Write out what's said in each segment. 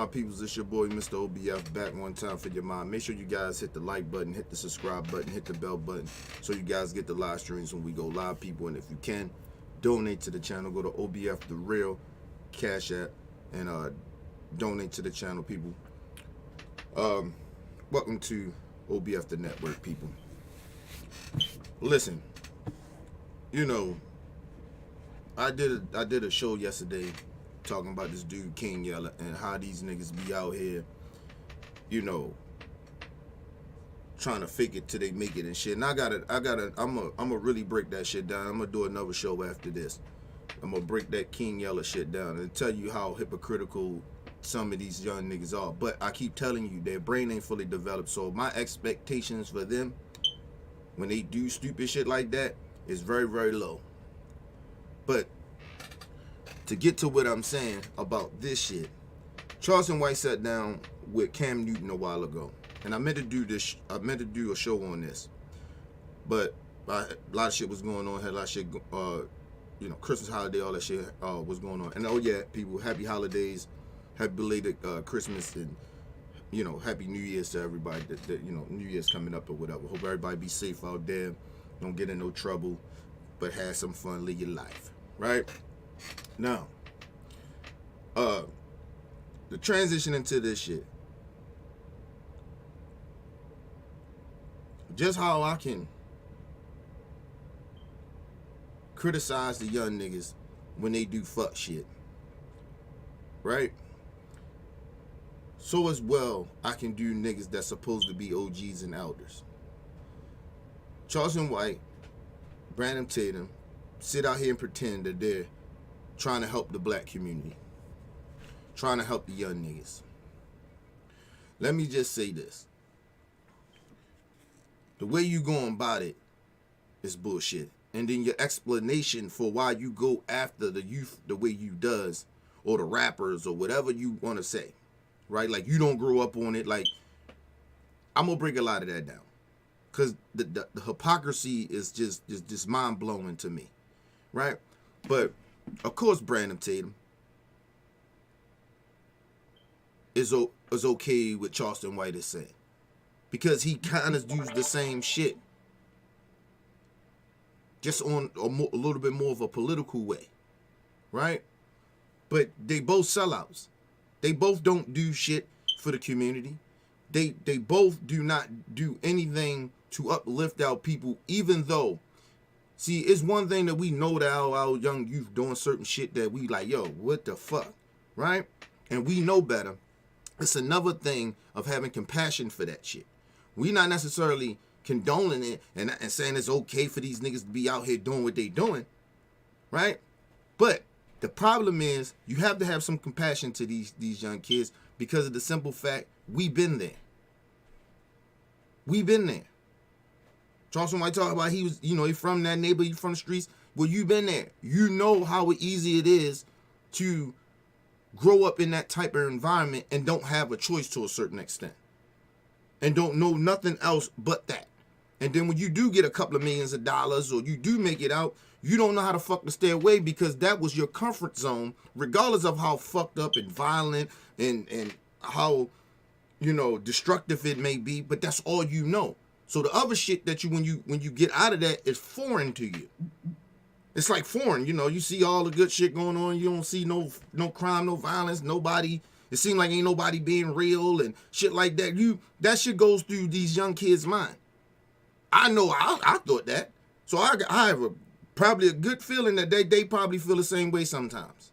my peoples? It's your boy, Mr. OBF, back one time for your mind. Make sure you guys hit the like button, hit the subscribe button, hit the bell button, so you guys get the live streams when we go live, people. And if you can, donate to the channel. Go to OBF The Real Cash App and donate to the channel, people. Welcome to OBF The Network, people. Listen, you know, I did a show yesterday talking about this dude King Yeller and how these niggas be out here, you know, trying to fake it till they make it and shit. And I'ma really break that shit down. I'm gonna do another show after this. I'm gonna break that King Yeller shit down and tell you how hypocritical some of these young niggas are. But I keep telling you, their brain ain't fully developed. So my expectations for them when they do stupid shit like that is very, very low. But to get to what I'm saying about this shit, Charleston White sat down with Cam Newton a while ago, and I meant to do this. I meant to do a show on this, but a lot of shit was going on. Had a lot of shit, you know, Christmas holiday, all that shit was going on. And oh yeah, people, happy holidays, happy belated Christmas, and you know, happy New Year's to everybody. That you know, New Year's coming up or whatever. Hope everybody be safe out there. Don't get in no trouble, but have some fun, live your life, right? Now, the transition into this shit, just how I can criticize the young niggas when they do fuck shit, right? So as well, I can do niggas that's supposed to be OGs and elders. Charleston White, Brandon Tatum, sit out here and pretend that they're trying to help the black community, trying to help the young niggas. Let me just say this. The way you going about it is bullshit. And then your explanation for why you go after the youth the way you does, or the rappers, or whatever you want to say, right? Like, you don't grow up on it. Like, I'm going to break a lot of that down. Because the hypocrisy is just mind-blowing to me, right? But of course, Brandon Tatum is okay with Charleston White is saying, because he kind of does the same shit, just on a little bit more of a political way, right? But they both sellouts. They both don't do shit for the community. They both do not do anything to uplift our people, even though, see, it's one thing that we know that our young youth doing certain shit that we like, yo, what the fuck, right? And we know better. It's another thing of having compassion for that shit. We not necessarily condoning it and saying it's okay for these niggas to be out here doing what they doing, right? But the problem is you have to have some compassion to these young kids because of the simple fact we been there. We been there. Charleston White talk about he was, you know, he from that neighborhood, he from the streets. Well, you been there. You know how easy it is to grow up in that type of environment and don't have a choice to a certain extent. And don't know nothing else but that. And then when you do get a couple of millions of dollars or you do make it out, you don't know how to fuck to stay away because that was your comfort zone, regardless of how fucked up and violent and how, you know, destructive it may be, but that's all you know. So the other shit that when you get out of that is foreign to you. It's like foreign, you know, you see all the good shit going on, you don't see no crime, no violence, nobody, it seems like ain't nobody being real and shit like that. That shit goes through these young kids' mind. I know I thought that. So I have probably a good feeling that they probably feel the same way sometimes.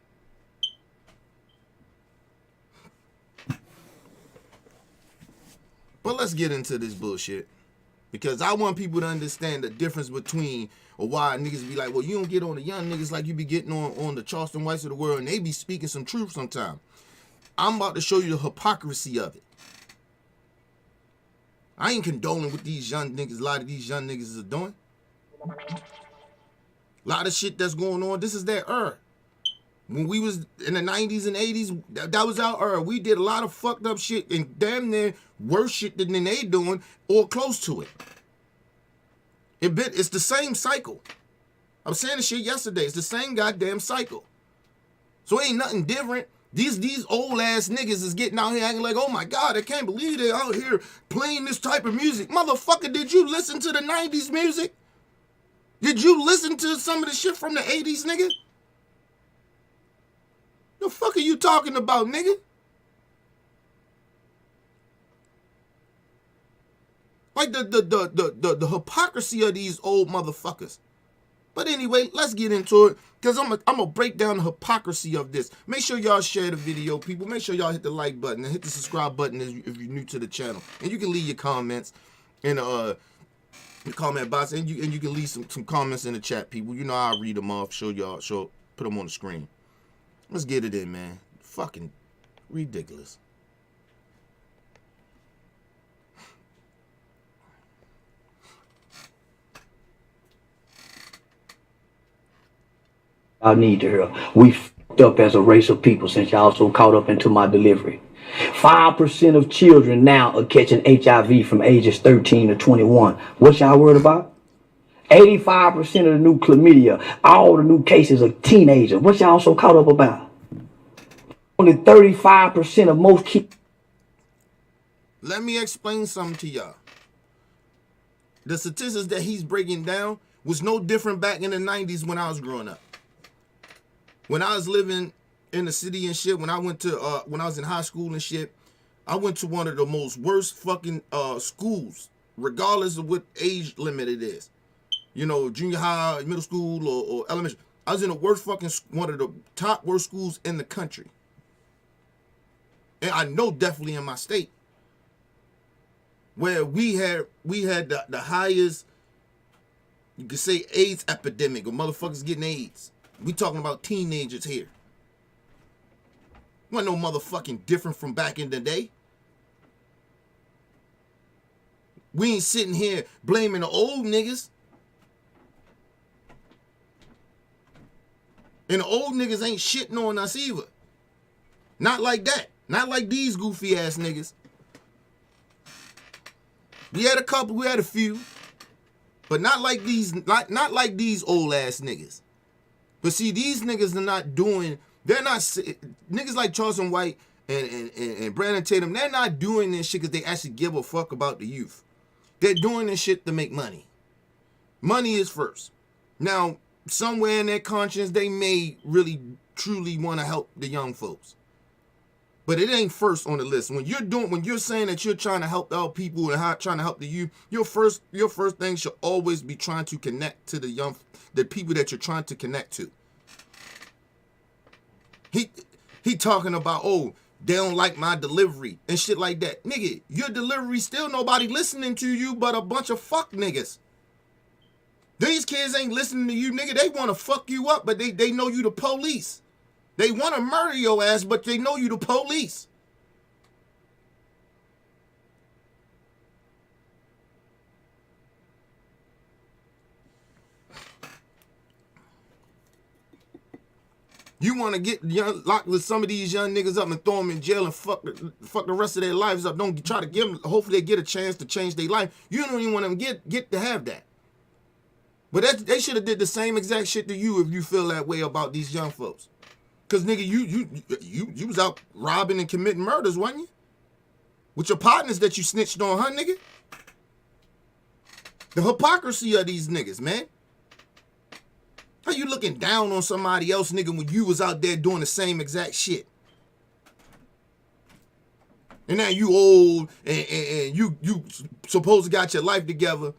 But let's get into this bullshit. Because I want people to understand the difference between or why niggas be like, well, you don't get on the young niggas like you be getting on the Charleston Whites of the world, and they be speaking some truth sometimes. I'm about to show you the hypocrisy of it. I ain't condoning what these young niggas, a lot of these young niggas are doing. A lot of shit that's going on, this is their era. When we was in the 90s and 80s, that was our era. We did a lot of fucked up shit and damn near worse shit than they doing or close to it. It's the same cycle. I was saying this shit yesterday. It's the same goddamn cycle. So it ain't nothing different. These old ass niggas is getting out here acting like, oh my God, I can't believe they're out here playing this type of music. Motherfucker, did you listen to the 90s music? Did you listen to some of the shit from the 80s, nigga? The fuck are you talking about, nigga? Like the hypocrisy of these old motherfuckers. But anyway, let's get into it, because I'm gonna break down the hypocrisy of this. Make sure y'all share the video, people. Make sure y'all hit the like button and hit the subscribe button if you're new to the channel. And you can leave your comments in the comment box, and you can leave some comments in the chat, people. You know I'll read them off, put them on the screen. Let's get it in, man. Fucking ridiculous. I need to hear. We f***ed up as a race of people since y'all so caught up into my delivery. 5% of children now are catching HIV from ages 13 to 21. What y'all worried about? 85% of the new chlamydia, all the new cases are teenagers. What y'all so caught up about? Only 35% of most kids. Let me explain something to y'all. The statistics that he's breaking down was no different back in the 90s when I was growing up. When I was living in the city and shit, when I was in high school and shit, I went to one of the most worst fucking schools, regardless of what age limit it is. You know, junior high, middle school, or elementary. I was in the worst fucking, one of the top worst schools in the country. And I know definitely in my state, where we had the highest, you could say, AIDS epidemic, or motherfuckers getting AIDS. We talking about teenagers here. Wasn't no motherfucking different from back in the day. We ain't sitting here blaming the old niggas. And the old niggas ain't shitting on us either. Not like that. Not like these goofy ass niggas. We had a couple, we had a few. But not like these, not like these old ass niggas. But see, these niggas are not doing, they're not, niggas like Charleston White and Brandon Tatum, they're not doing this shit because they actually give a fuck about the youth. They're doing this shit to make money. Money is first. Now, somewhere in their conscience, they may really, truly want to help the young folks. But it ain't first on the list. When you're saying that you're trying to help out people and trying to help the youth, your first thing should always be trying to connect to the people that you're trying to connect to. He talking about, oh, they don't like my delivery and shit like that. Nigga, your delivery still nobody listening to you but a bunch of fuck niggas. These kids ain't listening to you, nigga. They want to fuck you up, but they know you the police. They want to murder your ass, but they know you the police. You want to get locked with some of these young niggas up and throw them in jail and fuck the rest of their lives up. Don't try to give them, hopefully they get a chance to change their life. You don't even want them get to have that. But they should have did the same exact shit to you if you feel that way about these young folks. Cause nigga, you was out robbing and committing murders, wasn't you? With your partners that you snitched on, huh, nigga? The hypocrisy of these niggas, man. How you looking down on somebody else, nigga, when you was out there doing the same exact shit? And now you old and you supposed to got your life together.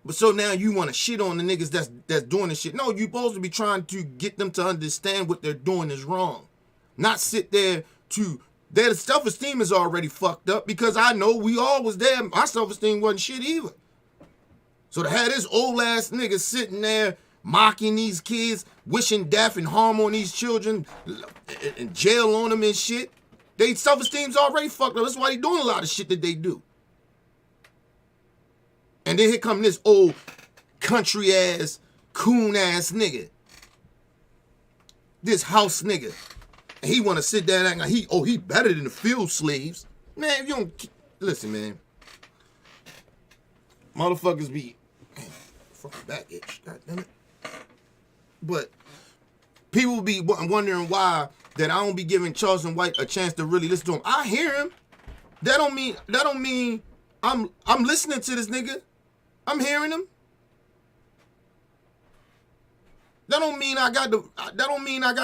But so now you want to shit on the niggas that's doing this shit. No, you supposed to be trying to get them to understand what they're doing is wrong. Not sit there their self-esteem is already fucked up, because I know we all was there. My self-esteem wasn't shit either. So to have this old ass nigga sitting there mocking these kids, wishing death and harm on these children, and jail on them and shit, they self-esteem's already fucked up. That's why they doing a lot of shit that they do. And then here come this old country ass, coon ass nigga. This house nigga. And he want to sit there and act like he better than the field slaves. Man, if you don't, listen, man. Motherfuckers be, man, fucking back itch, god damn it. But people be wondering why that I don't be giving Charleston White a chance to really listen to him. I hear him. That don't mean I'm listening to this nigga. I'm hearing him. That don't mean I got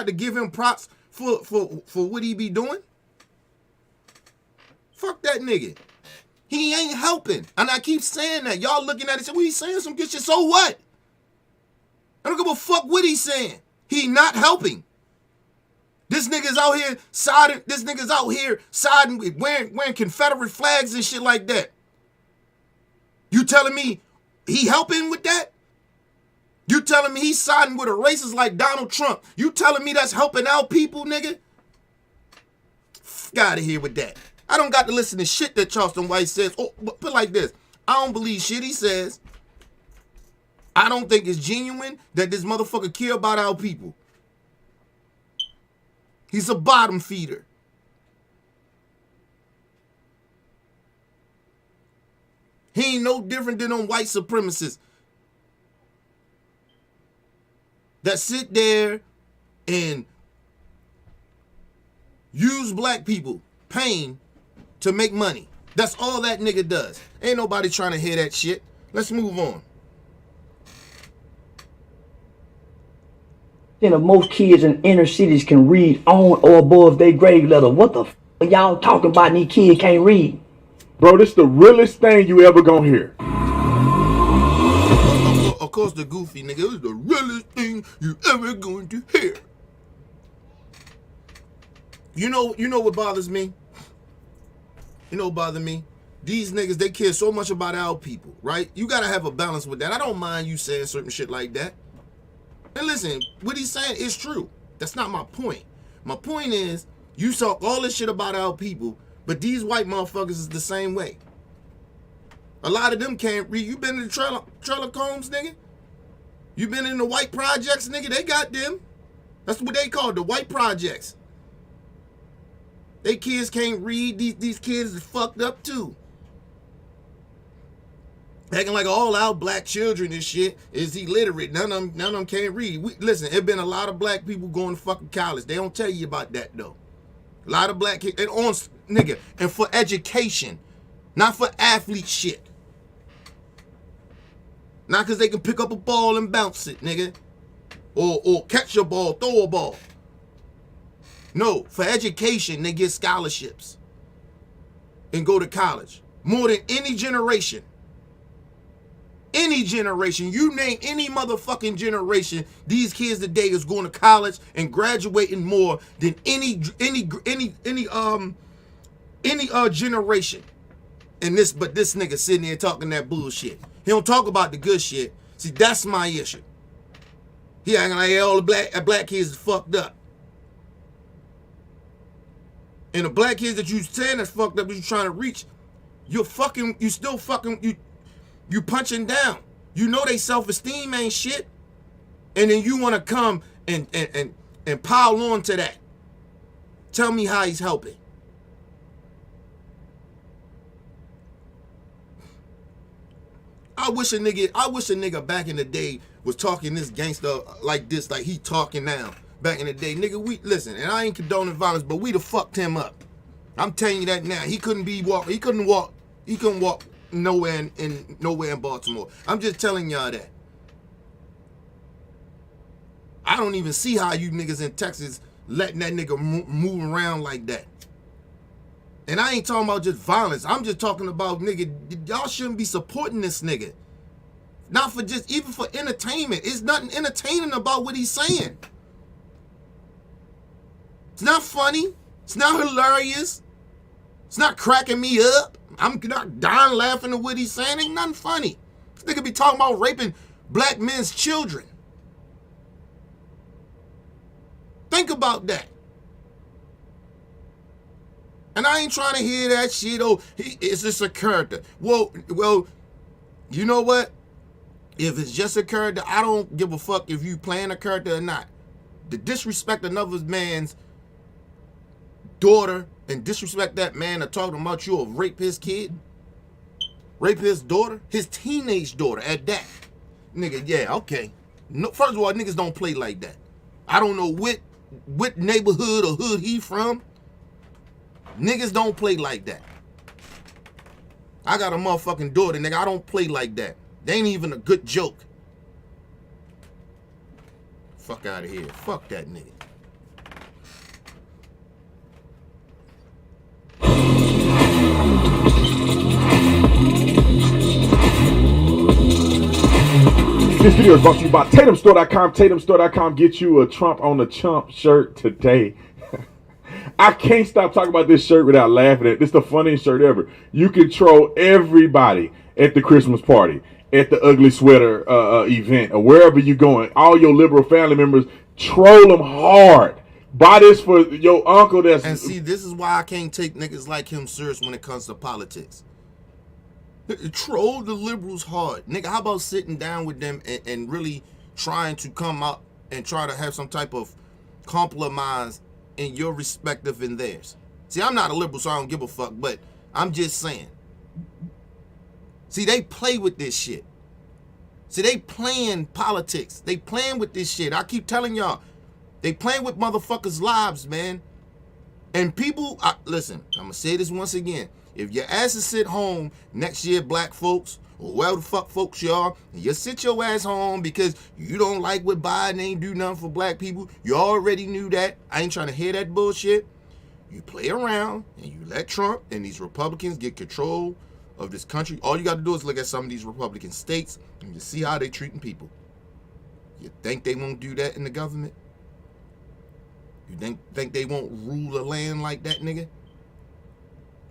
to give him props for what he be doing. Fuck that nigga. He ain't helping. And I keep saying that. Y'all looking at it and say, well, he's saying some good shit. So what? I don't give a fuck what he's saying. He not helping. This nigga's out here siding with wearing Confederate flags and shit like that. You telling me he helping with that? You telling me he's siding with a racist like Donald Trump? You telling me that's helping out people, nigga? F out of here with that. I don't got to listen to shit that Charleston White says. Oh, put it like this. I don't believe shit he says. I don't think it's genuine that this motherfucker care about our people. He's a bottom feeder. He ain't no different than them white supremacists that sit there and use black people pain to make money. That's all that nigga does. Ain't nobody trying to hear that shit. Let's move on. Most kids in inner cities can read on or above their grade level. What the f are y'all talking about? These kids can't read. Bro, this the realest thing you ever gonna hear. Of course, the goofy nigga, it was the realest thing you ever going to hear. You know what bothers me? You know what bothers me? These niggas, they care so much about our people, right? You gotta have a balance with that. I don't mind you saying certain shit like that. And listen, what he's saying is true. That's not my point. My point is, you talk all this shit about our people, but these white motherfuckers is the same way. A lot of them can't read. You been in the trailer combs, nigga? You been in the white projects, nigga? They got them. That's what they call the white projects. They kids can't read. These kids is fucked up too. Acting like all our black children and shit is illiterate. None of them can't read. Listen, it been a lot of black people going to fucking college. They don't tell you about that though. A lot of black kids and for education, not for athlete shit. Not because they can pick up a ball and bounce it, nigga. Or catch a ball, throw a ball. No, for education, they get scholarships and go to college. More than any generation. Any generation. You name any motherfucking generation, these kids today is going to college and graduating more than any generation. But this nigga sitting there talking that bullshit. He don't talk about the good shit. See, that's my issue. He acting like all the black kids is fucked up. And the black kids that you saying that's fucked up that you trying to reach, you punching down. You know they self-esteem ain't shit. And then you want to come and pile on to that. Tell me how he's helping. I wish a nigga back in the day was talking this gangster like this, like he talking now. Back in the day, nigga, listen, and I ain't condoning violence, but we the fucked him up. I'm telling you that now. He couldn't walk nowhere in Baltimore. I'm just telling y'all that. I don't even see how you niggas in Texas letting that nigga move around like that. And I ain't talking about just violence. I'm just talking about, nigga, y'all shouldn't be supporting this nigga. Not for just, even for entertainment. It's nothing entertaining about what he's saying. It's not funny. It's not hilarious. It's not cracking me up. I'm not dying laughing at what he's saying. Ain't nothing funny. This nigga be talking about raping black men's children. Think about that. And I ain't trying to hear that shit. Oh, it's just a character. Well, you know what? If it's just a character, I don't give a fuck if you playing a character or not. To disrespect another man's daughter and disrespect that man that talking about you or rape his kid, rape his daughter, his teenage daughter at that. Nigga, yeah, okay. No, first of all, niggas don't play like that. I don't know what what neighborhood or hood he from. Niggas don't play like that. I got a motherfucking daughter, nigga. I don't play like that. They ain't even a good joke. Fuck out of here. Fuck that nigga. This video is brought to you by TatumStore.com. TatumStore.com. Get you a Trump on the Chump shirt today. I can't stop talking about this shirt without laughing at it. This is the funniest shirt ever. You can troll everybody at the Christmas party, at the ugly sweater event, or wherever you're going. All your liberal family members, troll them hard. Buy this for your uncle that's... And see, this is why I can't take niggas like him serious when it comes to politics. Troll the liberals hard. Nigga, how about sitting down with them and really trying to come out and try to have some type of compromise in your respective and theirs. See, I'm not a liberal, so I don't give a fuck, but I'm just saying. See, they play with this shit. See, they playing politics. They playing with this shit. I keep telling y'all, they playing with motherfuckers' lives, man. And people, listen, I'm going to say this once again. If your asses sit home next year, black folks, or wherever the fuck folks you are, and you sit your ass home because you don't like what Biden ain't do nothing for black people, you already knew that. I ain't trying to hear that bullshit. You play around, and you let Trump and these Republicans get control of this country. All you got to do is look at some of these Republican states, and you see how they treating people. You think they won't do that in the government? You think they won't rule the land like that, nigga?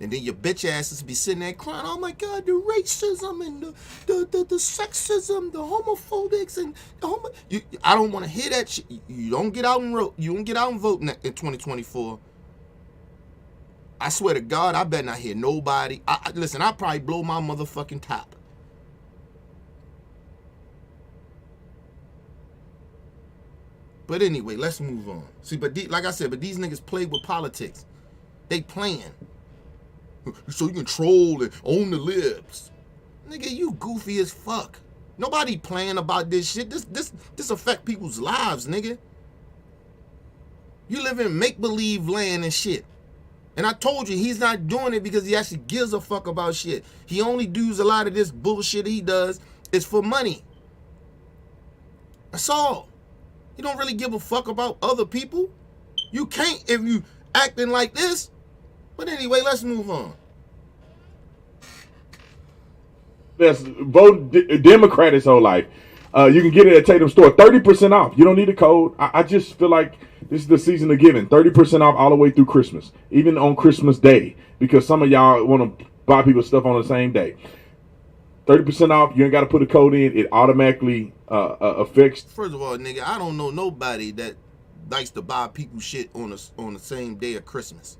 And then your bitch asses be sitting there crying, oh my God, the racism and the sexism, the homophobics and the I don't want to hear that shit. You don't get out and vote. You don't get out and vote in 2024. I swear to God, I better not hear nobody. Listen, I'll probably blow my motherfucking top. But anyway, let's move on. See, but like I said, but these niggas play with politics. They playing. So you can troll and own the libs. Nigga, you goofy as fuck. Nobody playing about this shit. This affect people's lives, nigga. You live in make-believe land and shit. And I told you, he's not doing it because he actually gives a fuck about shit. He only does a lot of this bullshit he does is for money. That's all. He don't really give a fuck about other people. You can't if you acting like this. But anyway, let's move on. That's vote Democrat his whole life. You can get it at Tatum Store. 30% off. You don't need a code. I just feel like this is the season of giving. 30% off all the way through Christmas. Even on Christmas Day. Because some of y'all want to buy people stuff on the same day. 30% off. You ain't got to put a code in. It automatically affects. First of all, nigga, I don't know nobody that likes to buy people shit on the same day of Christmas.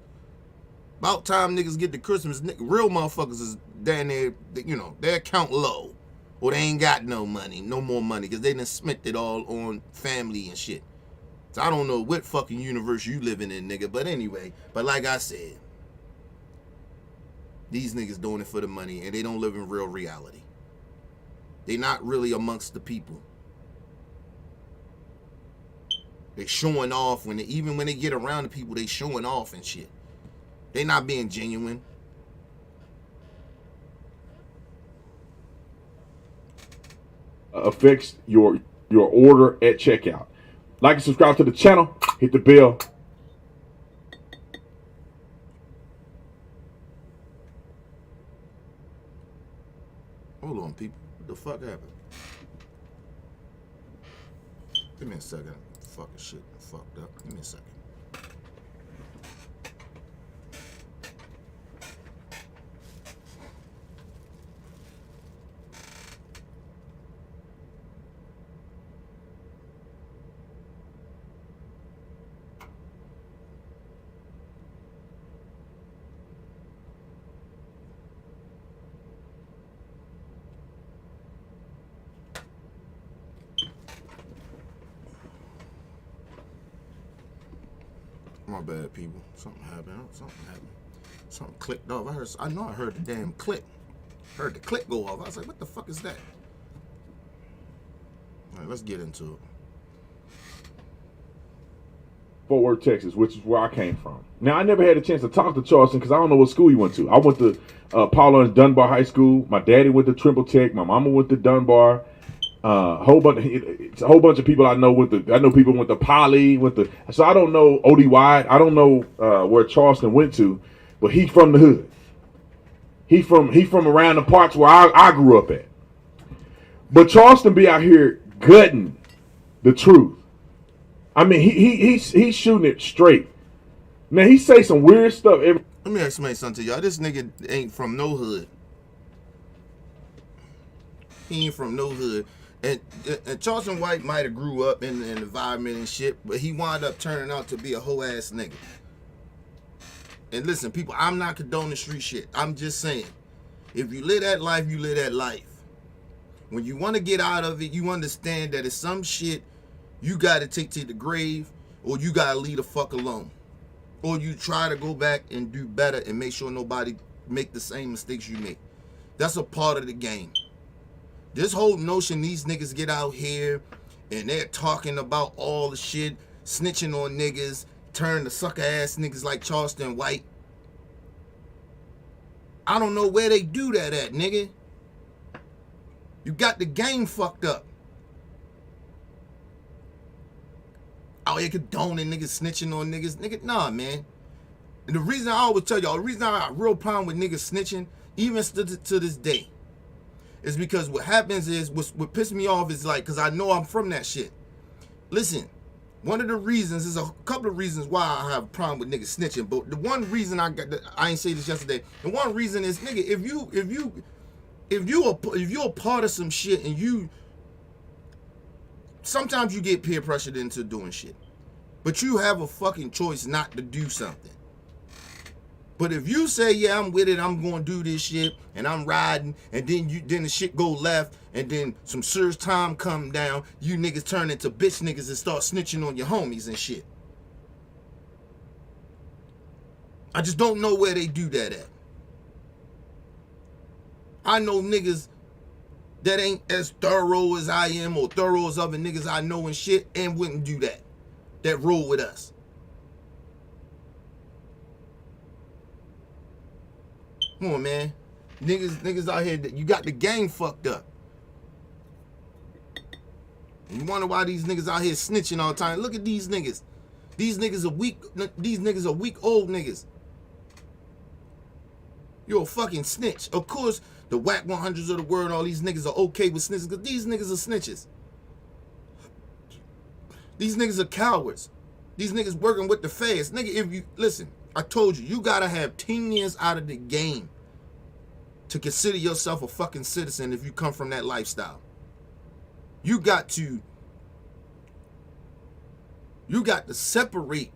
About time niggas get to Christmas, real motherfuckers is down there, you know, their account low. Or they ain't got no money, no more money, because they done spent it all on family and shit. So I don't know what fucking universe you living in, nigga. But anyway, but like I said, these niggas doing it for the money, and they don't live in real reality. They not really amongst the people. They showing off, even when they get around the people, they showing off and shit. They not being genuine. Affects your order at checkout. Like and subscribe to the channel. Hit the bell. Hold on, people. What the fuck happened? Give me a second. Fucking shit fucked up. Give me a second. My bad, people. Something happened. Something clicked off. I know I heard the damn click. Heard the click go off. I was like, what the fuck is that? All right, let's get into it. Fort Worth, Texas, which is where I came from. Now, I never had a chance to talk to Charleston because I don't know what school he went to. I went to Paula and Dunbar High School. My daddy went to Trimble Tech. My mama went to Dunbar. It's a whole bunch of people I know I know people went to Poly, so I don't know ODY. I don't know where Charleston went to, but he's from the hood. He from around the parts where I grew up at. But Charleston be out here gutting the truth. I mean, he's shooting it straight. Now he say some weird stuff. Let me explain something to y'all. This nigga ain't from no hood. He ain't from no hood. And Charleston White might have grew up in an environment and shit, but he wound up turning out to be a whole ass nigga. And listen, people, I'm not condoning street shit. I'm just saying, if you live that life, you live that life. When you want to get out of it, you understand that it's some shit you got to take to the grave, or you got to leave the fuck alone. Or you try to go back and do better and make sure nobody make the same mistakes you make. That's a part of the game. This whole notion these niggas get out here and they're talking about all the shit, snitching on niggas, turn to sucker ass niggas like Charleston White. I don't know where they do that at, nigga. You got the game fucked up. Out here condoning niggas snitching on niggas. Nigga, nah, man. And the reason I always tell y'all, the reason I got a real problem with niggas snitching, even to this day, is because what happens is, what pisses me off is like, because I know I'm from that shit. Listen, one of the reasons, there's a couple of reasons why I have a problem with niggas snitching, but the one reason I ain't say this yesterday, the one reason is, nigga, if you're a part of some shit and sometimes you get peer pressured into doing shit, but you have a fucking choice not to do something. But if you say, yeah, I'm with it, I'm going to do this shit, and I'm riding, and then the shit go left, and then some serious time come down, you niggas turn into bitch niggas and start snitching on your homies and shit. I just don't know where they do that at. I know niggas that ain't as thorough as I am or thorough as other niggas I know and shit and wouldn't do that. That roll with us. Come on, man. Niggas out here, you got the game fucked up. You wonder why these niggas out here snitching all the time. Look at these niggas. These niggas are weak. These niggas are weak old niggas. You're a fucking snitch. Of course, the whack 100s of the world, all these niggas are okay with snitches because these niggas are snitches. These niggas are cowards. These niggas working with the feds. Nigga, if you, listen, I told you, you gotta have 10 years out of the game to consider yourself a fucking citizen if you come from that lifestyle. You got to separate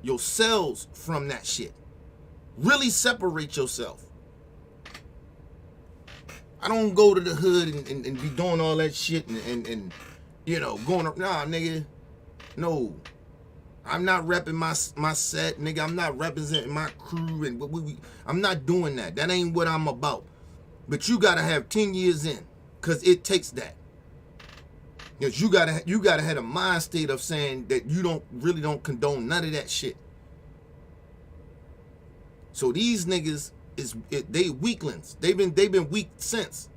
yourselves from that shit. Really separate yourself. I don't go to the hood and be doing all that shit and you know, going up. Nah, nigga. No. I'm not repping my set, nigga. I'm not representing my crew, and I'm not doing that. That ain't what I'm about. But you gotta have 10 years in, cause it takes that. Because you gotta have a mind state of saying that you don't condone none of that shit. So these niggas they weaklings. They've been weak since.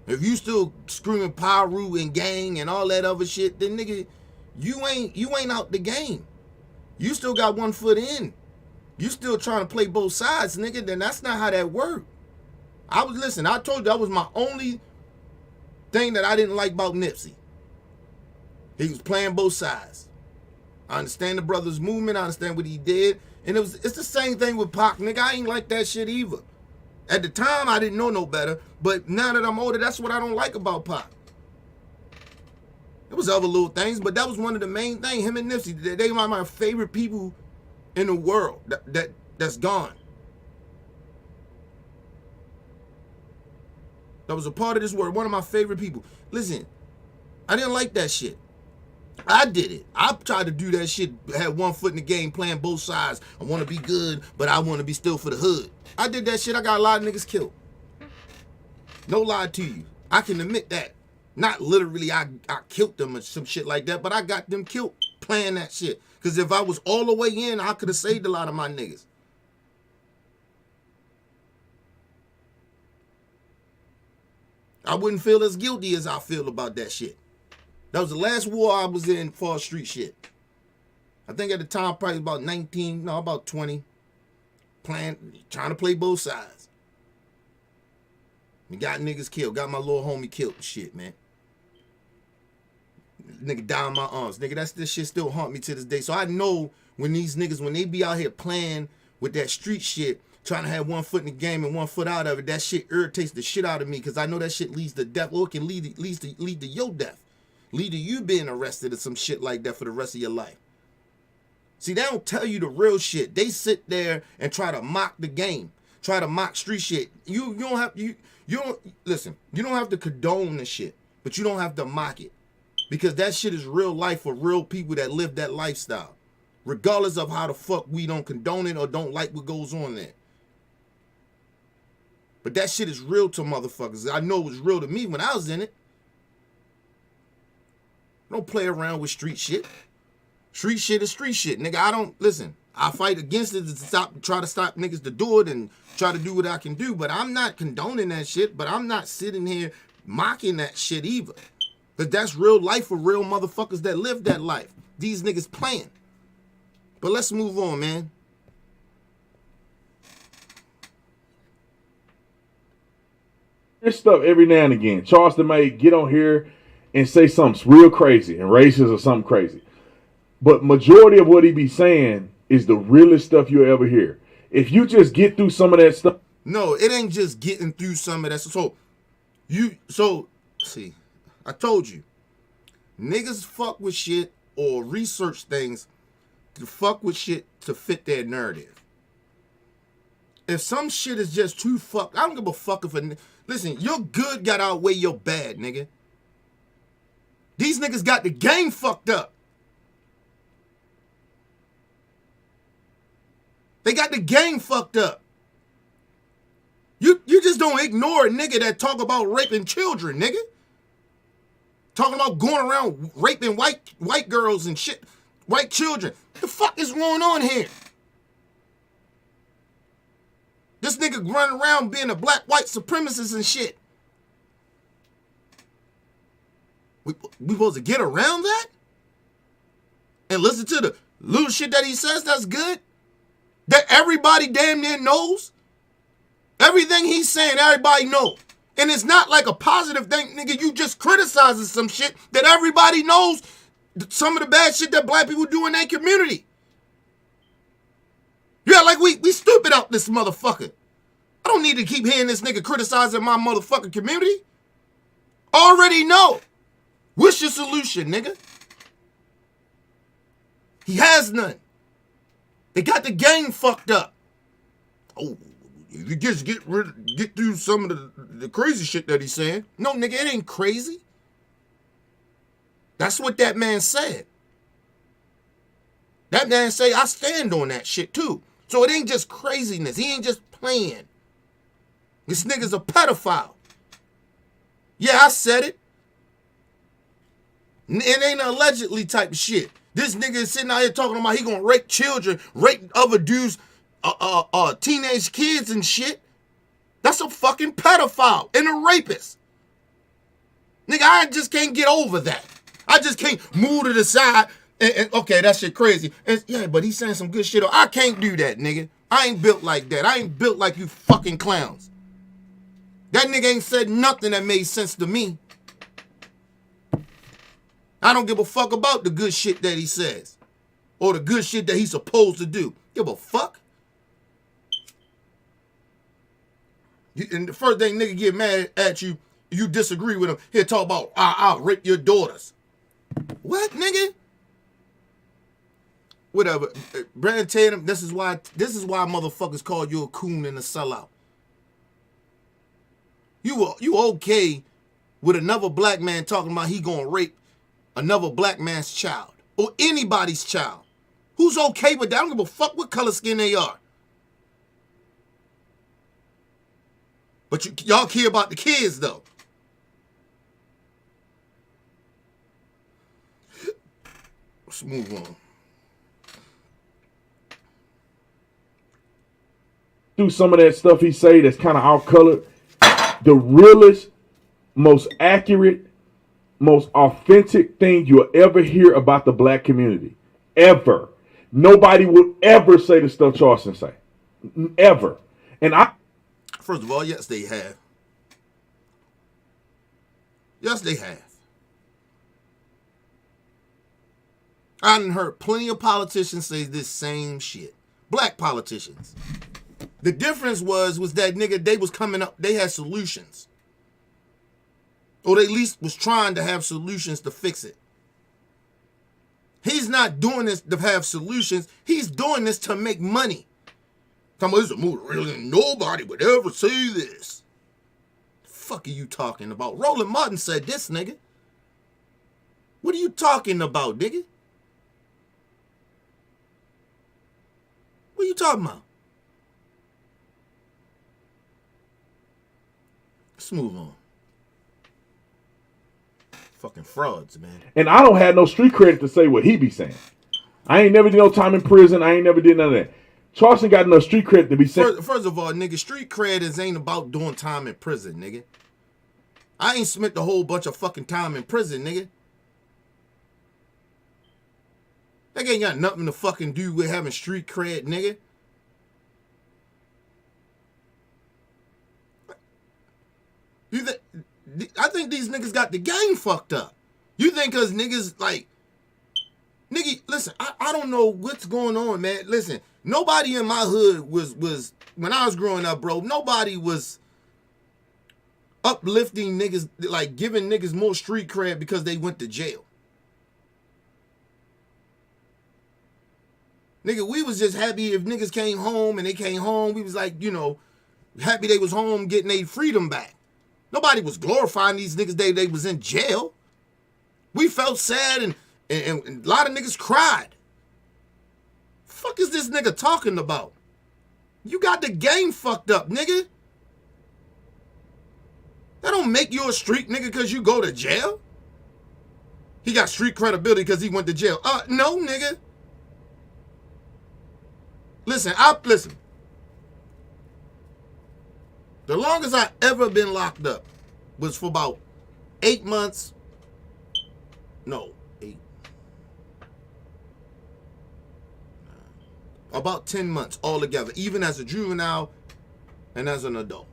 If you still screaming Pyru and gang and all that other shit, then nigga, you ain't out the game. You still got one foot in. You still trying to play both sides, nigga. Then that's not how that worked. I told you that was my only thing that I didn't like about Nipsey. He was playing both sides. I understand the brother's movement. I understand what he did. And it's the same thing with Pac, nigga. I ain't like that shit either. At the time, I didn't know no better. But now that I'm older, that's what I don't like about Pac. There was other little things, but that was one of the main things. Him and Nipsey, they are my favorite people in the world that's gone. That was a part of this world. One of my favorite people. Listen, I didn't like that shit. I did it. I tried to do that shit, had one foot in the game, playing both sides. I want to be good, but I want to be still for the hood. I did that shit. I got a lot of niggas killed. No lie to you. I can admit that. Not literally I killed them or some shit like that, but I got them killed playing that shit. Because if I was all the way in, I could have saved a lot of my niggas. I wouldn't feel as guilty as I feel about that shit. That was the last war I was in for street shit. I think at the time, probably about 19, no, about 20. Trying to play both sides. We got niggas killed. Got my little homie killed and shit, man. Nigga die in my arms. Nigga, this shit still haunt me to this day. So I know when these niggas, when they be out here playing with that street shit, trying to have one foot in the game and one foot out of it, that shit irritates the shit out of me because I know that shit leads to death, or it can lead to your death. Lead to you being arrested or some shit like that for the rest of your life. See, they don't tell you the real shit. They sit there and try to mock the game, try to mock street shit. You don't have listen. You don't have to condone the shit, but you don't have to mock it, because that shit is real life for real people that live that lifestyle, regardless of how the fuck we don't condone it or don't like what goes on there. But that shit is real to motherfuckers. I know it was real to me when I was in it. Don't play around with street shit. Street shit is street shit, nigga. I don't listen. I fight against it to try to stop niggas to do it and try to do what I can do. But I'm not condoning that shit. But I'm not sitting here mocking that shit either. But that's real life for real motherfuckers that live that life. These niggas playing. But let's move on, man. This stuff every now and again. Charleston may get on here and say something real crazy and racist or something crazy. But majority of what he be saying is the realest stuff you'll ever hear. If you just get through some of that stuff. No, it ain't just getting through some of that. See, I told you. Niggas fuck with shit or research things to fuck with shit to fit their narrative. If some shit is just too fucked, I don't give a fuck if listen, your good got outweigh your bad, nigga. These niggas got the game fucked up. They got the game fucked up. You just don't ignore a nigga that talk about raping children, nigga. Talking about going around raping white girls and shit, white children. The fuck is going on here? This nigga running around being a black white supremacist and shit. We supposed to get around that? And listen to the little shit that he says that's good? That everybody damn near knows? Everything he's saying, everybody knows. And it's not like a positive thing, nigga. You just criticizing some shit that everybody knows, some of the bad shit that black people do in their community. Yeah, like we stupid out this motherfucker. I don't need to keep hearing this nigga criticizing my motherfucking community. Already know. What's your solution, nigga? He has none. They got the game fucked up. Oh, if you just get through some of the crazy shit that he's saying. No, nigga, it ain't crazy. That's what that man said. That man say, I stand on that shit too. So it ain't just craziness. He ain't just playing. This nigga's a pedophile. Yeah, I said it. It ain't allegedly type of shit. This nigga is sitting out here talking about he gonna rape children, rape other dudes, teenage kids and shit. That's a fucking pedophile and a rapist. Nigga, I just can't get over that. I just can't move to the side and okay, that shit crazy. And, yeah, but he's saying some good shit. I can't do that, nigga. I ain't built like that. I ain't built like you fucking clowns. That nigga ain't said nothing that made sense to me. I don't give a fuck about the good shit that he says. Or the good shit that he's supposed to do. Give a fuck. And the first thing nigga get mad at you, you disagree with him. He'll talk about, I'll rape your daughters. What, nigga? Whatever. Brandon Tatum, this is why motherfuckers call you a coon and a sellout. You okay with another black man talking about he gonna rape another black man's child or anybody's child? Who's okay with that? I don't give a fuck what color skin they are. But y'all care about the kids though. Let's move on. Through some of that stuff he say that's kind of off-colored, the realest, most accurate, most authentic thing you'll ever hear about the black community. Ever. Nobody would ever say the stuff Charleston say. Ever. And First of all, yes, they have. Yes, they have. I done heard plenty of politicians say this same shit. Black politicians. The difference was that nigga, they was coming up, they had solutions. Or they at least was trying to have solutions to fix it. He's not doing this to have solutions. He's doing this to make money. Come on, this is a movie, really? Nobody would ever say this. The fuck are you talking about? Roland Martin said this, nigga. What are you talking about, nigga? What are you talking about? Let's move on. Fucking frauds, man. And I don't have no street credit to say what he be saying. I ain't never did no time in prison. I ain't never did none of that. Charleston got enough street credit to be saying. First of all, nigga, street cred ain't about doing time in prison, nigga. I ain't spent a whole bunch of fucking time in prison, nigga. That ain't got nothing to fucking do with having street cred, nigga. I think these niggas got the game fucked up. You think cause niggas like, nigga, listen, I don't know what's going on, man. Listen, nobody in my hood was when I was growing up, bro, nobody was uplifting niggas, like giving niggas more street cred because they went to jail. Nigga, we was just happy if niggas came home and they came home. We was like, you know, happy they was home getting their freedom back. Nobody was glorifying these niggas they was in jail. We felt sad and a lot of niggas cried. Fuck is this nigga talking about? You got the game fucked up, nigga. That don't make you a street nigga because you go to jail. He got street credibility because he went to jail. No, nigga. Listen. The longest I ever been locked up was for about 8 months. No, 8. About 10 months altogether, even as a juvenile and as an adult.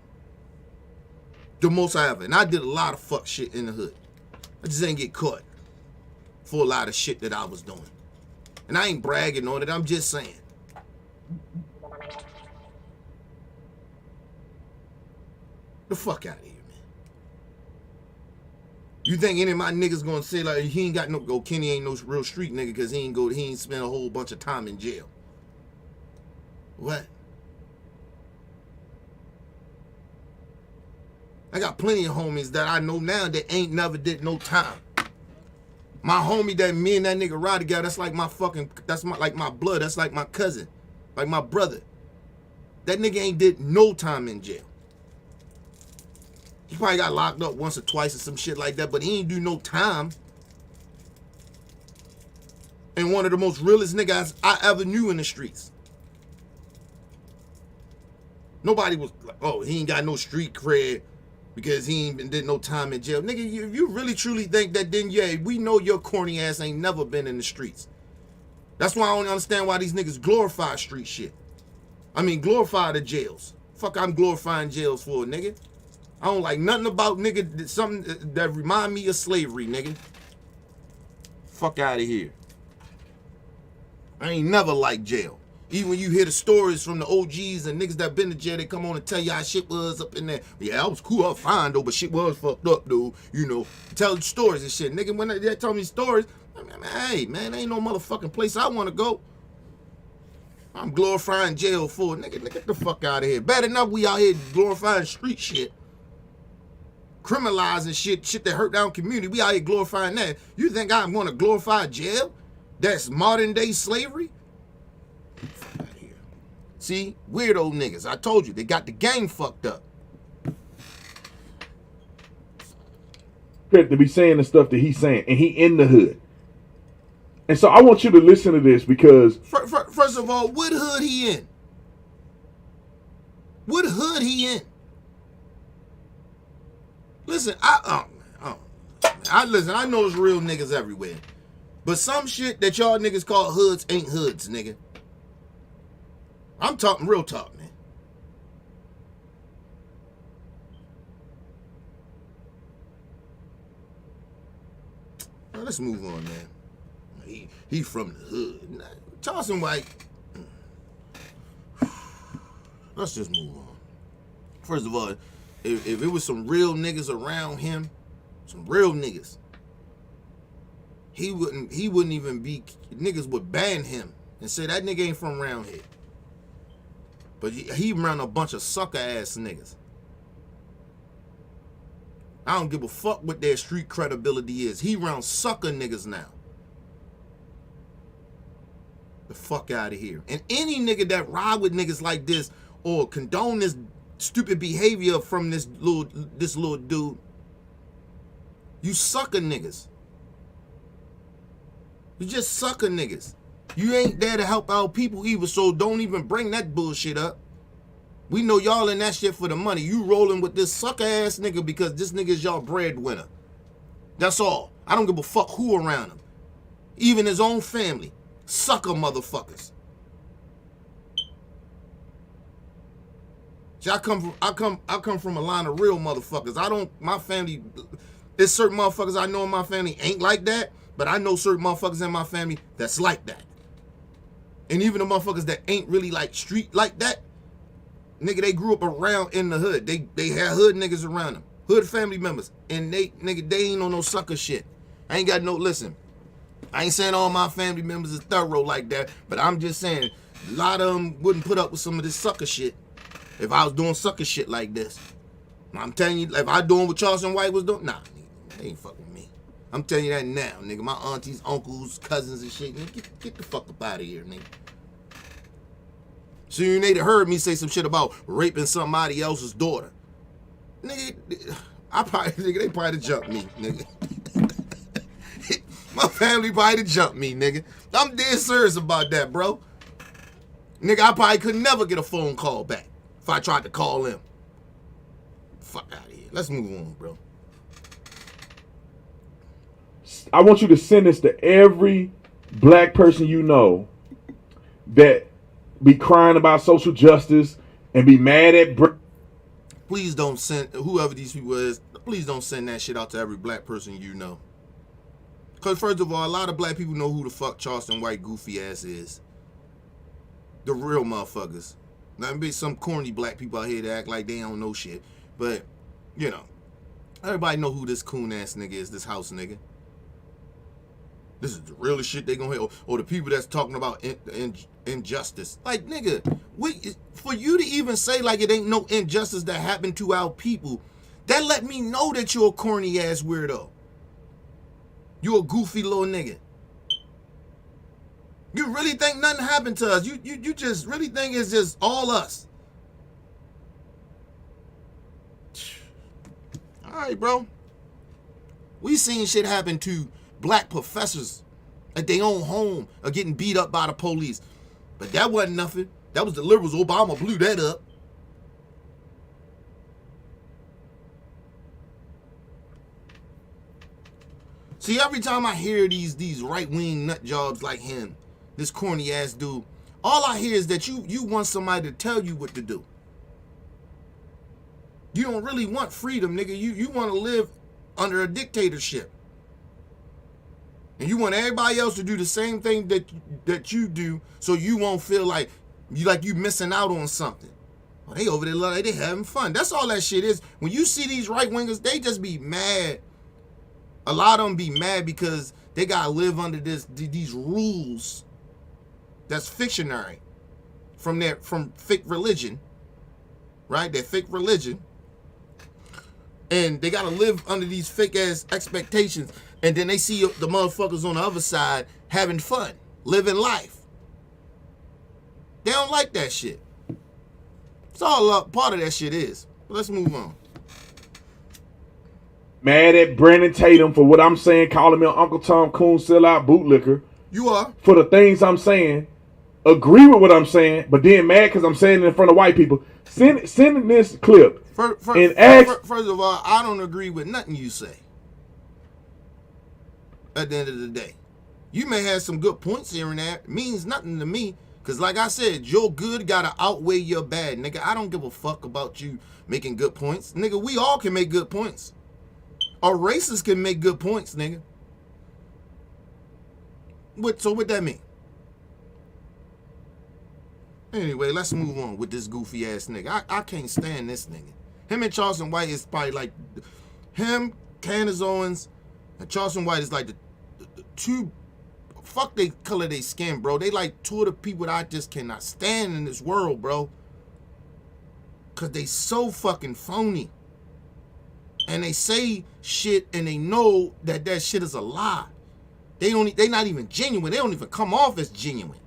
The most I ever. And I did a lot of fuck shit in the hood. I just didn't get caught for a lot of shit that I was doing. And I ain't bragging on it. I'm just saying. The fuck out of here, man. You think any of my niggas gonna say like he ain't got no Kenny ain't no real street nigga because he ain't spent a whole bunch of time in jail. What? I got plenty of homies that I know now that ain't never did no time. My homie that me and that nigga ride together, that's like my fucking, that's my like my blood, that's like my cousin, like my brother. That nigga ain't did no time in jail. He probably got locked up once or twice or some shit like that, but he ain't do no time. And one of the most realest niggas I ever knew in the streets. Nobody was like, oh, he ain't got no street cred because he ain't did no time in jail. Nigga, if you really truly think that, then yeah, we know your corny ass ain't never been in the streets. That's why I don't understand why these niggas glorify street shit. I mean, glorify the jails. Fuck, I'm glorifying jails for, nigga. I don't like nothing about, nigga, something that remind me of slavery, nigga. Fuck out of here. I ain't never liked jail. Even when you hear the stories from the OGs and niggas that been to jail, they come on and tell you how shit was up in there. Yeah, I was cool, I was fine though, but shit was fucked up, dude. You know, tell stories and shit. Nigga, when they tell me stories, I mean, hey, man, ain't no motherfucking place I want to go. I'm glorifying jail for, nigga, get the fuck out of here. Bad enough we out here glorifying street shit. Criminalizing shit that hurt down community. We out here glorifying that. You think I'm going to glorify jail? That's modern day slavery? Fuck out of here. See? Weirdo niggas. I told you, they got the game fucked up. To be saying the stuff that he's saying, and he in the hood. And so I want you to listen to this because First of all, what hood he in? What hood he in? Listen, I know it's real niggas everywhere. But some shit that y'all niggas call hoods ain't hoods, nigga. I'm talking real talk, man. Now, let's move on, man. He from the hood. Nah, Charleston White. Let's just move on. First of all, if it was some real niggas around him, some real niggas, he wouldn't even be, niggas would ban him and say that nigga ain't from around here. But he around a bunch of sucker ass niggas. I don't give a fuck what their street credibility is. He around sucker niggas now. The fuck out of here. And any nigga that ride with niggas like this or condone this stupid behavior from this little dude, you sucker niggas. You just sucker niggas. You ain't there to help our people either, so don't even bring that bullshit up. We know y'all in that shit for the money. You rolling with this sucker ass nigga because this nigga is y'all breadwinner. That's all. I don't give a fuck who around him. Even his own family. Sucker motherfuckers. See, I come from a line of real motherfuckers. My family, there's certain motherfuckers I know in my family ain't like that, but I know certain motherfuckers in my family that's like that. And even the motherfuckers that ain't really like street like that, nigga, they grew up around in the hood. They had hood niggas around them. Hood family members. And they ain't on no sucker shit. I ain't got no, listen, I ain't saying all my family members is thorough like that, but I'm just saying a lot of them wouldn't put up with some of this sucker shit if I was doing sucker shit like this. I'm telling you, if I doing what Charleston White was doing, nah, nigga, they ain't fucking with me. I'm telling you that now, nigga. My aunties, uncles, cousins and shit, nigga, get the fuck up out of here, nigga. So you need to heard me say some shit about raping somebody else's daughter. Nigga, they probably jumped me, nigga. My family probably jumped me, nigga. I'm dead serious about that, bro. Nigga, I probably could never get a phone call back if I tried to call him. Fuck out of here. Let's move on, bro. I want you to send this to every black person you know that be crying about social justice and be mad at please don't send, whoever these people is, please don't send that shit out to every black person you know. Because first of all, a lot of black people know who the fuck Charleston White goofy ass is. The real motherfuckers. Now, there be some corny black people out here that act like they don't know shit. But, you know, everybody know who this coon ass nigga is, this house nigga. This is the realest shit they gonna hear. Or the people that's talking about injustice. Like, nigga, for you to even say like it ain't no injustice that happened to our people, that let me know that you're a corny ass weirdo. You a goofy little nigga. You really think nothing happened to us. You just really think it's just all us. All right, bro. We seen shit happen to black professors at their own home or getting beat up by the police. But that wasn't nothing. That was the liberals. Obama blew that up. See, every time I hear these right-wing nut jobs like him, this corny ass dude, all I hear is that you want somebody to tell you what to do. You don't really want freedom, nigga. You want to live under a dictatorship. And you want everybody else to do the same thing that you do, so you won't feel like you missing out on something. Well, they over there like they having fun. That's all that shit is. When you see these right-wingers, they just be mad. A lot of them be mad because they gotta live under these rules that's fictionary from fake religion, right? That fake religion, and they gotta live under these fake ass expectations, and then they see the motherfuckers on the other side having fun, living life. They don't like that shit. It's all part of that shit is. But let's move on. Mad at Brandon Tatum for what I'm saying, calling me Uncle Tom Coon sellout bootlicker. You are. For the things I'm saying, agree with what I'm saying, but then mad because I'm saying it in front of white people. Send this clip and ask. First of all, I don't agree with nothing you say. At the end of the day, you may have some good points here and there. It means nothing to me. Because like I said, your good got to outweigh your bad, nigga. I don't give a fuck about you making good points. Nigga, we all can make good points. A racist can make good points, nigga. So what that mean? Anyway, let's move on with this goofy ass nigga. I can't stand this nigga. Him and Charleston White is probably like him, Candace Owens, and Charleston White is like the two. Fuck they color they skin, bro. They like two of the people that I just cannot stand in this world, bro. Cause they so fucking phony. And they say shit and they know that shit is a lie. They not even genuine. They don't even come off as genuine.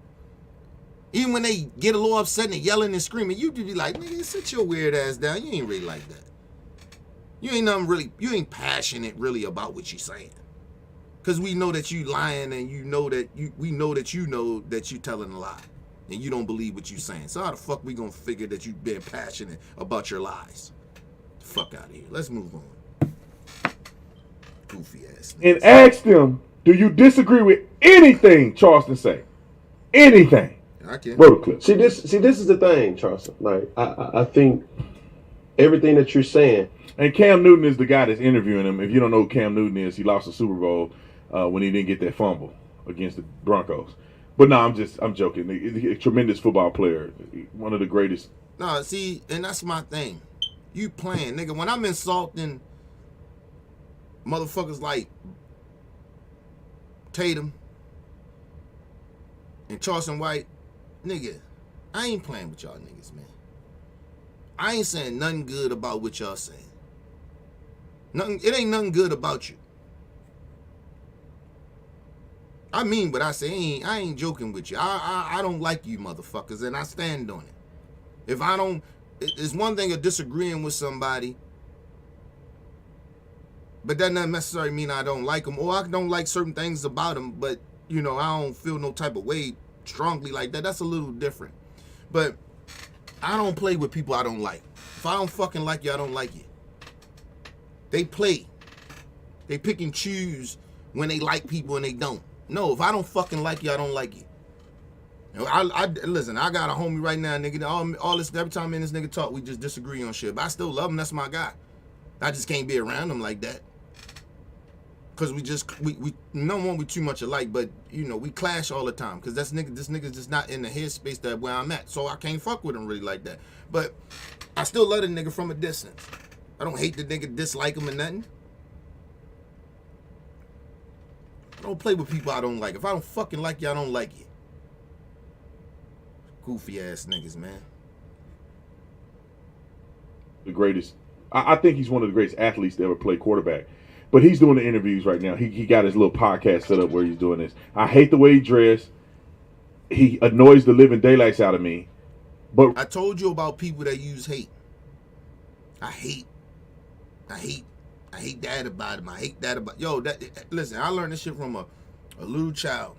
Even when they get a little upset and they yelling and screaming, you be like, nigga, sit your weird ass down. You ain't really like that. You ain't passionate really about what you saying. Cause we know that you lying and we know that you telling a lie. And you don't believe what you saying. So how the fuck we gonna figure that you been passionate about your lies? Fuck out of here. Let's move on. Goofy ass niggas. And ask them, do you disagree with anything Charleston say? Anything. I can. Roll the clip. See, this is the thing, Charleston. Like, I think everything that you're saying. And Cam Newton is the guy that's interviewing him. If you don't know who Cam Newton is, he lost the Super Bowl when he didn't get that fumble against the Broncos. But no, I'm joking. He's a tremendous football player. One of the greatest. No, see, and that's my thing. You playing, nigga. When I'm insulting motherfuckers like Tatum and Charleston White, nigga, I ain't playing with y'all niggas, man. I ain't saying nothing good about what y'all saying. It ain't nothing good about you. I mean what I say. I ain't joking with you. I don't like you motherfuckers, and I stand on it. If I don't, it's one thing of disagreeing with somebody, but that doesn't necessarily mean I don't like them, or I don't like certain things about them, but, you know, I don't feel no type of way strongly like that. That's a little different. But I don't play with people I don't like. If I don't fucking like you, I don't like you. They play. They pick and choose when they like people and they don't. No, if I don't fucking like you, I don't like you. Listen, I got a homie right now, nigga. All this, every time me and this nigga talk, we just disagree on shit. But I still love him. That's my guy. I just can't be around him like that. Cause we don't want we too much alike, but you know, we clash all the time. Cause this nigga's just not in the headspace that where I'm at. So I can't fuck with him really like that. But I still love the nigga from a distance. I don't hate the nigga, dislike him or nothing. I don't play with people I don't like. If I don't fucking like you, I don't like you. Goofy ass niggas, man. The greatest. I think he's one of the greatest athletes to ever play quarterback. But he's doing the interviews right now. He got his little podcast set up where he's doing this. I hate the way he dressed. He annoys the living daylights out of me. But I told you about people that use hate. I hate that about him. I hate that about... Yo, listen, I learned this shit from a little child.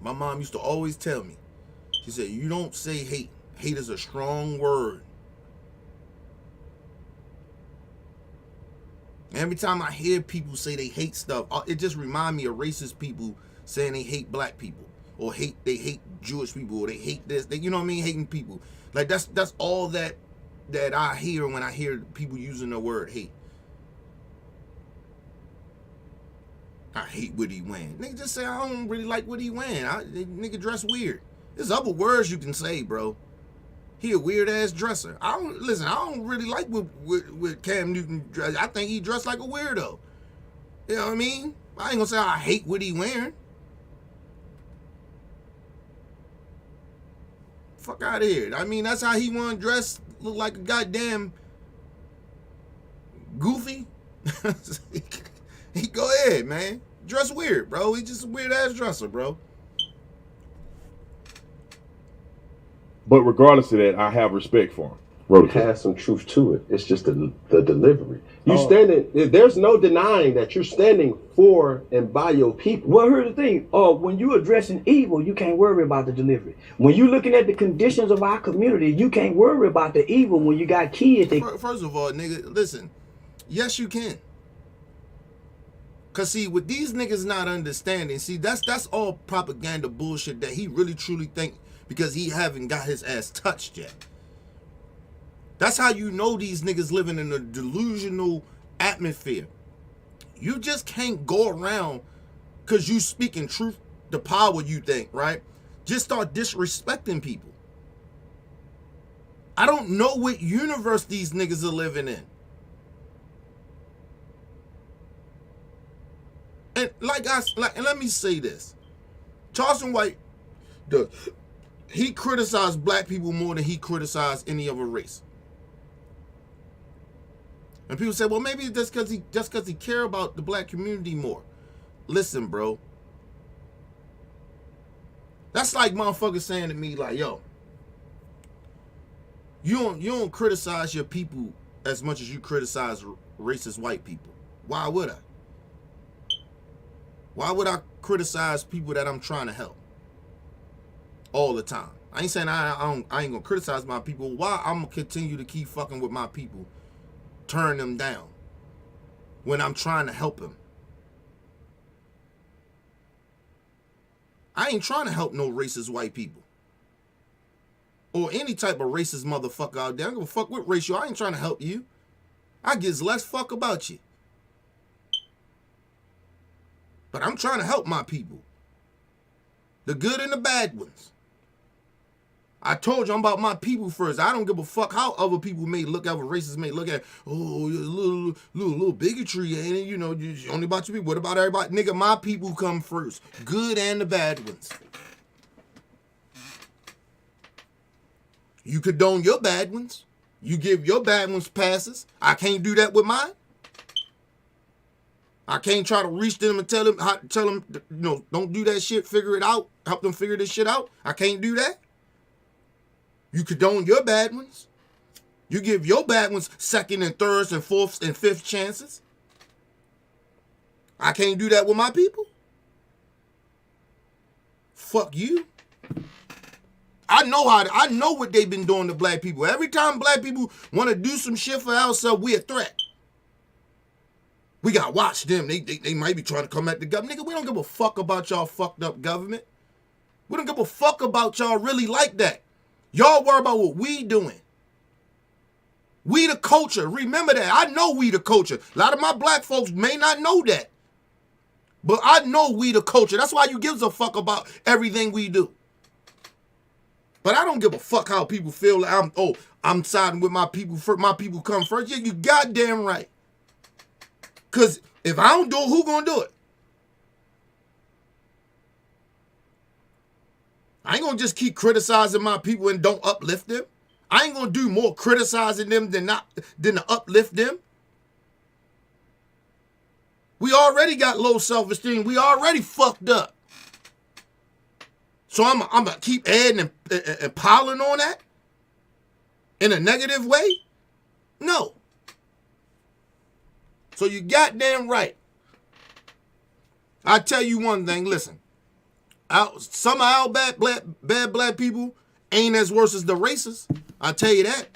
My mom used to always tell me. She said, you don't say hate. Hate is a strong word. Every time I hear people say they hate stuff, it just reminds me of racist people saying they hate black people. Or they hate Jewish people. Or they hate this. You know what I mean? Hating people. Like, that's all that I hear when I hear people using the word hate. I hate what he wearing. Nigga just say I don't really like what he wearing. Nigga dress weird. There's other words you can say, bro. He a weird ass dresser. I don't really like what Cam Newton dress. I think he dressed like a weirdo. You know what I mean? I ain't gonna say I hate what he wearing. Fuck out of here. I mean, that's how he want to dress. Look like a goddamn goofy. He go ahead, man. Dress weird, bro. He just a weird ass dresser, bro. regardless of that, I have respect for him. Wrote it. has some truth to it. It's just the delivery. You standing. There's no denying that you're standing for and by your people. Well, here's the thing. When you addressing evil, you can't worry about the delivery. When you looking at the conditions of our community, you can't worry about the evil when you got kids. First of all, nigga, listen. Yes, you can. Cause see, with these niggas not understanding, see, that's all propaganda bullshit that he really truly think because he haven't got his ass touched yet. That's how you know these niggas living in a delusional atmosphere. You just can't go around because you speaking truth, the power you think, right? Just start disrespecting people. I don't know what universe these niggas are living in. And and let me say this. Charleston White, he criticized black people more than he criticized any other race. And people say, well, maybe that's because he care about the black community more. Listen, bro. That's like motherfuckers saying to me, like, yo, you don't criticize your people as much as you criticize racist white people. Why would I? Why would I criticize people that I'm trying to help all the time? I ain't saying I ain't gonna criticize my people. Why I'm gonna continue to keep fucking with my people, turn them down when I'm trying to help them? I ain't trying to help no racist white people or any type of racist motherfucker out there. I don't give a fuck what race you are. I ain't trying to help you. I gives less fuck about you. But I'm trying to help my people. The good and the bad ones. I told you I'm about my people first. I don't give a fuck how other people may look at, what racists may look at. Oh, a little bigotry, ain't it? You know, it's only about your people. What about everybody? Nigga, my people come first. Good and the bad ones. You condone your bad ones. You give your bad ones passes. I can't do that with mine. I can't try to reach them and tell them, you know, don't do that shit, figure it out, help them figure this shit out. I can't do that. You condone your bad ones. You give your bad ones second and thirds and fourths and fifth chances. I can't do that with my people. Fuck you. I know what they've been doing to black people. Every time black people want to do some shit for ourselves, we a threat. We gotta watch them. They might be trying to come at the government. Nigga, we don't give a fuck about y'all fucked up government. We don't give a fuck about y'all really like that. Y'all worry about what we doing. We the culture. Remember that. I know we the culture. A lot of my black folks may not know that. But I know we the culture. That's why you gives a fuck about everything we do. But I don't give a fuck how people feel. I'm siding with my people. My people come first. Yeah, you goddamn right. Because if I don't do it, who gonna do it? I ain't gonna just keep criticizing my people and don't uplift them. I ain't gonna do more criticizing them than to uplift them. We already got low self-esteem. We already fucked up. So I'm gonna keep adding and piling on that in a negative way? No. So you goddamn right. I tell you one thing, listen. Some of our bad black people ain't as worse as the racists. I tell you that.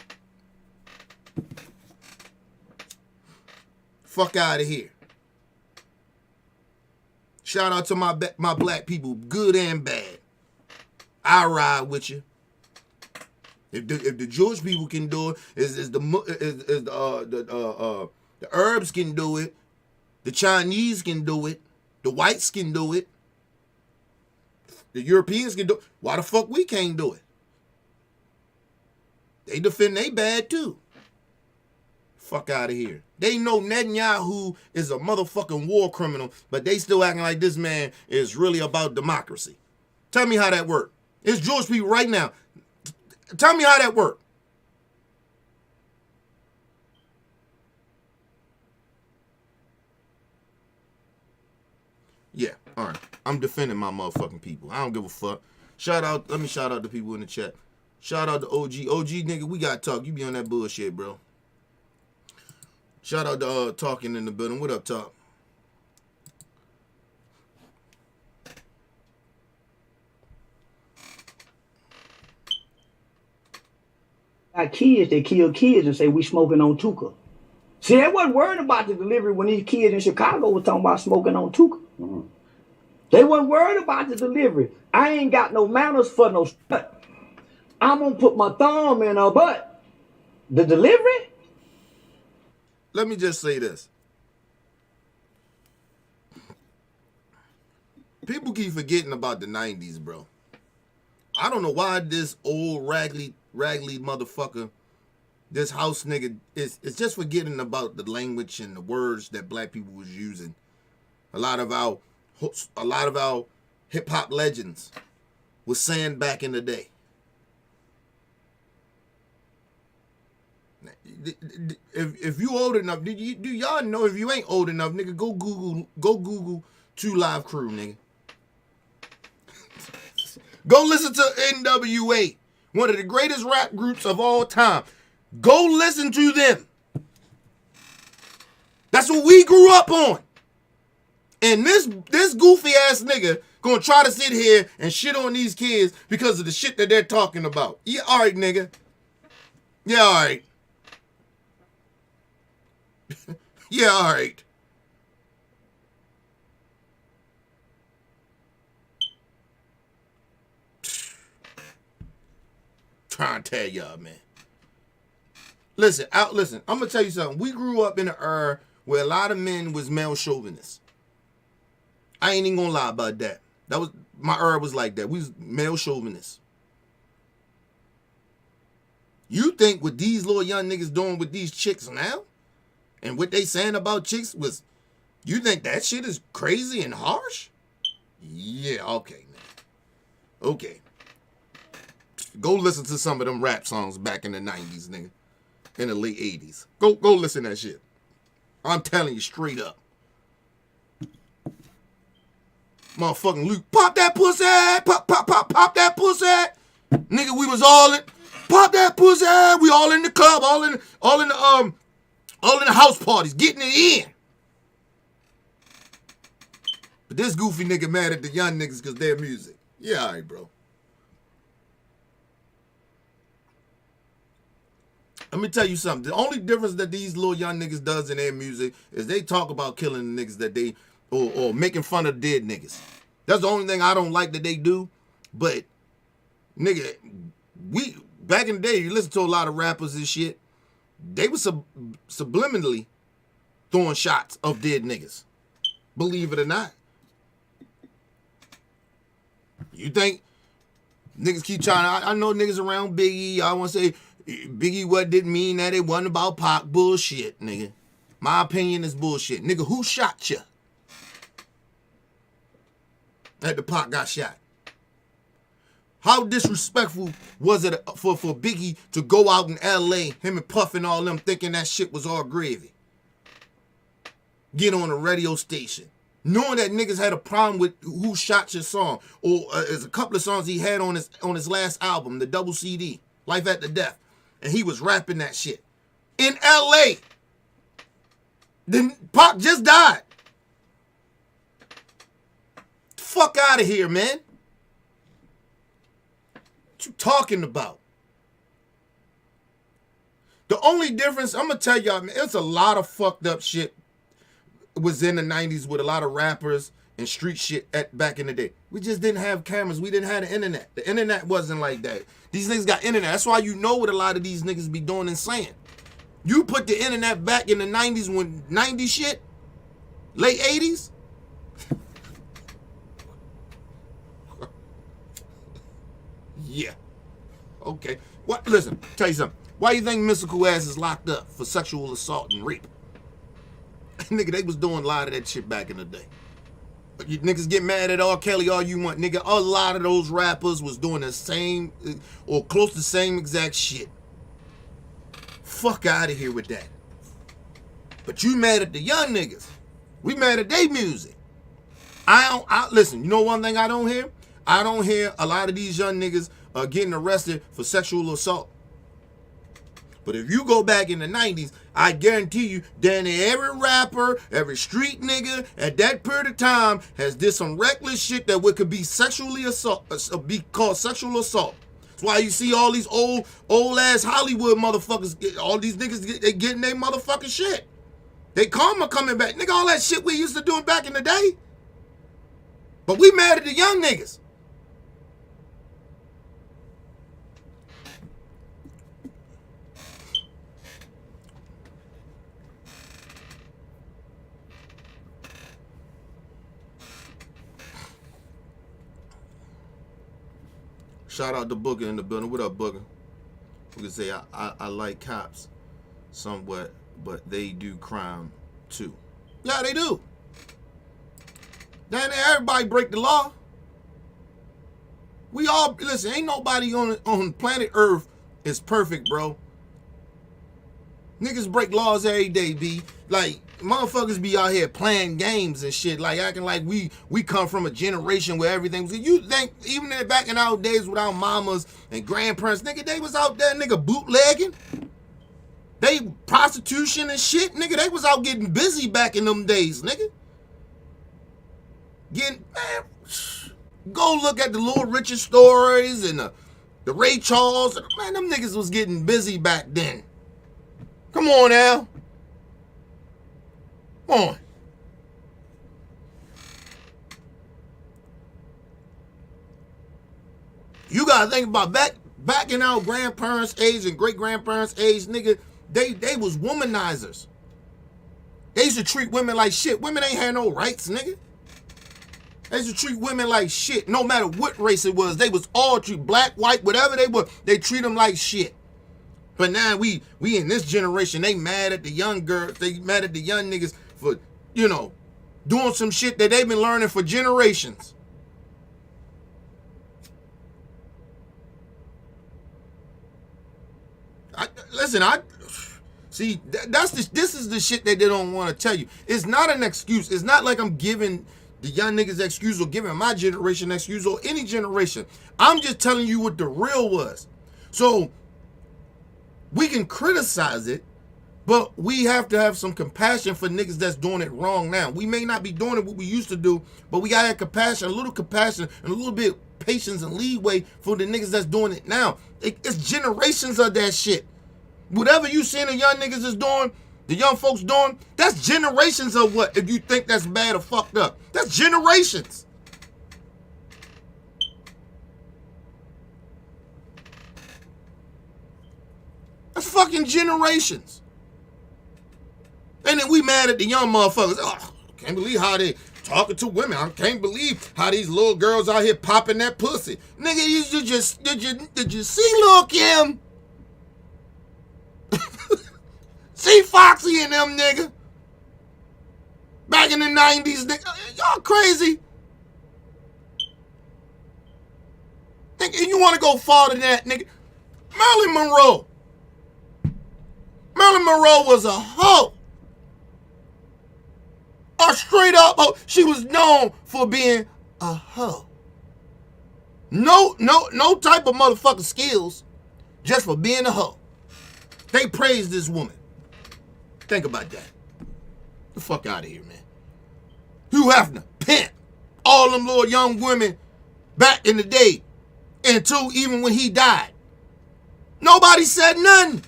Fuck out of here. Shout out to my black people, good and bad. I ride with you. If the Jewish people can do it, the Arabs can do it, the Chinese can do it, the whites can do it, the Europeans can do it. Why the fuck we can't do it? They defend they bad too. Fuck out of here. They know Netanyahu is a motherfucking war criminal, but they still acting like this man is really about democracy. Tell me how that worked. It's Jewish people right now. Tell me how that worked. Yeah, all right. I'm defending my motherfucking people. I don't give a fuck. Let me shout out the people in the chat. Shout out to OG. OG, nigga, we got to talk. You be on that bullshit, bro. Shout out to Talking in the building. What up, Talk? Got kids that kill kids and say we smoking on Tuka. See, they wasn't worried about the delivery when these kids in Chicago were talking about smoking on Tuka. Mm-hmm. They wasn't worried about the delivery. I ain't got no manners for no stuff. I'm gonna put my thumb in her butt. The delivery? Let me just say this. People keep forgetting about the 90s, bro. I don't know why this old raggedy motherfucker, this house nigga, is just forgetting about the language and the words that black people was using. A lot of our hip hop legends was saying back in the day. If you old enough, do y'all know? If you ain't old enough, nigga, go Google 2 Live Crew, nigga. Go listen to NWA, one of the greatest rap groups of all time. Go listen to them. That's what we grew up on. And this goofy ass nigga gonna try to sit here and shit on these kids because of the shit that they're talking about. Yeah, all right, nigga. Yeah, all right. Yeah, all right. Trying to tell y'all, man. Listen, I'm gonna tell you something. We grew up in an era where a lot of men was male chauvinists. I ain't even gonna lie about that. That was my era was like that. We was male chauvinists. You think what these little young niggas doing with these chicks now, and what they saying about chicks was, you think that shit is crazy and harsh? Yeah, okay, man. Okay. Go listen to some of them rap songs back in the 90s, nigga. In the late 80s. Go listen to that shit. I'm telling you straight up. Motherfucking Luke, pop that pussy, pop that pussy. Nigga, we was all in, pop that pussy. We all in the club, all in the house parties, getting it in. But this goofy nigga mad at the young niggas because their music. Yeah, all right, bro. Let me tell you something. The only difference that these little young niggas does in their music is they talk about killing the niggas that they, or making fun of dead niggas. That's the only thing I don't like that they do. But, nigga, we, back in the day, you listen to a lot of rappers and shit, they were subliminally throwing shots of dead niggas. Believe it or not. You think niggas keep trying, I know niggas around Biggie, I want to say, Biggie what didn't mean that it wasn't about Pac. Bullshit, nigga. My opinion is bullshit. Nigga, who shot you? That the Pac got shot. How disrespectful was it for Biggie to go out in L.A., him and Puff and all them, thinking that shit was all gravy? Get on a radio station. Knowing that niggas had a problem with Who Shot Your song. Or there's a couple of songs he had on his last album, the double CD, Life After Death. And he was rapping that shit. In L.A. Then Pac just died. Fuck out of here, man. What you talking about? The only difference, I'm going to tell y'all, man, it's a lot of fucked up shit was in the 90s with a lot of rappers and street shit back in the day. We just didn't have cameras. We didn't have the internet. The internet wasn't like that. These niggas got internet. That's why you know what a lot of these niggas be doing and saying. You put the internet back in the 90s when 90s shit, late 80s. Yeah. Okay. What? Listen, tell you something. Why you think mystical ass is locked up for sexual assault and rape? Nigga, they was doing a lot of that shit back in the day. You niggas get mad at R. Kelly all you want. Nigga, a lot of those rappers was doing the same or close to the same exact shit. Fuck out of here with that. But you mad at the young niggas. We mad at their music. Listen, you know one thing I don't hear? I don't hear a lot of these young niggas getting arrested for sexual assault. But if you go back in the 90s, I guarantee you, then every rapper, every street nigga at that period of time has did some reckless shit that could be sexually assault, be called sexual assault. That's why you see all these old ass Hollywood motherfuckers, all these niggas, they getting their motherfucking shit. They karma coming back. Nigga, all that shit we used to do back in the day. But we mad at the young niggas. Shout out to Booger in the building. What up, Booger? We can say I like cops somewhat, but they do crime too. Yeah, they do. Then everybody break the law. We all, listen, ain't nobody on planet Earth is perfect, bro. Niggas break laws every day, B. Like, motherfuckers be out here playing games and shit, like acting like we come from a generation where everything was. You think even back in our days with our mamas and grandparents, nigga, they was out there, nigga, bootlegging. They prostitution and shit, nigga. They was out getting busy back in them days, nigga. Man, go look at the Little Richard stories and the Ray Charles. Man, them niggas was getting busy back then. Come on now. Come on. You gotta think about back in our grandparents' age and great grandparents' age, nigga, they was womanizers. They used to treat women like shit. Women ain't had no rights, nigga. They used to treat women like shit, no matter what race it was. They was all treat black, white, whatever they were. They treat them like shit. But now we in this generation, they mad at the young girls. They mad at the young niggas for, you know, doing some shit that they've been learning for generations. See, this is the shit that they don't want to tell you. It's not an excuse. It's not like I'm giving the young niggas excuse or giving my generation excuse or any generation. I'm just telling you what the real was. So we can criticize it, but we have to have some compassion for niggas that's doing it wrong now. We may not be doing it what we used to do, but we gotta have compassion, a little compassion, and a little bit of patience and leeway for the niggas that's doing it now. It's generations of that shit. Whatever you seeing the young niggas is doing, the young folks doing, that's generations of what, if you think that's bad or fucked up. That's generations. That's fucking generations. And then we mad at the young motherfuckers. Oh, I can't believe how they talking to women. I can't believe how these little girls out here popping that pussy. Nigga, did you see Lil' Kim? See Foxy and them, nigga? Back in the 90s, nigga. Y'all crazy. Nigga, you want to go farther than that, nigga? Marilyn Monroe. Marilyn Monroe was a hoe. A straight up hoe. She was known for being a hoe. No type of motherfucking skills, just for being a hoe. They praised this woman. Think about that. The fuck out of here, man. Hugh Hefner, pimp. All them little young women back in the day. And two, even when he died. Nobody said nothing.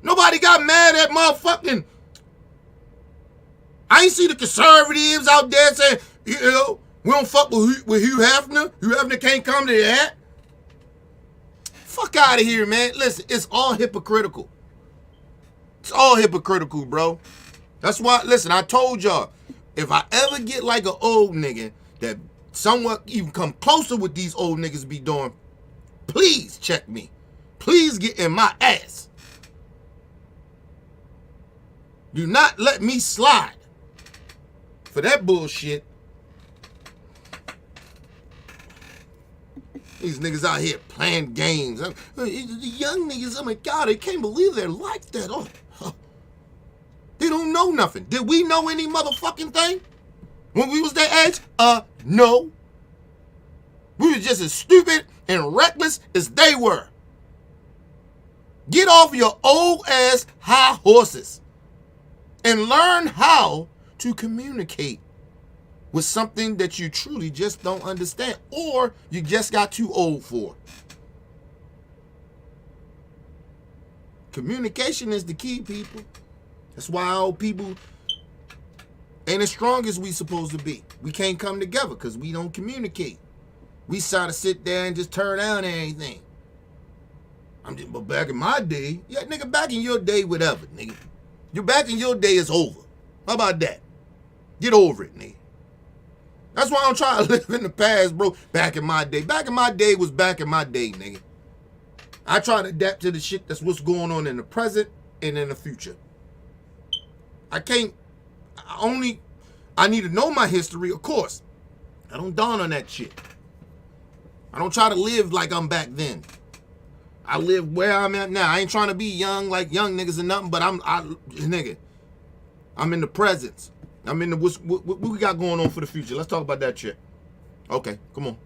Nobody got mad at motherfucking. I ain't see the conservatives out there saying, you know, we don't fuck with Hugh Hefner. Hugh Hefner can't come to that. Fuck out of here, man. Listen, it's all hypocritical. It's all hypocritical, bro. That's why, listen, I told y'all, if I ever get like an old nigga that somewhat even come closer with these old niggas be doing, please check me. Please get in my ass. Do not let me slide for that bullshit. These niggas out here playing games. The young niggas, oh my God, I can't believe they're like that. Oh, they don't know nothing. Did we know any motherfucking thing when we was that age? No. We was just as stupid and reckless as they were. Get off your old ass high horses and learn how to communicate with something that you truly just don't understand or you just got too old for. Communication is the key, people. That's why old people ain't as strong as we supposed to be. We can't come together because we don't communicate. We try to sit there and just turn down anything. But back in my day, yeah, nigga, back in your day, whatever, nigga. You back in your day is over. How about that? Get over it, nigga. That's why I'm trying to live in the past, bro. Back in my day. Back in my day was back in my day, nigga. I try to adapt to the shit that's what's going on in the present and in the future. I need to know my history, of course. I don't dawn on that shit. I don't try to live like I'm back then. I live where I'm at now. I ain't trying to be young like young niggas or nothing, but I'm in the presence. I'm in the what we got going on for the future. Let's talk about that shit. Okay, come on.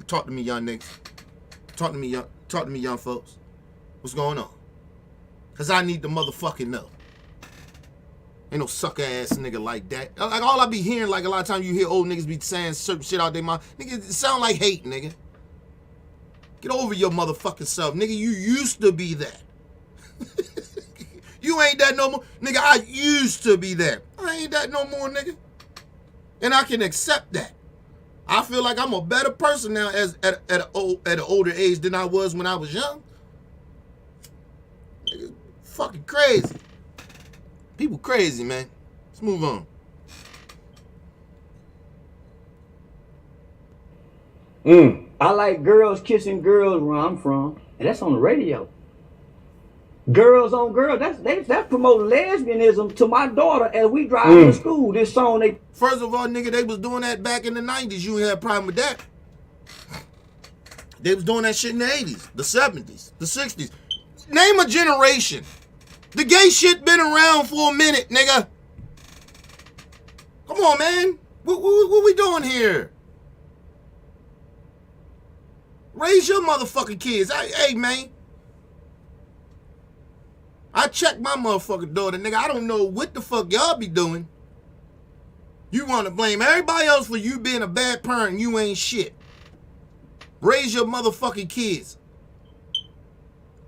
Talk to me, young niggas. Talk to me, young folks. What's going on? Cause I need to motherfucking know. Ain't no sucker ass nigga like that. Like all I be hearing, like a lot of times you hear old niggas be saying certain shit out their mouth. Nigga, it sound like hate, nigga. Get over your motherfucking self. Nigga, you used to be that. You ain't that no more. Nigga, I used to be that. I ain't that no more, nigga. And I can accept that. I feel like I'm a better person now at an older age than I was when I was young. Nigga, fucking crazy. People crazy, man. Let's move on. I like girls kissing girls where I'm from, and that's on the radio. Girls on girls, that's promoting lesbianism to my daughter as we drive to school. This song they First of all, nigga, they was doing that back in the 90s. You ain't had a problem with that. They was doing that shit in the 80s, the 70s, the 60s. Name a generation. The gay shit been around for a minute, nigga. Come on, man. What we doing here? Raise your motherfucking kids. Hey, man. I check my motherfucking daughter, nigga. I don't know what the fuck y'all be doing. You want to blame everybody else for you being a bad parent and you ain't shit. Raise your motherfucking kids.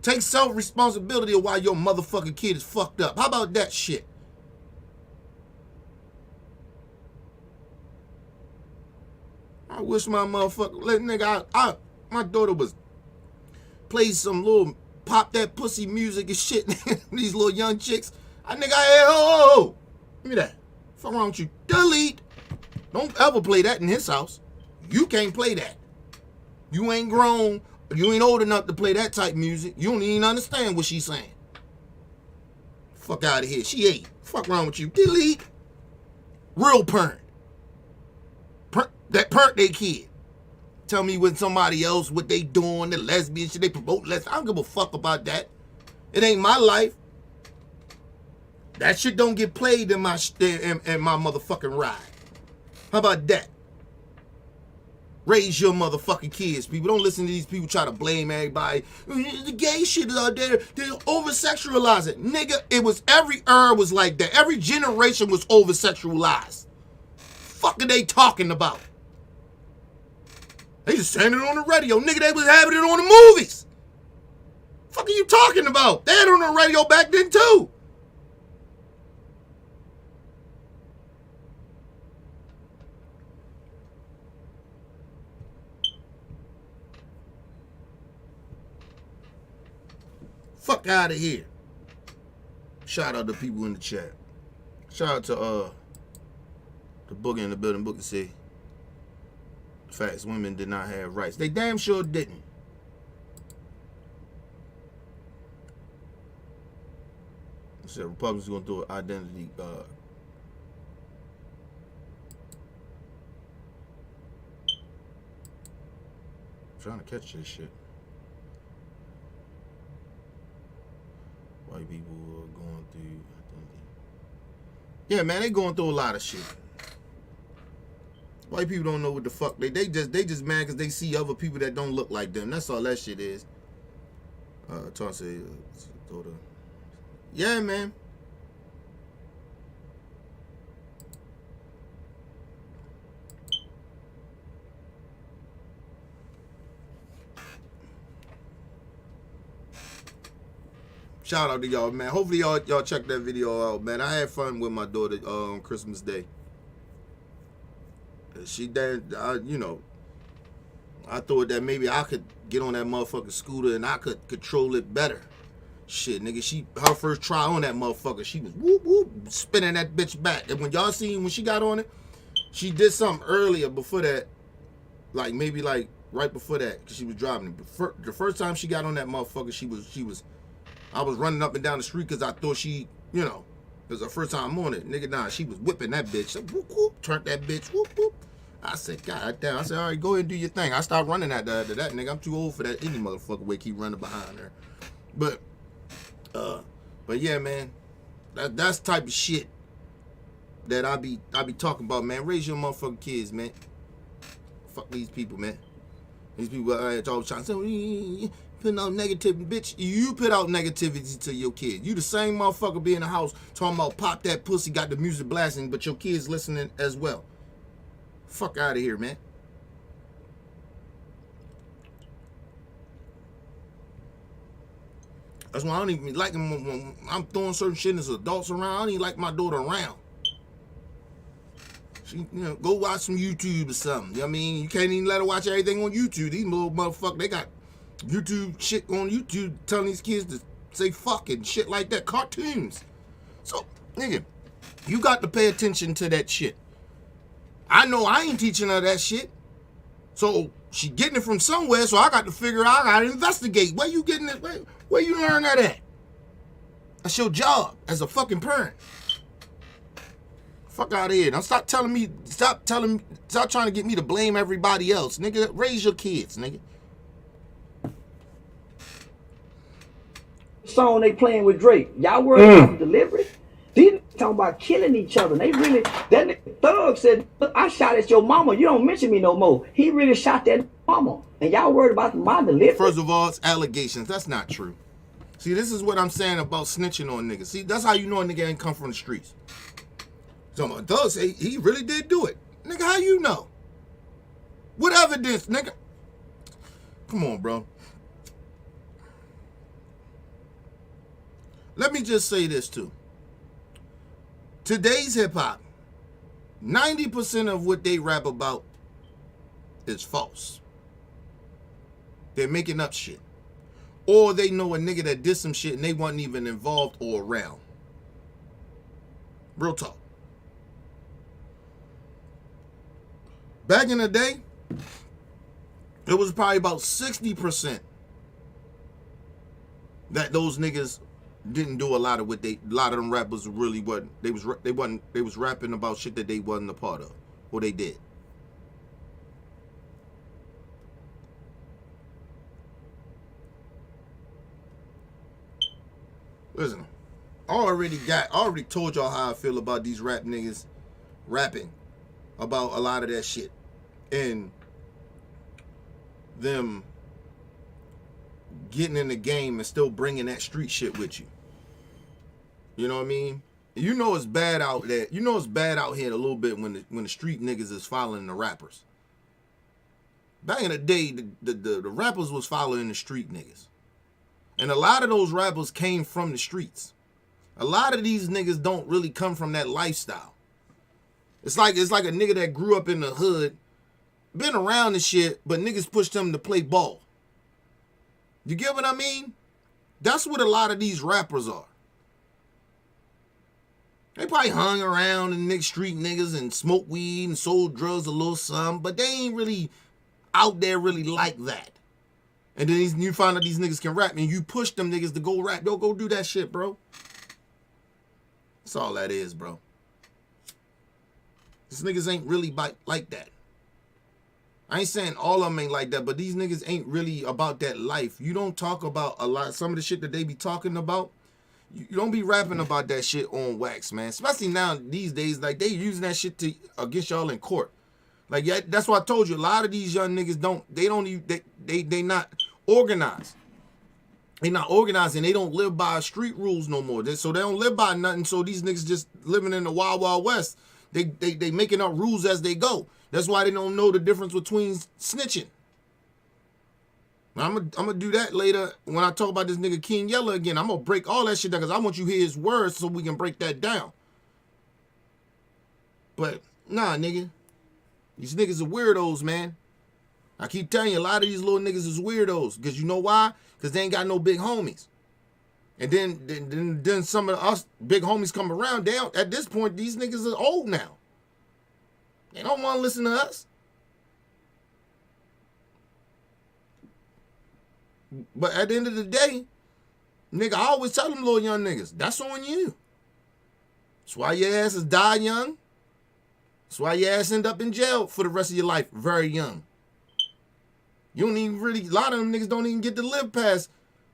Take self-responsibility of why your motherfucking kid is fucked up. How about that shit? I wish my motherfucker, nigga, my daughter was play some little pop that pussy music and shit. These little young chicks. Give me that. What's wrong with you? Delete. Don't ever play that in his house. You can't play that. You ain't grown. You ain't old enough to play that type of music. You don't even understand what she's saying. Fuck out of here. She 8. Fuck wrong with you? Delete. Real parent. That parent they kid. Tell me when somebody else, what they doing, the lesbian shit, they promote lesbian. I don't give a fuck about that. It ain't my life. That shit don't get played in my motherfucking ride. How about that? Raise your motherfucking kids, people. Don't listen to these people try to blame everybody. The gay shit is out there. They over-sexualize it. Nigga, it was every era was like that. Every generation was over-sexualized. Fuck are they talking about? They just saying it on the radio. Nigga, they was having it on the movies. Fuck are you talking about? They had it on the radio back then too. Fuck out of here. Shout out to people in the chat. Shout out to the Boogie in the building. Boogie say, facts, women did not have rights. They damn sure didn't. I said Republicans gonna do an identity trying to catch this shit. White people are going through. Yeah, man, they going through a lot of shit. White people don't know what the fuck they just mad because they see other people that don't look like them. That's all that shit is. Yeah, man. Shout out to y'all, man. Hopefully y'all check that video out, man. I had fun with my daughter on Christmas Day. She you know, I thought that maybe I could get on that motherfucking scooter and I could control it better. Shit, nigga, her first try on that motherfucker, she was whoop whoop spinning that bitch back. And when y'all seen when she got on it, she did something earlier before that, like maybe like right before that, because she was driving it. The first time she got on that motherfucker, I was running up and down the street because I thought she, you know, it was the first time on it. Nigga, nah, she was whipping that bitch. So, whoop, whoop, turned that bitch, whoop, whoop. I said, God damn. I said, all right, go ahead and do your thing. I stopped running after that, nigga. I'm too old for that. Any motherfucker way keep running behind her. But yeah, man, that's the type of shit that I be talking about, man. Raise your motherfucking kids, man. Fuck these people, man. These people all trying to say, putting out negativity, bitch. You put out negativity to your kids. You the same motherfucker be in the house talking about pop that pussy, got the music blasting, but your kids listening as well. Fuck out of here, man. That's why I don't even like them when I'm throwing certain shit as adults around. I don't even like my daughter around. She, go watch some YouTube or something. You know what I mean? You can't even let her watch everything on YouTube. These little motherfuckers, they got YouTube shit on YouTube telling these kids to say fuck and shit like that. Cartoons. So, nigga, you got to pay attention to that shit. I know I ain't teaching her that shit. So, she getting it from somewhere, so I got to figure out, I got to investigate. Where you getting it? Where you learn that at? That's your job as a fucking parent. Fuck out of here. Now stop trying to get me to blame everybody else. Nigga, raise your kids, nigga. Song they playing with Drake. Y'all worried about the delivery? These talking about killing each other. They really, that Thug said, I shot at your mama. You don't mention me no more. He really shot that mama. And y'all worried about my delivery? First of all, it's allegations. That's not true. See, this is what I'm saying about snitching on niggas. See, that's how you know a nigga ain't come from the streets. So my Thug say he really did do it. Nigga, how you know? What evidence, nigga? Come on, bro. Let me just say this too. Today's hip-hop, 90% of what they rap about is false. They're making up shit. Or they know a nigga that did some shit and they wasn't even involved or around. Real talk. Back in the day, it was probably about 60% that those niggas didn't do a lot of what a lot of them rappers really wasn't. They was rapping about shit that they wasn't a part of, or they did. Listen, I already told y'all how I feel about these rap niggas rapping about a lot of that shit and them getting in the game and still bringing that street shit with you. You know what I mean? You know it's bad out there. You know it's bad out here a little bit when the street niggas is following the rappers. Back in the day, the rappers was following the street niggas. And a lot of those rappers came from the streets. A lot of these niggas don't really come from that lifestyle. It's like a nigga that grew up in the hood, been around the shit, but niggas pushed him to play ball. You get what I mean? That's what a lot of these rappers are. They probably hung around in street niggas and smoked weed and sold drugs a little something, but they ain't really out there really like that. And then you find out these niggas can rap and you push them niggas to go rap. Go do that shit, bro. That's all that is, bro. These niggas ain't really like that. I ain't saying all of them ain't like that, but these niggas ain't really about that life. You don't talk about a lot. Some of the shit that they be talking about, you don't be rapping about that shit on wax, man. Especially now, these days, like they using that shit against y'all in court. Like, yeah, that's why I told you, a lot of these young niggas they not organized. They not organized and they don't live by street rules no more. So they don't live by nothing. So these niggas just living in the wild, wild west. They making up rules as they go. That's why they don't know the difference between snitching. I'm gonna do that later when I talk about this nigga King Yella again. I'm gonna break all that shit down because I want you to hear his words so we can break that down. But nah, nigga, these niggas are weirdos, man. I keep telling you, a lot of these little niggas is weirdos. Because you know why? Because they ain't got no big homies. And then some of us big homies come around. At this point, these niggas are old now. They don't want to listen to us. But at the end of the day, nigga, I always tell them little young niggas, that's on you. That's why your asses die young. That's why your ass end up in jail for the rest of your life very young. You don't even really, a lot of them niggas don't even get to live past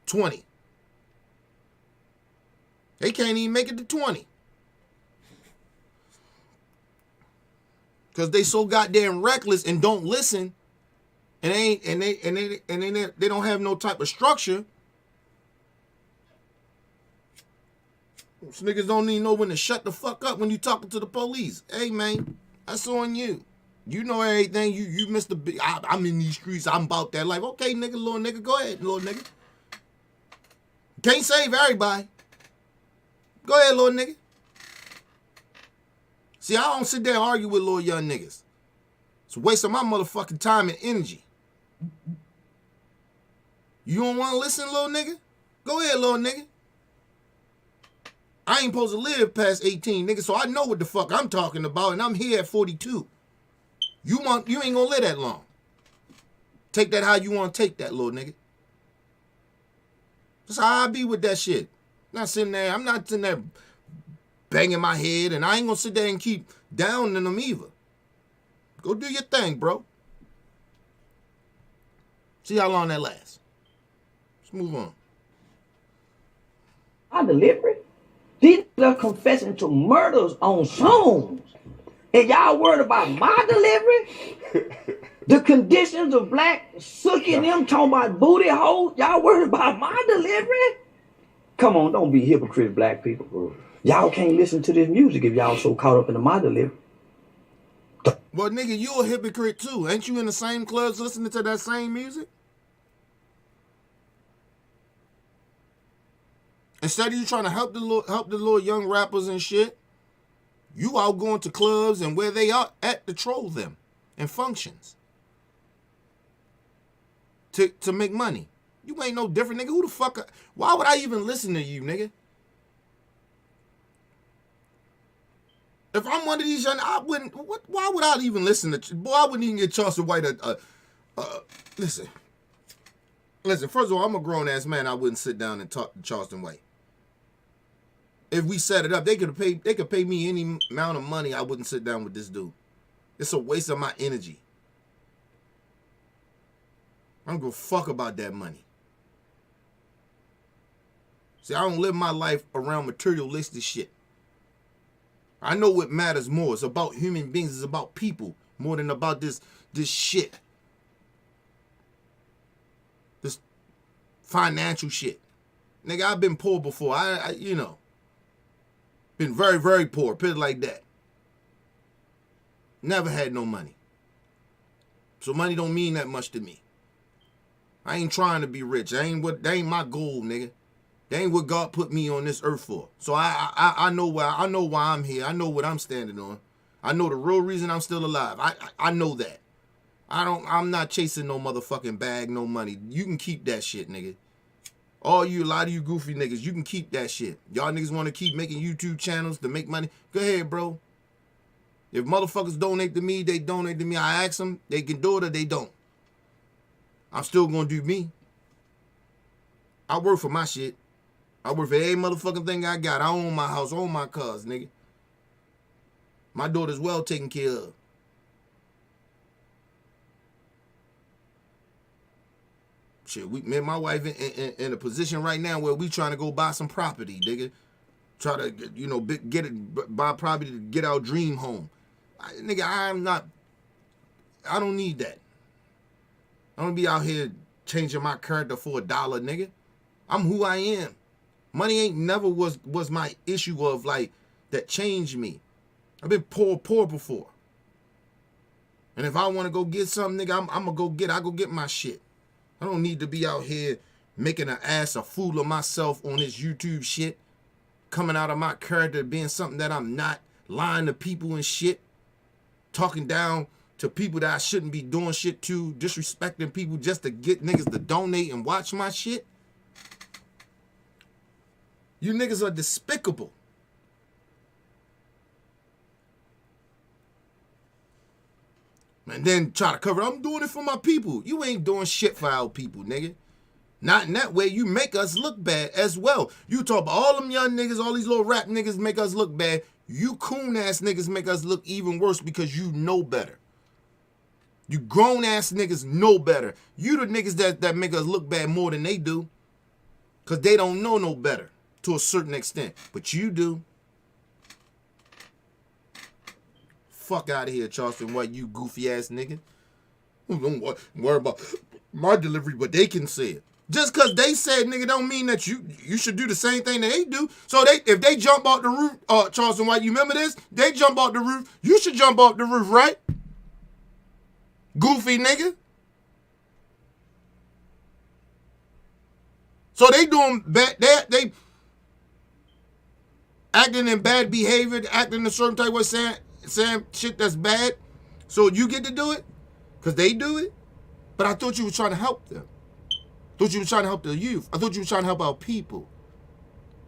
20. They can't even make it to 20. Because they so goddamn reckless and don't listen. And they don't have no type of structure. These niggas don't even know when to shut the fuck up when you talking to the police. Hey, man, that's on you. You know everything. You missed the big. I'm in these streets. I'm about that life. Okay, nigga, little nigga, go ahead, little nigga. Can't save everybody. Go ahead, little nigga. See, I don't sit there and argue with little young niggas. It's a waste of my motherfucking time and energy. You don't want to listen, little nigga? Go ahead, little nigga. I ain't supposed to live past 18, nigga, so I know what the fuck I'm talking about, and I'm here at 42. You ain't gonna live that long. Take that how you want to take that, little nigga. That's how I be with that shit. I'm not sitting there banging my head, and I ain't gonna sit there and keep downing them either. Go do your thing, bro. See how long that lasts. Let's move on. My delivery? These are confessing to murders on songs. And y'all worried about my delivery? The conditions of black sucking them talking about booty holes? Y'all worried about my delivery? Come on, don't be hypocrite, black people. Y'all can't listen to this music if y'all so caught up in the my delivery. Well, nigga, you a hypocrite too. Ain't you in the same clubs listening to that same music? Instead of you trying to help the little young rappers and shit, you out going to clubs and where they are at to troll them and functions to make money. You ain't no different, nigga. Who the fuck? Why would I even listen to you, nigga? If I'm one of these young, I wouldn't. Why would I even listen to? Boy, I wouldn't even get Charleston White. Listen. First of all, I'm a grown ass man. I wouldn't sit down and talk to Charleston White. If we set it up, they could pay me any amount of money. I wouldn't sit down with this dude. It's a waste of my energy. I don't give a fuck about that money. See, I don't live my life around materialistic shit. I know what matters more. It's about human beings. It's about people more than about this shit. This financial shit. Nigga, I've been poor before. I been very, very poor. Put it like that. Never had no money. So money don't mean that much to me. I ain't trying to be rich. That ain't my goal, nigga. That ain't what God put me on this earth for. So I know why I'm here. I know what I'm standing on. I know the real reason I'm still alive. I know that. I'm not chasing no motherfucking bag, no money. You can keep that shit, nigga. A lot of you goofy niggas, you can keep that shit. Y'all niggas want to keep making YouTube channels to make money? Go ahead, bro. If motherfuckers donate to me, they donate to me. I ask them, they can do it or they don't. I'm still gonna do me. I work for my shit. I work for every motherfucking thing I got. I own my house, I own my cars, nigga. My daughter's well taken care of. Shit, me and my wife in a position right now where we trying to go buy some property, nigga. Try to, buy property to get our dream home. Nigga, I'm not I don't need that. I don't be out here changing my character for $1, nigga. I'm who I am. Money ain't never was my issue of like that changed me. I've been poor before. And if I want to go get something, nigga, I'm gonna I go get my shit. I don't need to be out here making a fool of myself on this YouTube shit, coming out of my character, being something that I'm not, lying to people and shit, talking down to people that I shouldn't be doing shit to, disrespecting people just to get niggas to donate and watch my shit. You niggas are despicable. And then try to cover, I'm doing it for my people. You ain't doing shit for our people, nigga. Not in that way. You make us look bad as well. You talk about all them young niggas, all these little rap niggas make us look bad. You coon ass niggas make us look even worse because you know better. You grown ass niggas know better. You the niggas that make us look bad more than they do. Because they don't know no better to a certain extent. But you do. Fuck out of here, Charleston White, you goofy ass nigga. Don't worry about my delivery, but they can say it. Just because they said, nigga, don't mean that you should do the same thing that they do. So if they jump off the roof, Charleston White, you remember this? They jump off the roof. You should jump off the roof, right? Goofy nigga. So they doing bad. They acting in bad behavior, acting a certain type of way, saying shit that's bad. So you get to do it because they do it. But I thought you were trying to help them. I thought you were trying to help the youth. I thought you were trying to help our people.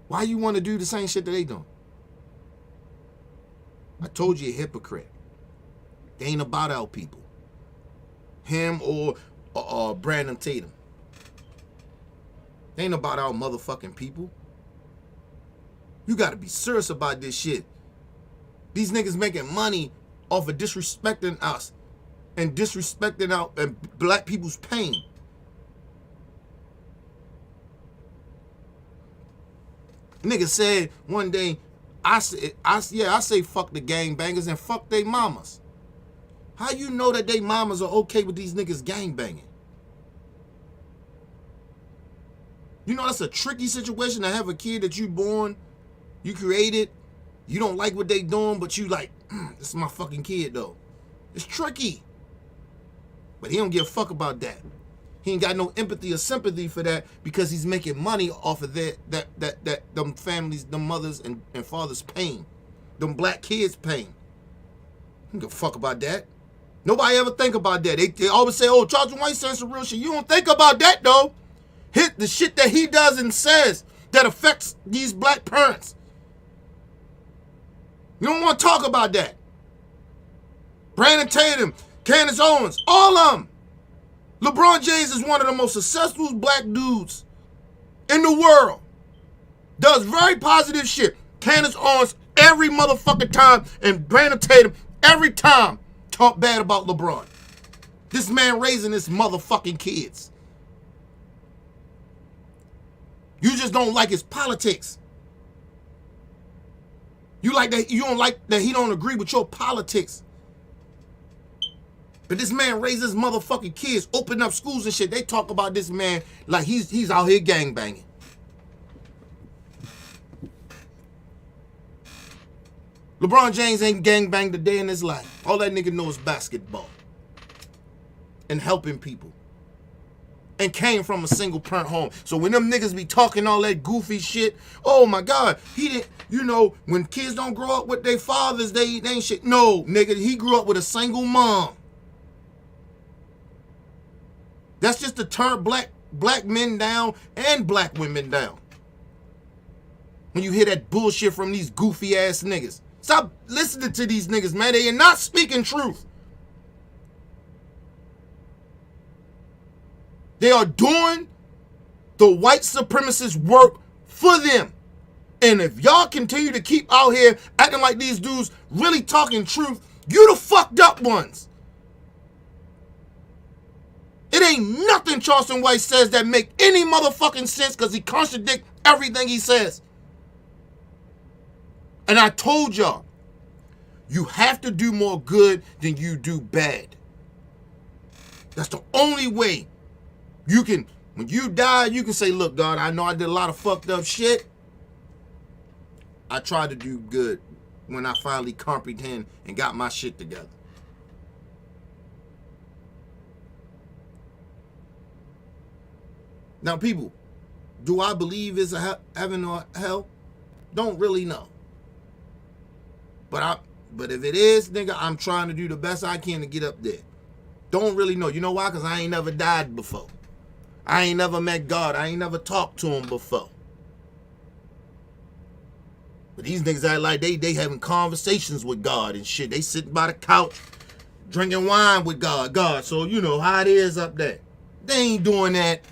Why you want to do the same shit that they doing? I told you, a hypocrite. They ain't about our people. Him or Brandon Tatum. They ain't about our motherfucking people. You got to be serious about this shit. These niggas making money off of disrespecting us and disrespecting our and black people's pain. Nigga said one day, I say fuck the gangbangers and fuck they mamas. How you know that they mamas are okay with these niggas gangbanging? You know that's a tricky situation to have a kid that you born, you created, you don't like what they doing, but you like, this is my fucking kid though. It's tricky. But he don't give a fuck about that. He ain't got no empathy or sympathy for that because he's making money off of that them families, them mothers and fathers' pain. Them black kids' pain. He don't give a fuck about that. Nobody ever think about that. They always say, oh, Charleston White says some real shit. You don't think about that though. The shit that he does and says that affects these black parents. You don't want to talk about that. Brandon Tatum, Candace Owens, all of them. LeBron James is one of the most successful black dudes in the world. Does very positive shit. Candace Owens every motherfucking time and Brandon Tatum every time talk bad about LeBron. This man raising his motherfucking kids. You just don't like his politics. You don't like that he don't agree with your politics. But this man raises motherfucking kids, open up schools and shit. They talk about this man like he's out here gangbanging. LeBron James ain't gangbanged a day in his life. All that nigga knows is basketball. And helping people. And came from a single parent home. So when them niggas be talking all that goofy shit, oh my God, he didn't, when kids don't grow up with their fathers, they ain't shit. No, nigga, he grew up with a single mom. That's just to turn black men down and black women down. When you hear that bullshit from these goofy ass niggas. Stop listening to these niggas, man. They are not speaking truth. They are doing the white supremacist work for them. And if y'all continue to keep out here acting like these dudes really talking truth, you the fucked up ones. It ain't nothing Charleston White says that make any motherfucking sense because he contradicts everything he says. And I told y'all, you have to do more good than you do bad. That's the only way you can, when you die, you can say, look, God, I know I did a lot of fucked up shit. I tried to do good when I finally comprehend and got my shit together. Now, people, do I believe it's a heaven or hell? Don't really know. But if it is, nigga, I'm trying to do the best I can to get up there. Don't really know. You know why? Because I ain't never died before. I ain't never met God. I ain't never talked to him before. But these niggas act like they having conversations with God and shit. They sitting by the couch drinking wine with God. So you know how it is up there. They ain't doing that.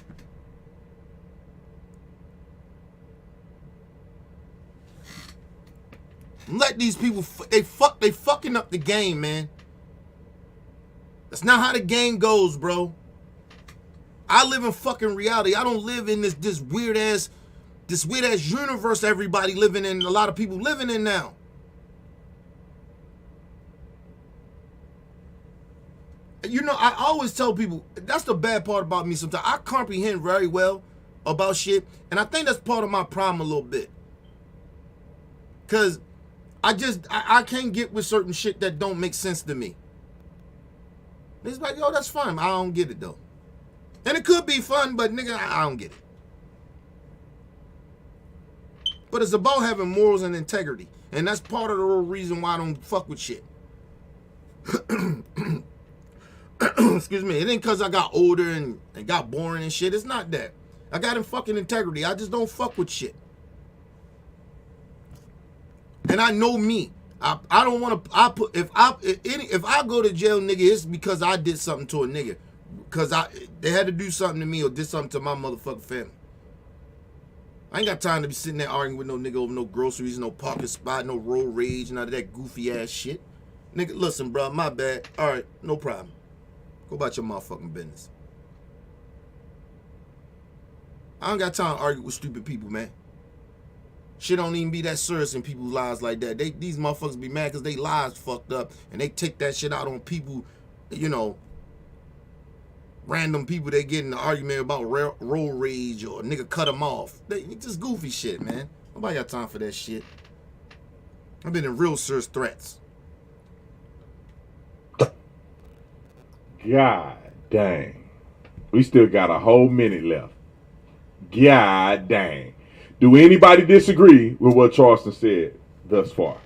Let these people, they fucking up the game, man. That's not how the game goes, bro. I live in fucking reality. I don't live in this weird ass universe everybody living in, a lot of people living in now. You know, I always tell people, that's the bad part about me sometimes. I comprehend very well about shit, and I think that's part of my problem a little bit. Because I can't get with certain shit that don't make sense to me. It's like, yo, that's fun. I don't get it, though. And it could be fun, but nigga, I don't get it. But it's about having morals and integrity. And that's part of the real reason why I don't fuck with shit. Excuse me. It ain't because I got older and got boring and shit. It's not that. I got in fucking integrity. I just don't fuck with shit. And I know me. I don't want to. If I go to jail, nigga, it's because I did something to a nigga. Because they had to do something to me or did something to my motherfucking family. I ain't got time to be sitting there arguing with no nigga over no groceries, no parking spot, no road rage, none of that goofy ass shit. Nigga, listen, bro, my bad. All right, no problem. Go about your motherfucking business. I don't got time to argue with stupid people, man. Shit don't even be that serious in people's lives like that. These motherfuckers be mad because they lives fucked up and they take that shit out on people, you know, random people they get in an argument about road rage or nigga cut them off. They just goofy shit, man. Nobody got time for that shit. I've been in real serious threats. God dang. We still got a whole minute left. God dang. Do anybody disagree with what Charleston said thus far?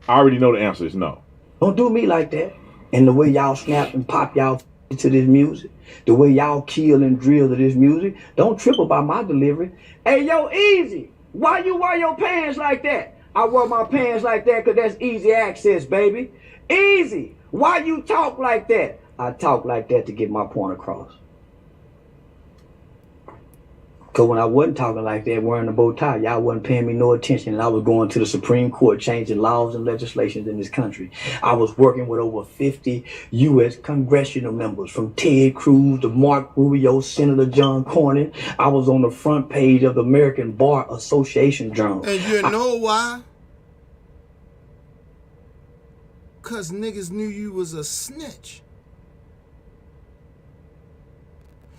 I already know the answer is no. Don't do me like that. And the way y'all snap and pop y'all to this music, the way y'all kill and drill to this music, don't trip about my delivery. Hey, yo, Easy, why you wear your pants like that? I wear my pants like that because that's easy access, baby. Easy, why you talk like that? I talk like that to get my point across. Because when I wasn't talking like that, wearing a bow tie, y'all wasn't paying me no attention, and I was going to the Supreme Court changing laws and legislations in this country. I was working with over 50 U.S. congressional members, from Ted Cruz to Mark Rubio, Senator John Cornyn. I was on the front page of the American Bar Association Journal. And you know why? Because niggas knew you was a snitch.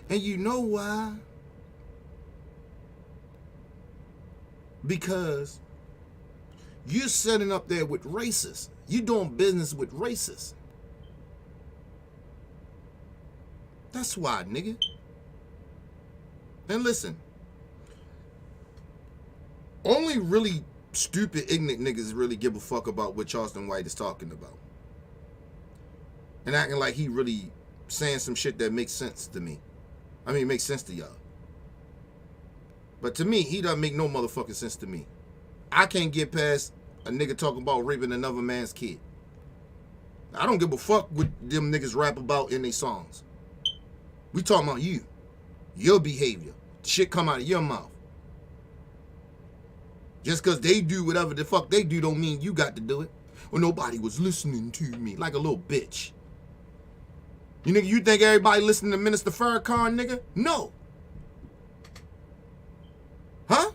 And you know why? Because you're setting up there with racists. You doing business with racists. That's why, nigga. And listen, only really stupid, ignorant niggas really give a fuck about what Charleston White is talking about. And acting like he really saying some shit that makes sense to me. I mean, it makes sense to y'all. But to me, he doesn't make no motherfucking sense to me. I can't get past a nigga talking about raping another man's kid. I don't give a fuck what them niggas rap about in their songs. We talking about you. Your behavior. The shit come out of your mouth. Just because they do whatever the fuck they do don't mean you got to do it. Or nobody was listening to me like a little bitch. You nigga, you think everybody listening to Minister Farrakhan, nigga? No. Huh?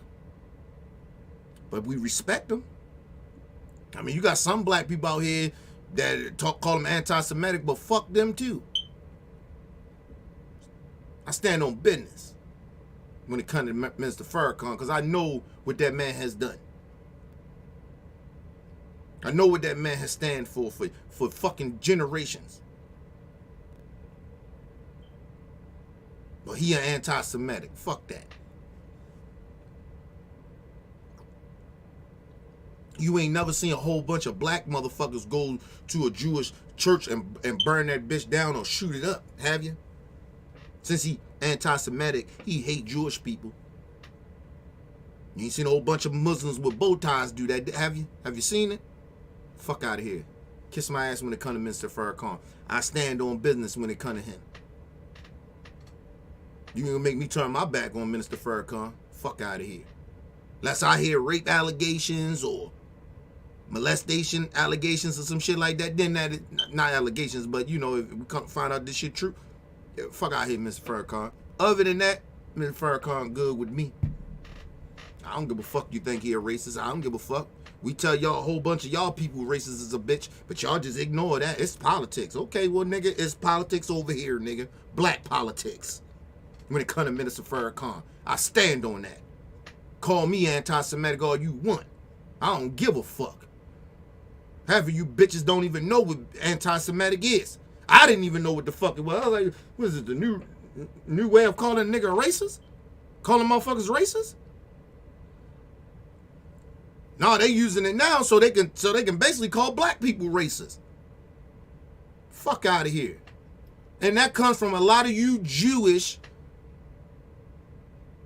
But we respect them. I mean, you got some black people out here that call them anti-Semitic, but fuck them too. I stand on business when it comes to Mr. Farrakhan, because I know what that man has done. I know what that man has stand for fucking generations. But he an anti-Semitic. Fuck that. You ain't never seen a whole bunch of black motherfuckers go to a Jewish church and burn that bitch down or shoot it up, have you? Since he anti-Semitic, he hate Jewish people. You ain't seen a whole bunch of Muslims with bow ties do that, have you? Have you seen it? Fuck out of here. Kiss my ass when it comes to Mr. Farrakhan. I stand on business when it comes to him. You gonna make me turn my back on Minister Farrakhan? Fuck out of here. Unless I hear rape allegations or molestation allegations or some shit like that, then that is, not allegations, but you know, if we come find out this shit true, yeah, fuck out here, Mr. Farrakhan. Other than that, Mr. Farrakhan good with me. I don't give a fuck you think he a racist. I don't give a fuck. We tell y'all a whole bunch of y'all people racist is a bitch, but y'all just ignore that. It's politics. Okay, well, nigga, it's politics over here, nigga. Black politics. When it comes to Minister Farrakhan, I stand on that. Call me anti-Semitic all you want. I don't give a fuck. Half of you bitches don't even know what anti-Semitic is. I didn't even know what the fuck it was. I was like, what is it, the new way of calling a nigga a racist? Calling motherfuckers racist? No, they using it now so they can basically call black people racist. Fuck out of here. And that comes from a lot of you Jewish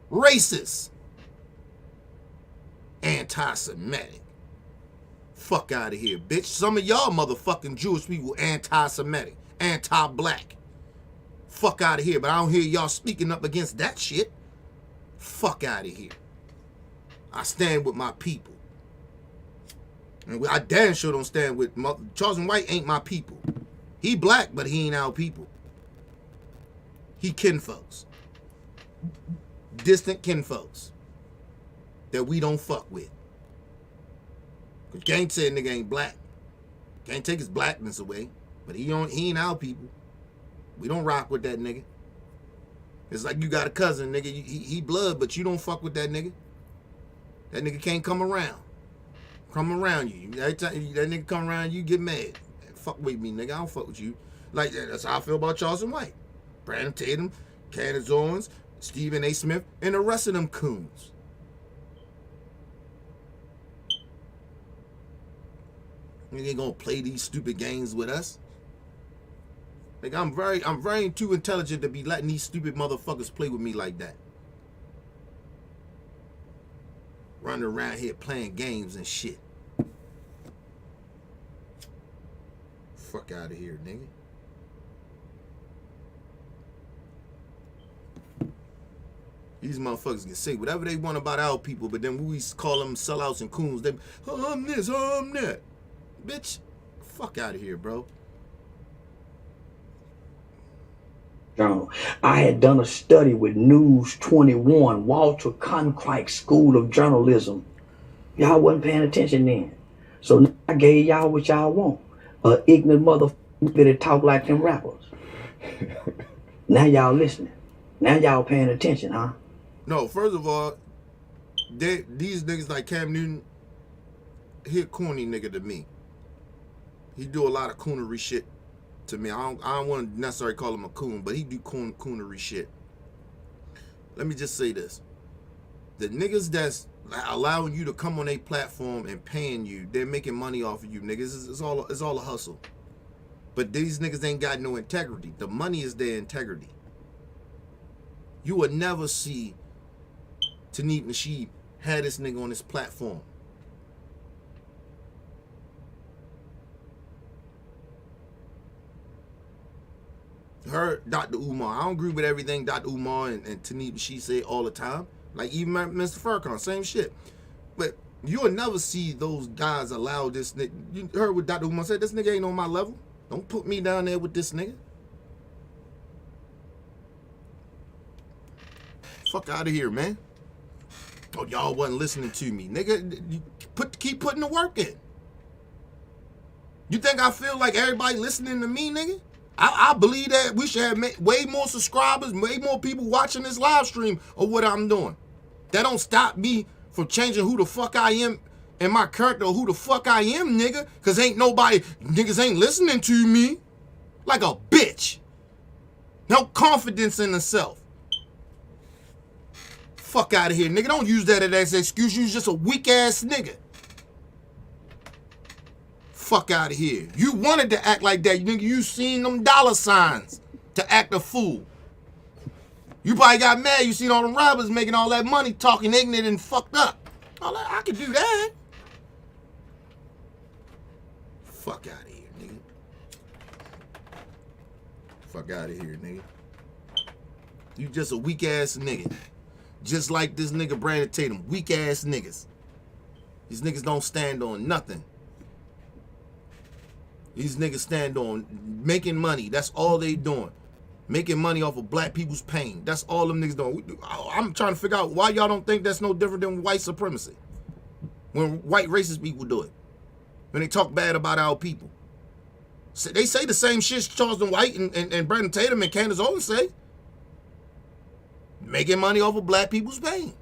racists. Anti-Semitic. Fuck out of here, bitch. Some of y'all motherfucking Jewish people anti-Semitic, anti-black. Fuck out of here. But I don't hear y'all speaking up against that shit. Fuck out of here. I stand with my people. And I damn sure don't stand with Charleston White ain't my people. He black, but he ain't our people. He kinfolks. Distant kinfolks. That we don't fuck with. Cause can't say a nigga ain't black. Can't take his blackness away. But he ain't our people. We don't rock with that nigga. It's like you got a cousin, nigga. He blood, but you don't fuck with that nigga. That nigga can't come around. Come around you. Every time that nigga come around you, get mad. Fuck with me, nigga. I don't fuck with you. Like that's how I feel about Charleston White. Brandon Tatum, Candace Owens, Stephen A. Smith, and the rest of them coons. Nigga ain't gonna play these stupid games with us. Like I'm very too intelligent to be letting these stupid motherfuckers play with me like that. Running around here playing games and shit. Fuck out of here, nigga. These motherfuckers can say whatever they want about our people, but then we call them sellouts and coons. They, oh, I'm this, oh, I'm that. Bitch, fuck out of here, bro. Journal. I had done a study with News 21, Walter Cronkite School of Journalism. Y'all wasn't paying attention then. So I gave y'all what y'all want. Ignorant motherfucker that talk like them rappers. Now y'all listening. Now y'all paying attention, huh? No, first of all, these niggas like Cam Newton, he a corny nigga to me. He do a lot of coonery shit to me. I don't want to necessarily call him a coon, but he do coonery shit. Let me just say this. The niggas that's allowing you to come on a platform and paying you, they're making money off of you, niggas. It's all a hustle. But these niggas ain't got no integrity. The money is their integrity. You will never see Taneem Nasheed had this nigga on this platform. Her, Dr. Umar. I don't agree with everything Dr. Umar and Taneem Nasheed say all the time. Like even Mr. Farrakhan, same shit. But you'll never see those guys allow this nigga. You heard what Dr. Umar said? This nigga ain't on my level. Don't put me down there with this nigga. Fuck out of here, man. Oh, y'all wasn't listening to me. Nigga, keep putting the work in. You think I feel like everybody listening to me, nigga? I believe that we should have way more subscribers, way more people watching this live stream of what I'm doing. That don't stop me from changing who the fuck I am and my character, or who the fuck I am, nigga. Cause niggas ain't listening to me. Like a bitch. No confidence in herself. Fuck out of here, nigga. Don't use that as an excuse. You's just a weak ass nigga. Fuck out of here. You wanted to act like that, nigga. You seen them dollar signs to act a fool. You probably got mad. You seen all them robbers making all that money, talking ignorant and fucked up. I could do that. Fuck out of here, nigga. Fuck out of here, nigga. You just a weak ass nigga. Just like this nigga Brandon Tatum. Weak ass niggas. These niggas don't stand on nothing. These niggas stand on making money. That's all they doing. Making money off of black people's pain. That's all them niggas doing. I'm trying to figure out why y'all don't think that's no different than white supremacy. When white racist people do it. When they talk bad about our people. So they say the same shit Charleston White and Brandon Tatum and Candace Owens say. Making money off of black people's pain.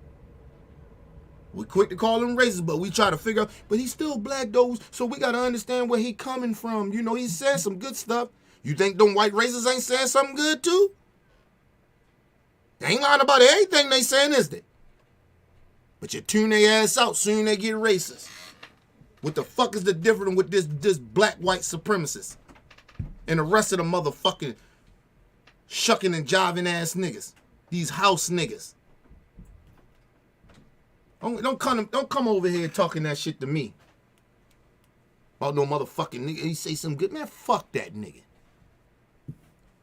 We quick to call him racist, but we try to figure out, but he's still black though, so we gotta understand where he coming from. You know, he's saying some good stuff. You think them white racists ain't saying something good too? They ain't lying about everything they saying, is they? But you tune their ass out soon they get racist. What the fuck is the difference with this black white supremacist and the rest of the motherfucking shucking and jiving ass niggas? These house niggas. Don't come over here talking that shit to me. About no motherfucking nigga. He say something good. Man, fuck that nigga.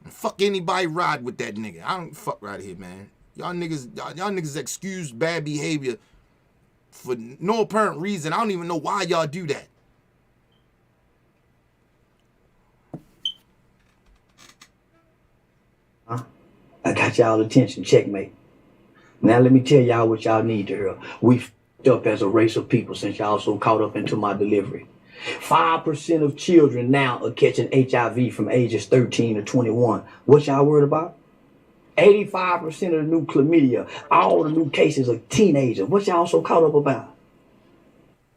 And fuck anybody ride with that nigga. I don't fuck right here, man. Y'all niggas excuse bad behavior for no apparent reason. I don't even know why y'all do that. I got y'all attention. Checkmate. Now let me tell y'all what y'all need to hear. We f***ed up as a race of people since y'all so caught up into my delivery. 5% of children now are catching HIV from ages 13 to 21. What y'all worried about? 85% of the new chlamydia, all the new cases are teenagers. What y'all so caught up about?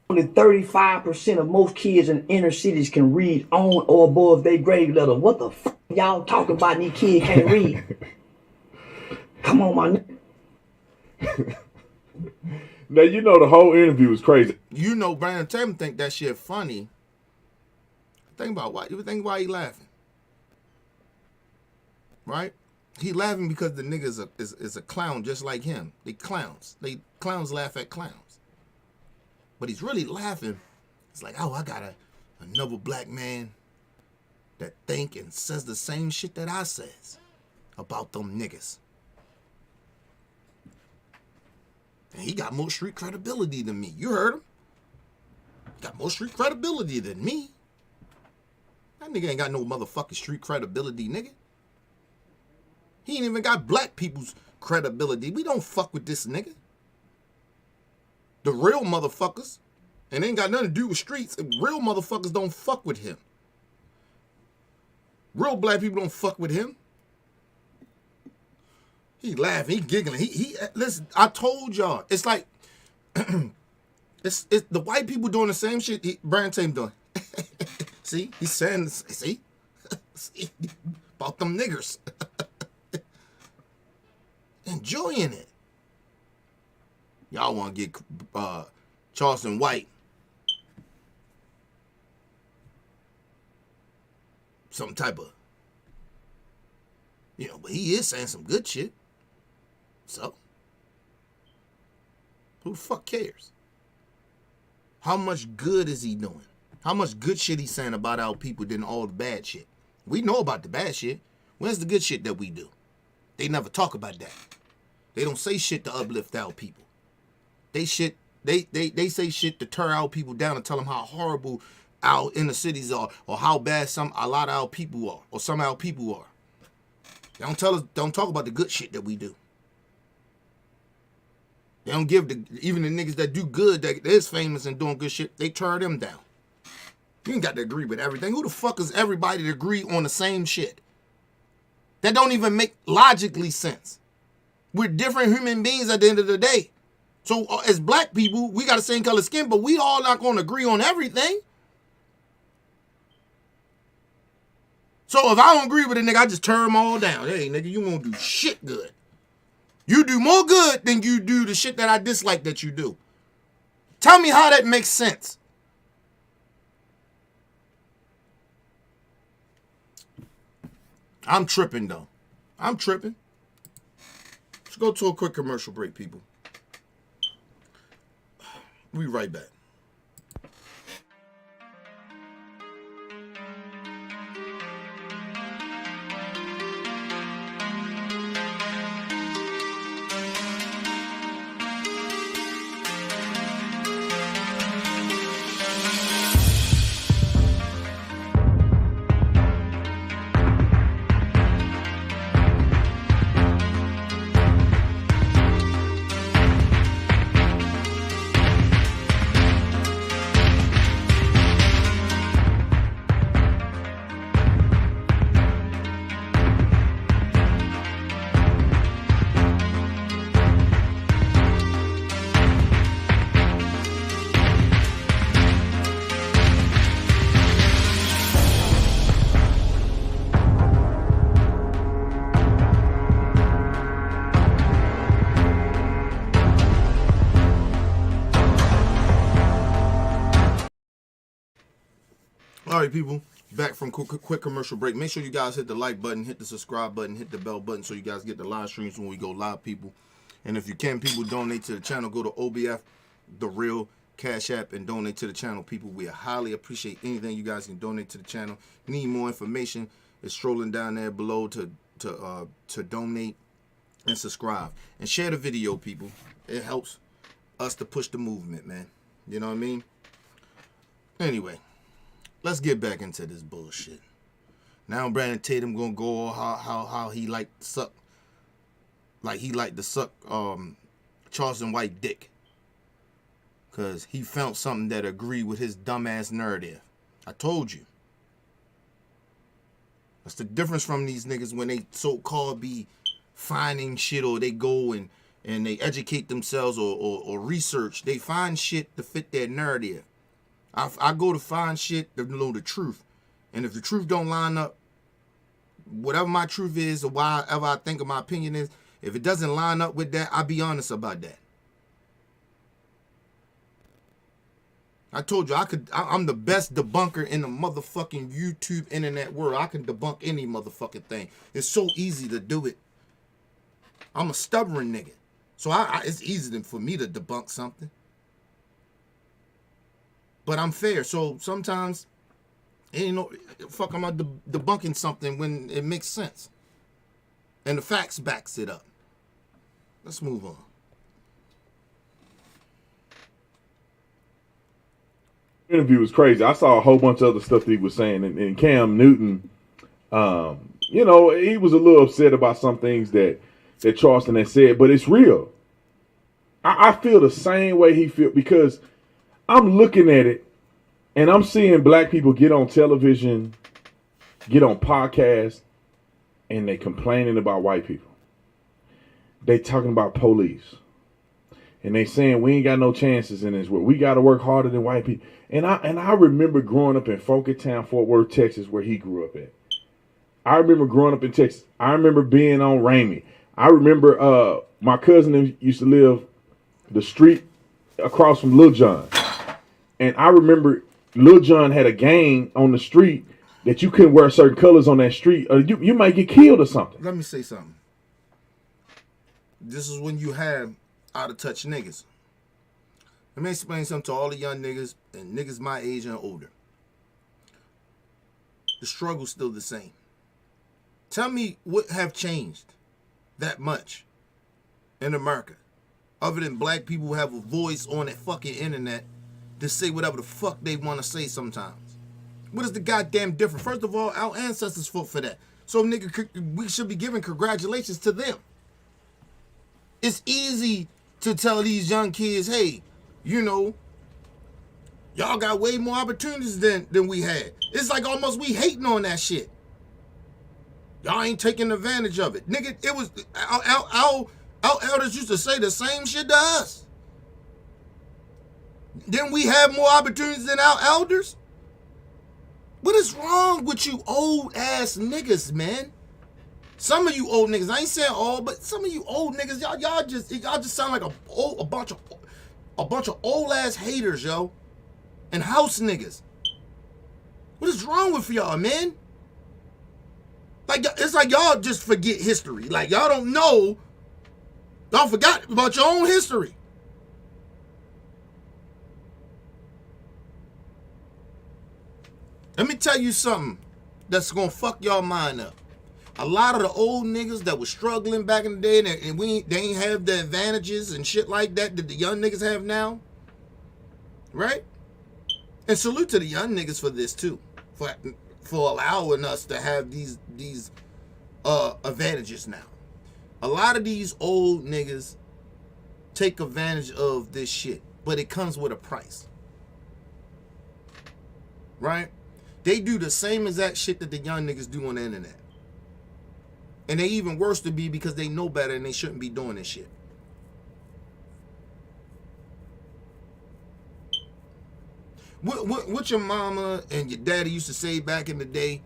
Only 35% of most kids in inner cities can read on or above their grade level. What the f*** y'all talking about? These kids can't read. Come on, my nigga. Now, you know the whole interview was crazy. You know Brandon Tatum think that shit funny. Think about why he laughing. Right? He laughing because the nigga is a clown just like him. They clowns. Clowns laugh at clowns. But he's really laughing. It's like, oh, I got another black man that think and says the same shit that I says about them niggas. And he got more street credibility than me. You heard him. He got more street credibility than me. That nigga ain't got no motherfucking street credibility, nigga. He ain't even got black people's credibility. We don't fuck with this nigga. The real motherfuckers, and it ain't got nothing to do with streets, real motherfuckers don't fuck with him. Real black people don't fuck with him. He laughing, he giggling. He listen, I told y'all. It's like it's the white people doing the same shit Brandon Tatum doing. See? He's saying see? See? About them niggers. Enjoying it. Y'all want to get Charleston White some type of, but he is saying some good shit. So, who the fuck cares? How much good is he doing? How much good shit he saying about our people than all the bad shit? We know about the bad shit. Where's the good shit that we do? They never talk about that. They don't say shit to uplift our people. They say shit to tear our people down and tell them how horrible our inner cities are, or how bad a lot of our people are, or some of our people are. They don't talk about the good shit that we do. They don't give even the niggas that do good, that is famous and doing good shit, they tear them down. You ain't got to agree with everything. Who the fuck is everybody to agree on the same shit? That don't even make logically sense. We're different human beings at the end of the day. So as black people, we got the same color skin, but we all not going to agree on everything. So if I don't agree with a nigga, I just turn them all down. Hey, nigga, you won't do shit good. You do more good than you do the shit that I dislike that you do. Tell me how that makes sense. I'm tripping, though. I'm tripping. Let's go to a quick commercial break, people. We'll be right back. All right, people, back from quick commercial break. Make sure you guys hit the like button, hit the subscribe button, hit the bell button so you guys get the live streams when we go live, people. And if you can, people, donate to the channel. Go to OBF, the real Cash App, and donate to the channel, people. We highly appreciate anything you guys can donate to the channel. Need more information? It's strolling down there below to donate and subscribe. And share the video, people. It helps us to push the movement, man. You know what I mean? Anyway. Let's get back into this bullshit. Now Brandon Tatum gonna go how he like to suck, like he like to suck Charleston White dick, cause he found something that agreed with his dumbass narrative. I told you. That's the difference from these niggas when they so-called be finding shit, or they go and they educate themselves or research. They find shit to fit their narrative. I go to find shit to know the truth. And if the truth don't line up, whatever my truth is or whatever I think of my opinion is, if it doesn't line up with that, I'll be honest about that. I told you I'm the best debunker in the motherfucking YouTube internet world. I can debunk any motherfucking thing. It's so easy to do it. I'm a stubborn nigga. So it's easy for me to debunk something. But I'm fair, so sometimes, ain't no fuck. I'm not debunking something when it makes sense, and the facts backs it up. Let's move on. Interview was crazy. I saw a whole bunch of other stuff that he was saying, and Cam Newton, you know, he was a little upset about some things that Charleston had said, but it's real. I feel the same way he feel, because I'm looking at it and I'm seeing black people get on television, get on podcasts, and they complaining about white people. They talking about police. And they saying we ain't got no chances in this world. We got to work harder than white people. And I remember growing up in Town, Fort Worth, Texas, where he grew up at. I remember growing up in Texas. I remember being on Ramey. I remember my cousin used to live the street across from Lil John. And I remember Lil John had a gang on the street that you couldn't wear certain colors on that street, or you might get killed or something. Let me say something. This is when you have out of touch niggas. Let me explain something to all the young niggas and niggas my age and older. The struggle's still the same. Tell me what have changed that much in America, other than black people who have a voice on that fucking internet to say whatever the fuck they want to say sometimes. What is the goddamn difference? First of all, our ancestors fought for that. So, nigga, we should be giving congratulations to them. It's easy to tell these young kids, hey, you know, y'all got way more opportunities than we had. It's like almost we hating on that shit. Y'all ain't taking advantage of it. Nigga, it was, our elders used to say the same shit to us. Didn't we have more opportunities than our elders? What is wrong with you old ass niggas, man? Some of you old niggas, I ain't saying all, but some of you old niggas, y'all just sound like a bunch of old ass haters, yo, and house niggas. What is wrong with y'all, man? Like, it's like y'all just forget history. Like, y'all don't know. Y'all forgot about your own history. Let me tell you something that's gonna fuck y'all mind up. A lot of the old niggas that was struggling back in the day, and they ain't have the advantages and shit like that the young niggas have now, right? And salute to the young niggas for this too, for allowing us to have these advantages now. A lot of these old niggas take advantage of this shit, but it comes with a price, right? They do the same exact shit that the young niggas do on the internet. And they even worse to be because they know better and they shouldn't be doing this shit. What your mama and your daddy used to say back in the day,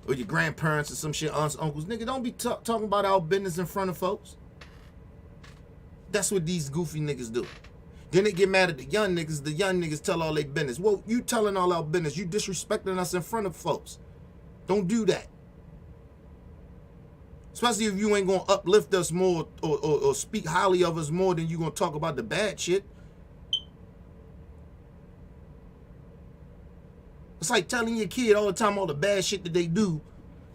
or your grandparents or some shit, aunts, uncles, nigga, don't be talking about our business in front of folks. That's what these goofy niggas do. Then they get mad at the young niggas tell all their business. Well, you telling all our business, you disrespecting us in front of folks. Don't do that. Especially if you ain't gonna uplift us more or speak highly of us more than you gonna talk about the bad shit. It's like telling your kid all the time all the bad shit that they do,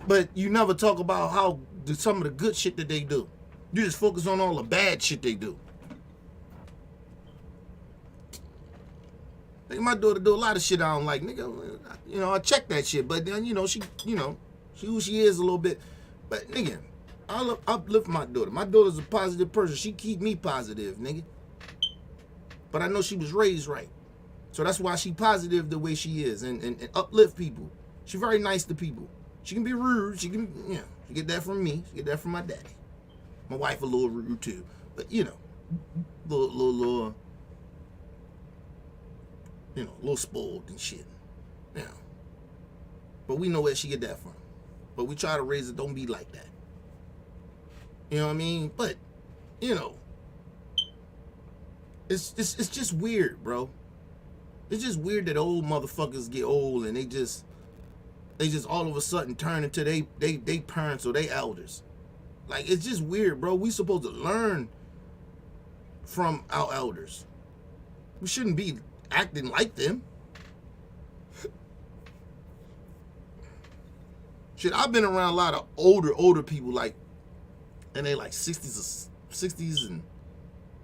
but you never talk about some of the good shit that they do. You just focus on all the bad shit they do. Like my daughter do a lot of shit I don't like, nigga. You know, I check that shit, but then she who she is a little bit. But nigga, I'll uplift my daughter. My daughter's a positive person. She keep me positive, nigga. But I know she was raised right. So that's why she positive the way she is and uplift people. She very nice to people. She can be rude. She can, she get that from me. She get that from my daddy. My wife a little rude too. But, little spoiled and shit. Yeah. But we know where she get that from. But we try to raise it, don't be like that. You know what I mean? But, it's just weird, bro. It's just weird that old motherfuckers get old and they just all of a sudden turn into they parents or they elders. Like, it's just weird, bro. We supposed to learn from our elders. We shouldn't be acting like them. Shit, I've been around a lot of older people, like, and they like 60s and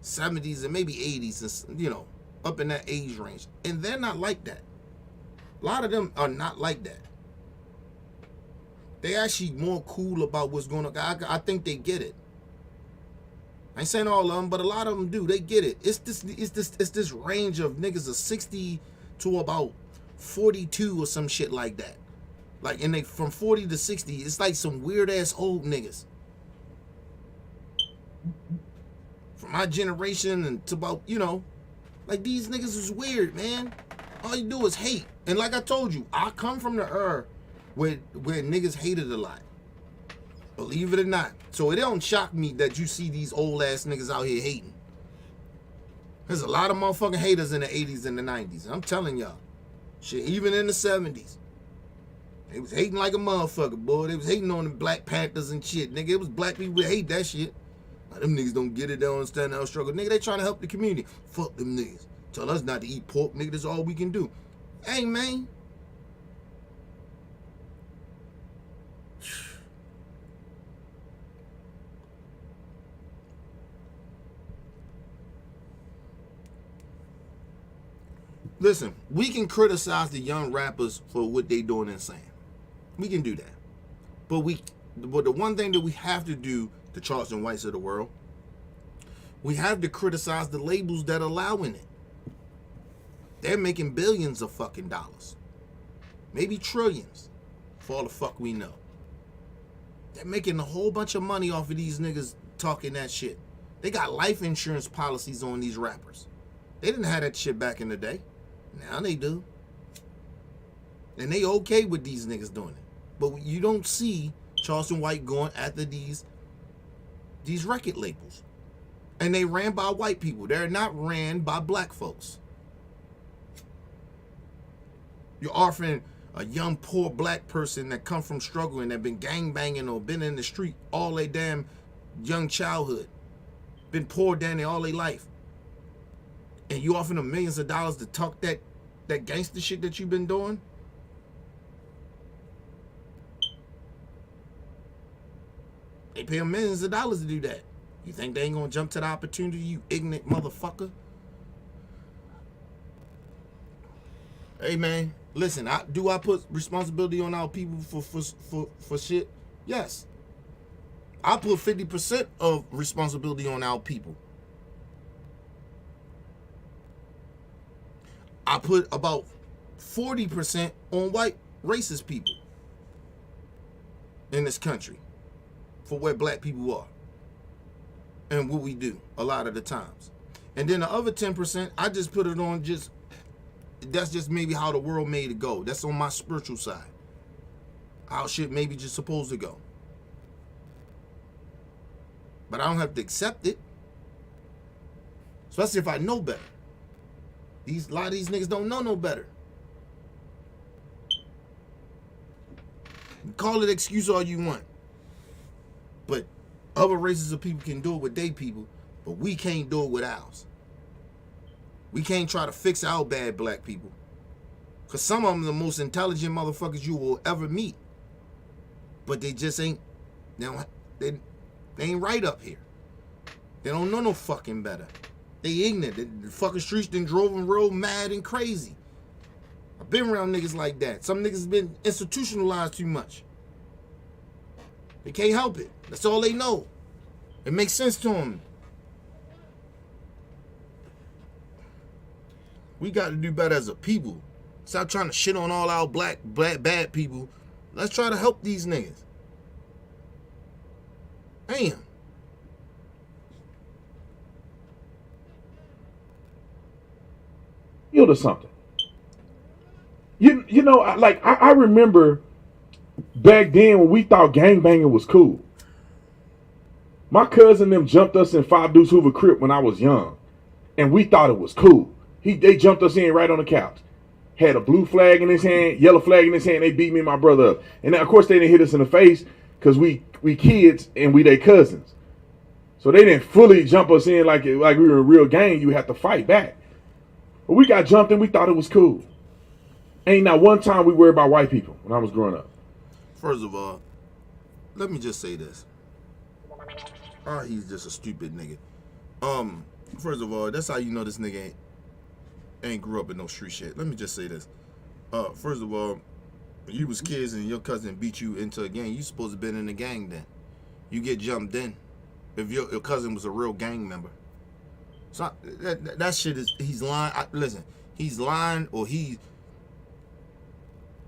70s and maybe 80s, and up in that age range, and they're not like that. A lot of them are not like that. They actually more cool about what's going on. I think they get it. I ain't saying all of them, but a lot of them do. They get it. It's this range of niggas of 60 to about 42 or some shit like that. Like, and they from 40 to 60, it's like some weird ass old niggas. From my generation and to about, like, these niggas is weird, man. All you do is hate. And like I told you, I come from the era where niggas hated a lot. Believe it or not. So it don't shock me that you see these old ass niggas out here hating. There's a lot of motherfucking haters in the 80s and the 90s. I'm telling y'all. Shit, even in the 70s. They was hating like a motherfucker, boy. They was hating on the Black Panthers and shit. Nigga, it was black people that hate that shit. Like, them niggas don't get it, they don't understand our struggle. Nigga, they trying to help the community. Fuck them niggas. Tell us not to eat pork, nigga. That's all we can do. Hey, man. Listen, we can criticize the young rappers for what they doing and saying. We can do that. But the one thing that we have to do, the Charleston whites of the world, we have to criticize the labels that are allowing it. They're making billions of fucking dollars. Maybe trillions, for all the fuck we know. They're making a whole bunch of money off of these niggas talking that shit. They got life insurance policies on these rappers. They didn't have that shit back in the day. Now they do. And they okay with these niggas doing it. But you don't see Charleston White going after these record labels. And they ran by white people. They're not ran by black folks. You're offering a young, poor black person that come from struggle and that been gangbanging or been in the street all their damn young childhood. Been poor down there all their life. And you offering them millions of dollars to talk that gangster shit that you've been doing? They pay them millions of dollars to do that. You think they ain't gonna jump to the opportunity, you ignorant motherfucker? Hey man, listen, do I put responsibility on our people for shit? Yes. I put 50% of responsibility on our people. I put about 40% on white racist people in this country for where black people are and what we do a lot of the times. And then the other 10%, I just put it on that's just maybe how the world made it go. That's on my spiritual side. How shit maybe just supposed to go. But I don't have to accept it. Especially if I know better. A lot of these niggas don't know no better. Call it excuse all you want. But other races of people can do it with their people, but we can't do it with ours. We can't try to fix our bad black people. Because some of them are the most intelligent motherfuckers you will ever meet. But they just ain't, they ain't right up here. They don't know no fucking better. They ignorant. The fucking streets done drove them real mad and crazy. I've been around niggas like that. Some niggas been institutionalized too much. They can't help it. That's all they know. It makes sense to them. We got to do better as a people. Stop trying to shit on all our black bad people. Let's try to help these niggas. Damn. Or something. You know, I remember back then when we thought gangbanging was cool. My cousin them jumped us in 5 Deuce Hoover Crip when I was young, and we thought it was cool. They jumped us in right on the couch. Had a blue flag in his hand, yellow flag in his hand. They beat me and my brother up, and then, of course they didn't hit us in the face because we kids and we their cousins. So they didn't fully jump us in like we were a real gang. You have to fight back. But we got jumped and we thought it was cool. Ain't not one time we worried about white people when I was growing up. First of all, let me just say this. He's just a stupid nigga. First of all, that's how you know this nigga ain't grew up in no street shit. Let me just say this. First of all, when you was kids and your cousin beat you into a gang, you supposed to been in the gang then. You get jumped in. If your cousin was a real gang member. So that shit is, he's lying. Listen, he's lying or he's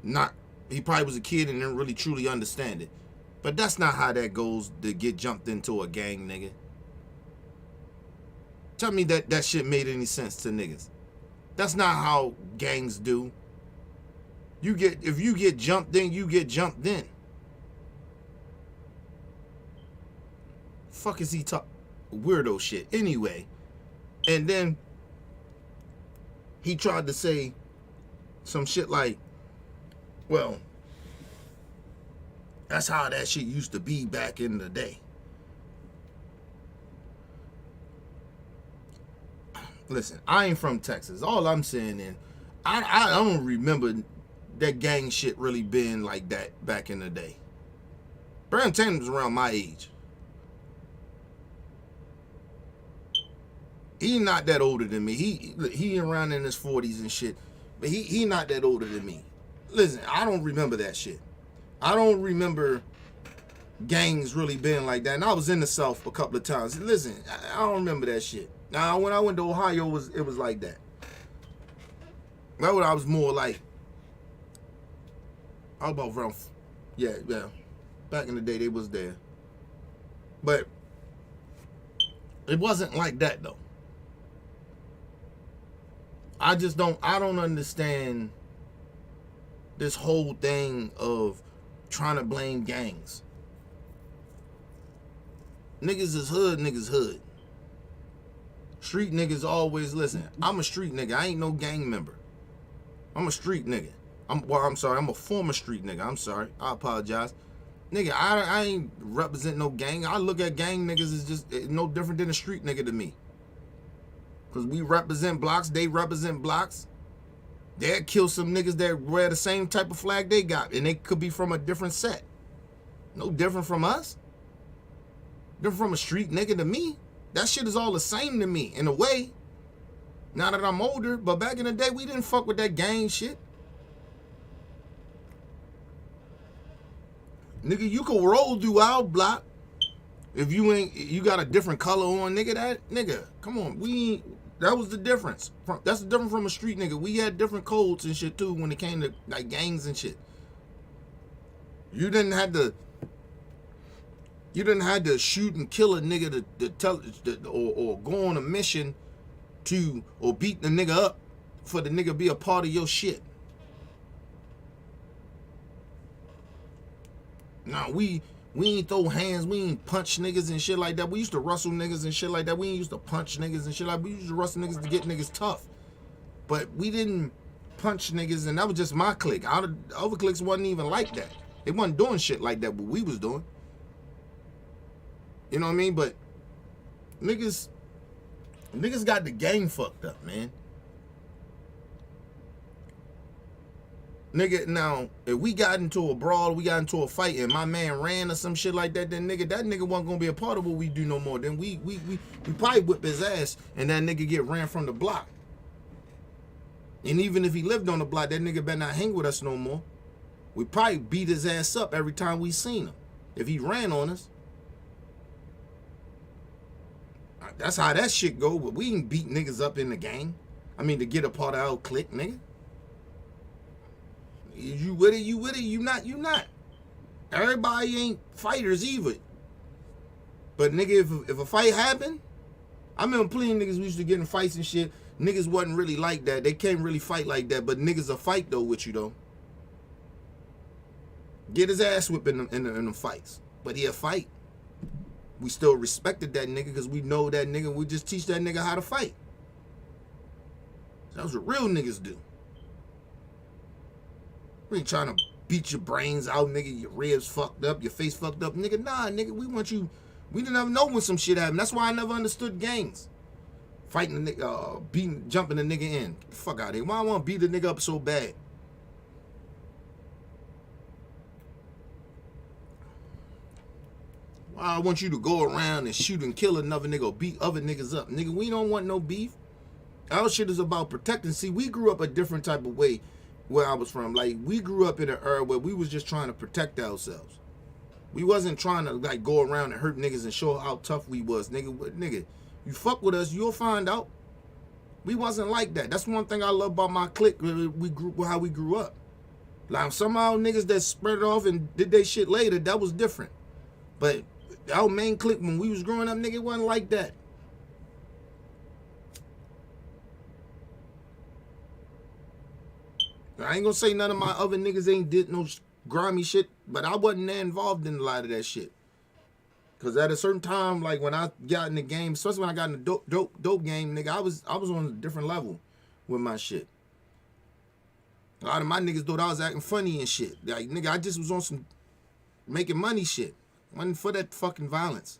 not. He probably was a kid and didn't really truly understand it. But that's not how that goes to get jumped into a gang, nigga. Tell me that shit made any sense to niggas. That's not how gangs do. If you get jumped in, you get jumped in. Fuck is he talk weirdo shit anyway? And then he tried to say some shit like, well, that's how that shit used to be back in the day. Listen, I ain't from Texas. All I'm saying is, I don't remember that gang shit really being like that back in the day. Tatum was around my age. He not that older than me. He around in his 40s and shit. But he not that older than me. Listen, I don't remember that shit. I don't remember gangs really being like that. And I was in the South a couple of times. Listen, I don't remember that shit. Now, when I went to Ohio, it was like that. That's what I was more like. I was about around, yeah. Back in the day, they was there. But it wasn't like that, though. I don't understand this whole thing of trying to blame gangs. Niggas is hood, niggas hood. Street niggas always listen. I'm a street nigga. I ain't no gang member. I'm a street nigga. I'm sorry. I'm a former street nigga. I'm sorry. I apologize. Nigga, I ain't represent no gang. I look at gang niggas as just no different than a street nigga to me. Because we represent blocks. They represent blocks. They'll kill some niggas that wear the same type of flag they got. And they could be from a different set. No different from us. Different from a street nigga to me. That shit is all the same to me, in a way. Now that I'm older. But back in the day, we didn't fuck with that gang shit. Nigga, you can roll through our block if you got a different color on, nigga, come on. That was the difference. That's the difference from a street nigga. We had different codes and shit too when it came to like gangs and shit. You didn't have to shoot and kill a nigga to tell or go on a mission or beat the nigga up for the nigga be a part of your shit. Nah, we ain't throw hands, we ain't punch niggas and shit like that. We used to wrestle niggas and shit like that. We ain't used to punch niggas and shit like that. We used to wrestle niggas to get niggas tough. But we didn't punch niggas, and that was just my clique. The other cliques wasn't even like that. They wasn't doing shit like that, what we was doing. You know what I mean? But niggas got the game fucked up, man. Nigga, now, if we got into a brawl, we got into a fight, and my man ran or some shit like that, then that nigga wasn't gonna be a part of what we do no more. Then we probably whip his ass, and that nigga get ran from the block. And even if he lived on the block, that nigga better not hang with us no more. We probably beat his ass up every time we seen him, if he ran on us. That's how that shit go, but we ain't beat niggas up in the gang. I mean, to get a part of our clique, nigga. You with it, you not. Everybody ain't fighters either. But nigga, if a fight happened, I remember plenty of niggas we used to get in fights and shit. Niggas wasn't really like that. They can't really fight like that, but niggas will fight though with you though. Get his ass whipped in them fights. But he'll fight. We still respected that nigga because we know that nigga. We just teach that nigga how to fight. That's what real niggas do. We ain't trying to beat your brains out, nigga. Your ribs fucked up, your face fucked up. Nigga, nah, nigga, we want you. We didn't ever know when some shit happened. That's why I never understood gangs. Fighting the nigga, jumping the nigga in. Get the fuck out of here. Why I want to beat the nigga up so bad? Why I want you to go around and shoot and kill another nigga or beat other niggas up? Nigga, we don't want no beef. Our shit is about protecting. See, we grew up a different type of way where I was from. Like, we grew up in an era where we was just trying to protect ourselves. We wasn't trying to, like, go around and hurt niggas and show how tough we was. Nigga, you fuck with us, you'll find out. We wasn't like that. That's one thing I love about my clique, how we grew up. Like, somehow niggas that spread off and did their shit later, that was different. But our main clique, when we was growing up, nigga, it wasn't like that. I ain't gonna say none of my other niggas ain't did no grimy shit, but I wasn't that involved in a lot of that shit. Cause at a certain time, like when I got in the game, especially when I got in the dope game, nigga, I was on a different level with my shit. A lot of my niggas thought I was acting funny and shit. Like, nigga, I just was on some making money shit. Wasn't for that fucking violence.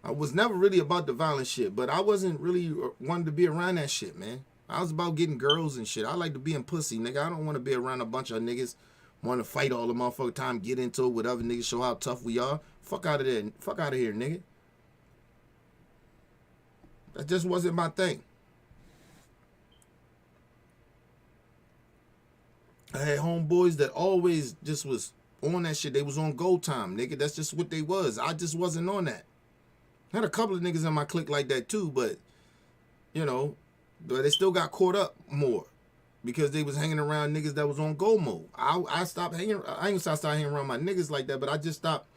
I was never really about the violent shit, but I wasn't really wanting to be around that shit, man. I was about getting girls and shit. I like to be in pussy, nigga. I don't want to be around a bunch of niggas want to fight all the motherfucking time, get into it with other niggas, show how tough we are. Fuck out of there. Fuck out of here, nigga. That just wasn't my thing. I had homeboys that always just was on that shit. They was on go time, nigga. That's just what they was. I just wasn't on that. I had a couple of niggas in my clique like that too, but, you know, but they still got caught up more. because they was hanging around niggas that was on go mode. I stopped hanging. I ain't start hanging around my niggas like that, but I just stopped.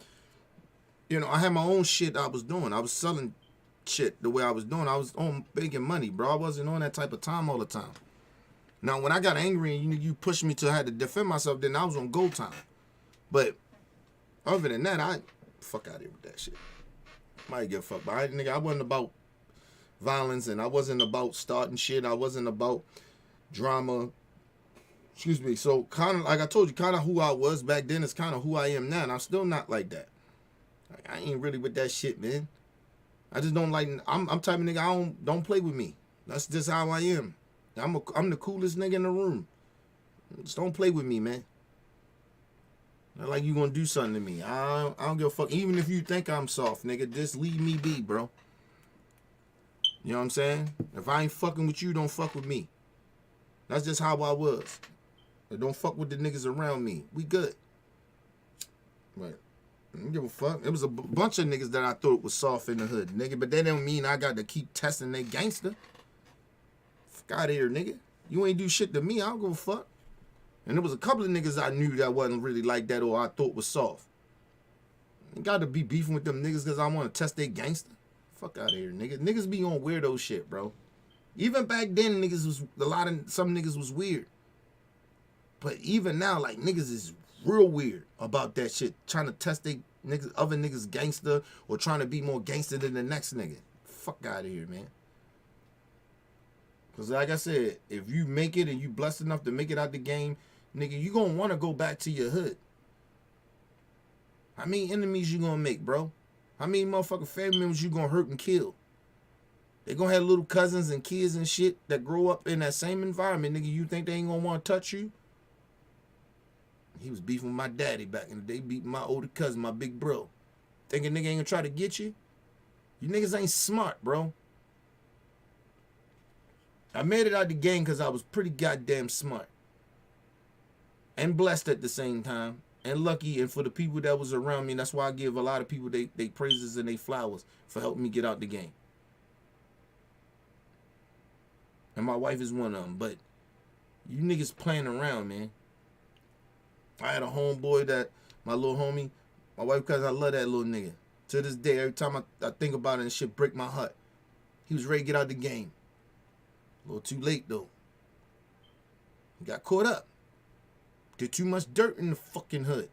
You know, I had my own shit I was doing. I was selling shit the way I was doing. I was on making money, bro. I wasn't on that type of time all the time. Now, when I got angry and you pushed me to I had to defend myself, then I was on go time. But other than that, I fuck out of here with that shit. Might give a fuck, but I wasn't about violence, and I wasn't about starting shit. I wasn't about drama. Excuse me. So kind of like I told you, kind of who I was back then is kind of who I am now, and I'm still not like that. Like, I ain't really with that shit, man. I just don't like. I'm type of nigga. Don't play with me. That's just how I am. I'm the coolest nigga in the room. Just don't play with me, man. Not like you gonna do something to me. I don't give a fuck. Even if you think I'm soft, nigga, just leave me be, bro. You know what I'm saying? If I ain't fucking with you, don't fuck with me. That's just how I was. Don't fuck with the niggas around me. We good. But I don't give a fuck. It was a bunch of niggas that I thought was soft in the hood, nigga. But that don't mean I got to keep testing they gangster. Fuck out of here, nigga. You ain't do shit to me. I don't give a fuck. And there was a couple of niggas I knew that wasn't really like that or I thought was soft. You got to be beefing with them niggas because I want to test they gangster. Fuck out of here, nigga. Niggas be on weirdo shit, bro. Even back then, niggas was some niggas was weird. But even now, like, niggas is real weird about that shit. Trying to test they niggas, other niggas gangster or trying to be more gangster than the next nigga. Fuck out of here, man. Because like I said, if you make it and you blessed enough to make it out the game, nigga, you gonna want to go back to your hood. How many enemies you gonna make, bro? How many motherfucking family members you gonna hurt and kill? They gonna have little cousins and kids and shit that grow up in that same environment, nigga. You think they ain't gonna want to touch you? He was beefing with my daddy back in the day, beating my older cousin, my big bro. Thinking nigga ain't gonna try to get you? You niggas ain't smart, bro. I made it out the game because I was pretty goddamn smart. And blessed at the same time. And lucky, and for the people that was around me, and that's why I give a lot of people they praises and they flowers for helping me get out the game. And my wife is one of them. But you niggas playing around, man. I had a homeboy that, my little homie, my wife, because I love that little nigga. To this day, every time I think about it and shit break my heart. He was ready to get out the game. A little too late, though. He got caught up. Did too much dirt in the fucking hood.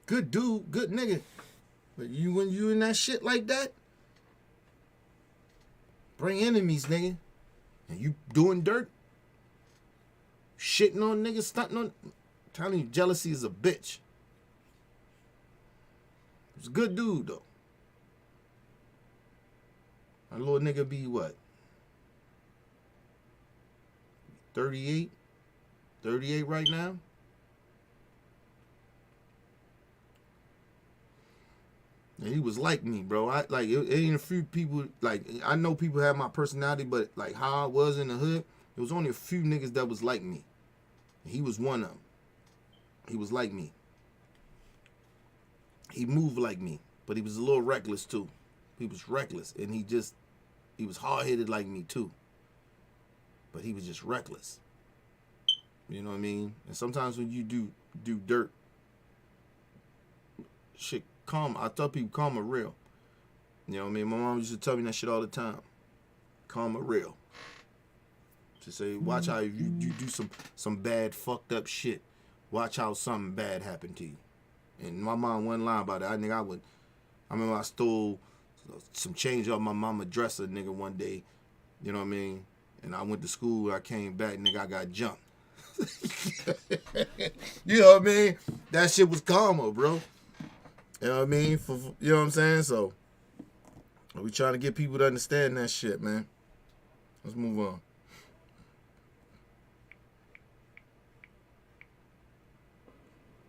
Good dude, good nigga. But when you in that shit like that, bring enemies, nigga. And you doing dirt, shitting on niggas, stunting on. I'm telling you, jealousy is a bitch. He's a good dude, though. My little nigga be what? 38? 38 right now? And he was like me, bro. It ain't a few people, like, I know people have my personality, but like how I was in the hood, it was only a few niggas that was like me. And he was one of them. He was like me. He moved like me, but he was a little reckless too. He was reckless, and he was hard-headed like me too. But he was just reckless. You know what I mean? And sometimes when you do dirt, shit, karma. I tell people karma real. You know what I mean? My mom used to tell me that shit all the time. Karma real. To say, watch how if you do some bad, fucked up shit, watch how something bad happened to you. And my mom wasn't lying about it. I remember I stole some change off my mama's dresser, nigga, one day. You know what I mean? And I went to school, I came back, nigga, I got jumped. You know what I mean? That shit was karma, bro. You know what I mean? You know what I'm saying? So, we trying to get people to understand that shit, man. Let's move on.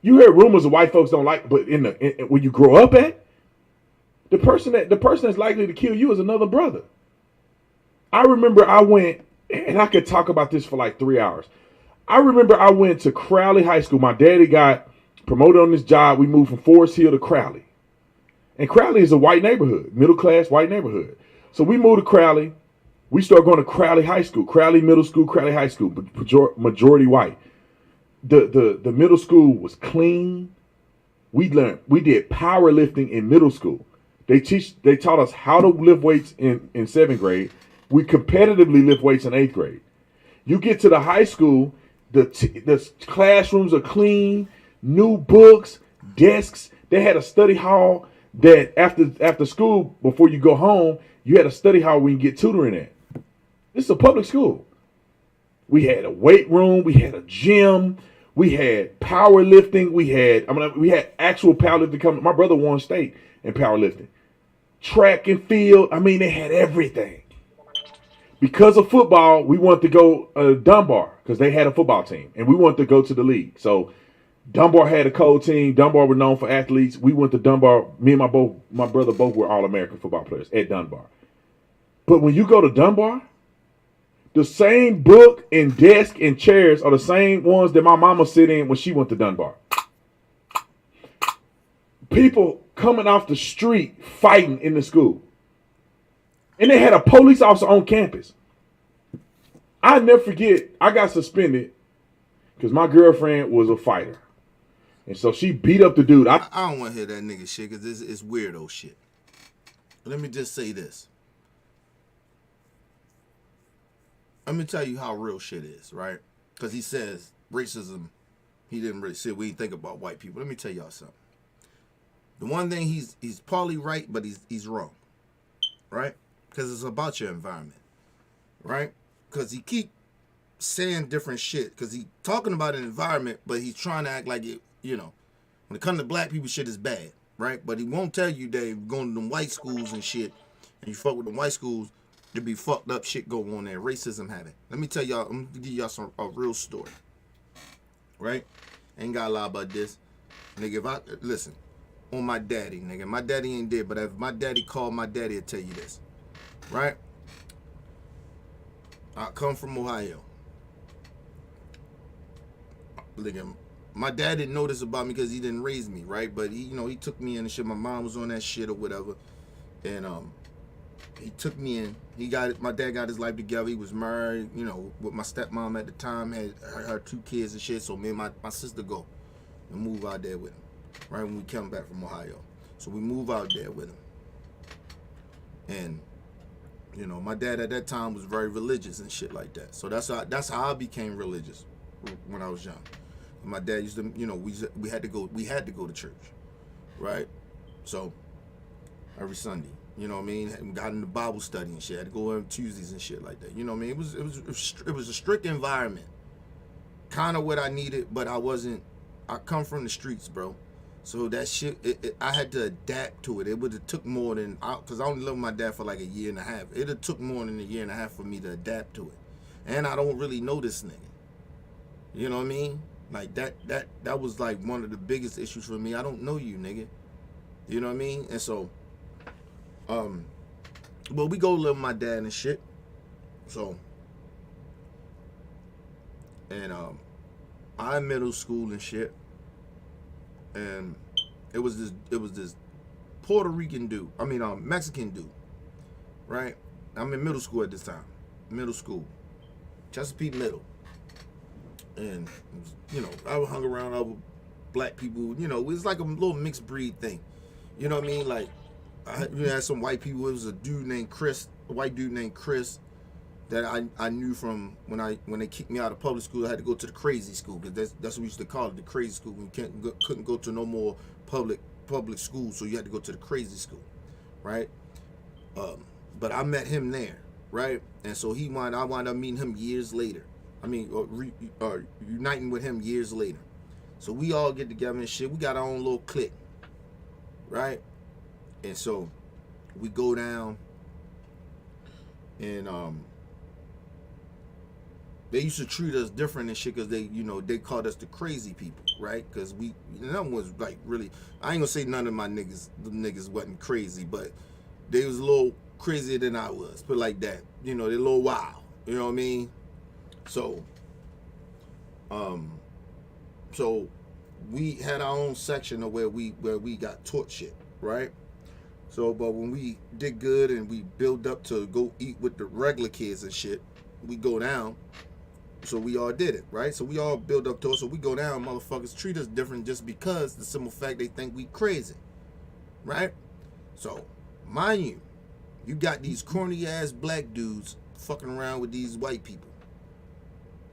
You hear rumors of white folks don't like, but when you grow up at, the person that's likely to kill you is another brother. I remember I went, and I could talk about this for like 3 hours. I remember I went to Crowley High School. My daddy got promoted on this job. We moved from Forest Hill to Crowley. And Crowley is a white neighborhood, middle class white neighborhood. So we moved to Crowley. We started going to Crowley High School, Crowley Middle School, Crowley High School, but majority white. The middle school was clean. We did powerlifting in middle school. They taught us how to lift weights in 7th grade. We competitively lift weights in 8th grade. You get to the high school, the classrooms are clean, new books, desks. They had a study hall that after school, before you go home, you had a study hall where you get tutoring at. This is a public school. We had a weight room, we had a gym, we had powerlifting, we had actual powerlifting coming. My brother won state in powerlifting. Track and field, they had everything. Because of football, we wanted to go Dunbar because they had a football team, and we wanted to go to the league. So Dunbar had a cold team. Dunbar were known for athletes. We went to Dunbar. Me and my brother both were All-American football players at Dunbar. But when you go to Dunbar, the same book and desk and chairs are the same ones that my mama sit in when she went to Dunbar. People coming off the street fighting in the school. And they had a police officer on campus. I never forget, I got suspended because my girlfriend was a fighter. And so she beat up the dude. I don't want to hear that nigga shit because it's weirdo shit. Let me just say this. Let me tell you how real shit is, right? Because he says racism, he didn't really say we didn't think about white people. Let me tell y'all something. The one thing he's partly right, but he's wrong, right? Because it's about your environment, right? Because he keep saying different shit. Because he talking about an environment, but he's trying to act like it, when it comes to black people, shit is bad, right? But he won't tell you that going to them white schools and shit, and you fuck with them white schools, there be fucked up shit going on there. Racism having. Let me tell y'all, I'm going to give y'all a real story, right? Ain't got to lie about this. Nigga, listen, on my daddy, nigga. My daddy ain't dead, but if my daddy called, my daddy will tell you this. Right? I come from Ohio. My dad didn't know this about me because he didn't raise me, right? But he took me in and shit. My mom was on that shit or whatever. And he took me in. My dad got his life together. He was married, with my stepmom at the time, had her 2 kids and shit. So me and my sister go and move out there with him. Right when we come back from Ohio. So we move out there with him. And my dad at that time was very religious and shit like that. So that's how I became religious when I was young. My dad used to, we had to go to church, right? So every Sunday, got in the Bible study and shit. Had to go on Tuesdays and shit like that. It was a strict environment, kind of what I needed, but I come from the streets, bro. So that shit, I had to adapt to it. It would have took more than, because I only lived with my dad for like a year and a half. It have took more than a year and a half for me to adapt to it. And I don't really know this nigga. You know what I mean? Like that was like one of the biggest issues for me. I don't know you, nigga. You know what I mean? And so, but we go live with my dad and shit. So, and I'm in middle school and shit. And it was this Puerto Rican dude. Mexican dude, right? I'm in middle school at this time. Middle school, Chesapeake Middle, and I hung around other black people. It was like a little mixed breed thing. You know what I mean? Like I had some white people. It was a dude named Chris, a white dude named Chris, that I knew from when they kicked me out of public school. I had to go to the crazy school because that's what we used to call it, the crazy school. We couldn't go to no more public school, so you had to go to the crazy school, right? But I met him there, right? And so I wound up meeting him years later. Uniting with him years later. So we all get together and shit. We got our own little clique, right? And so we go down and they used to treat us different and shit because they called us the crazy people, right? Because none was like really, I ain't gonna say none of my niggas, the niggas wasn't crazy, but they was a little crazier than I was, put it like that. They a little wild, you know what I mean? So, so we had our own section of where we got taught shit, right? So, but when we did good and we build up to go eat with the regular kids and shit, we go down. So we all did it, right? So we all build up to it. So we go down, motherfuckers treat us different just because the simple fact they think we crazy, right? So, mind you, you got these corny ass black dudes fucking around with these white people.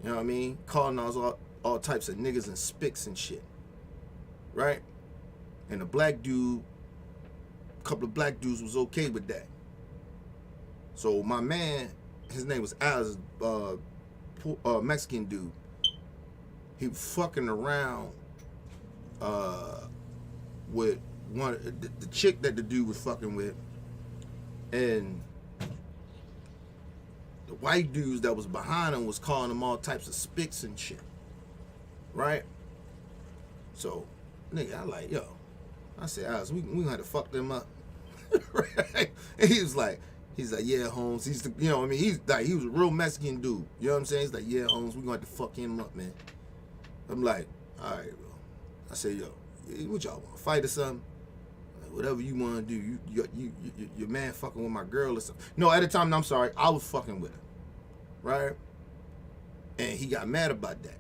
You know what I mean? Calling us all types of niggas and spics and shit, right? And a couple of black dudes was okay with that. So my man, his name was Alice, Mexican dude. He fucking around with the chick that the dude was fucking with, and the white dudes that was behind him was calling him all types of spics and shit, right? So, nigga, I said, Alice, we gonna have to fuck them up, right? And he's like, yeah, Holmes. He's the, you know what I mean? He was a real Mexican dude. You know what I'm saying? He's like, yeah, Holmes, we gonna have to fuck him up, man. I'm like, all right, bro. I said, yo, what y'all want, fight or something? Like, whatever you want to do. Your man fucking with my girl or something. No, at the time, I'm sorry, I was fucking with her, right? And he got mad about that.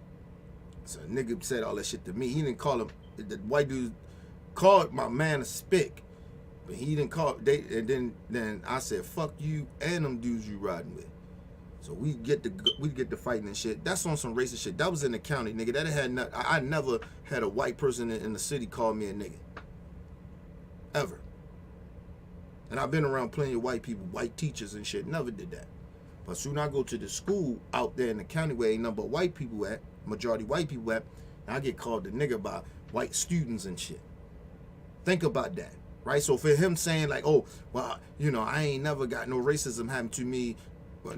So a nigga said all that shit to me. He didn't call him, the white dude called my man a spick, but he didn't call, and then I said, fuck you and them dudes you riding with. So we get the fighting and shit. That's on some racist shit. That was in the county, nigga. That had not, I never had a white person in the city call me a nigga. Ever. And I've been around plenty of white people, white teachers and shit. Never did that. But soon I go to the school out there in the county where ain't nothing but white people at, majority white people at, and I get called a nigga by white students and shit. Think about that, right? So for him saying like, oh, well, you know, I ain't never got no racism happen to me,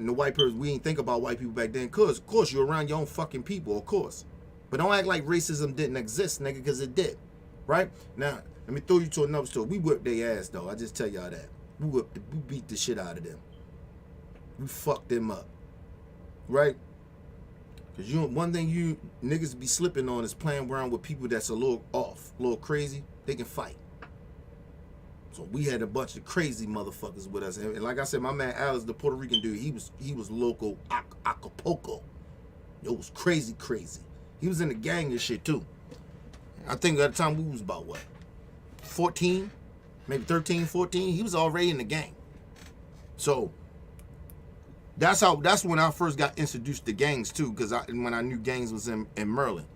no white person, we ain't think about white people back then. Cause of course you're around your own fucking people, of course. But don't act like racism didn't exist, nigga, cause it did, right? Now, let me throw you to another story. We whipped their ass though, I just tell y'all that. We beat the shit out of them. We fucked them up, right? Cause one thing you niggas be slipping on is playing around with people that's a little off, a little crazy. They can fight. So we had a bunch of crazy motherfuckers with us, and like I said, my man Alex, the Puerto Rican dude, he was local Acapulco. It was crazy. He was in the gang and shit too. I think at the time we was about what, 14, maybe 13, 14. He was already in the gang. So that's when I first got introduced to gangs too, because when I knew gangs was in Maryland,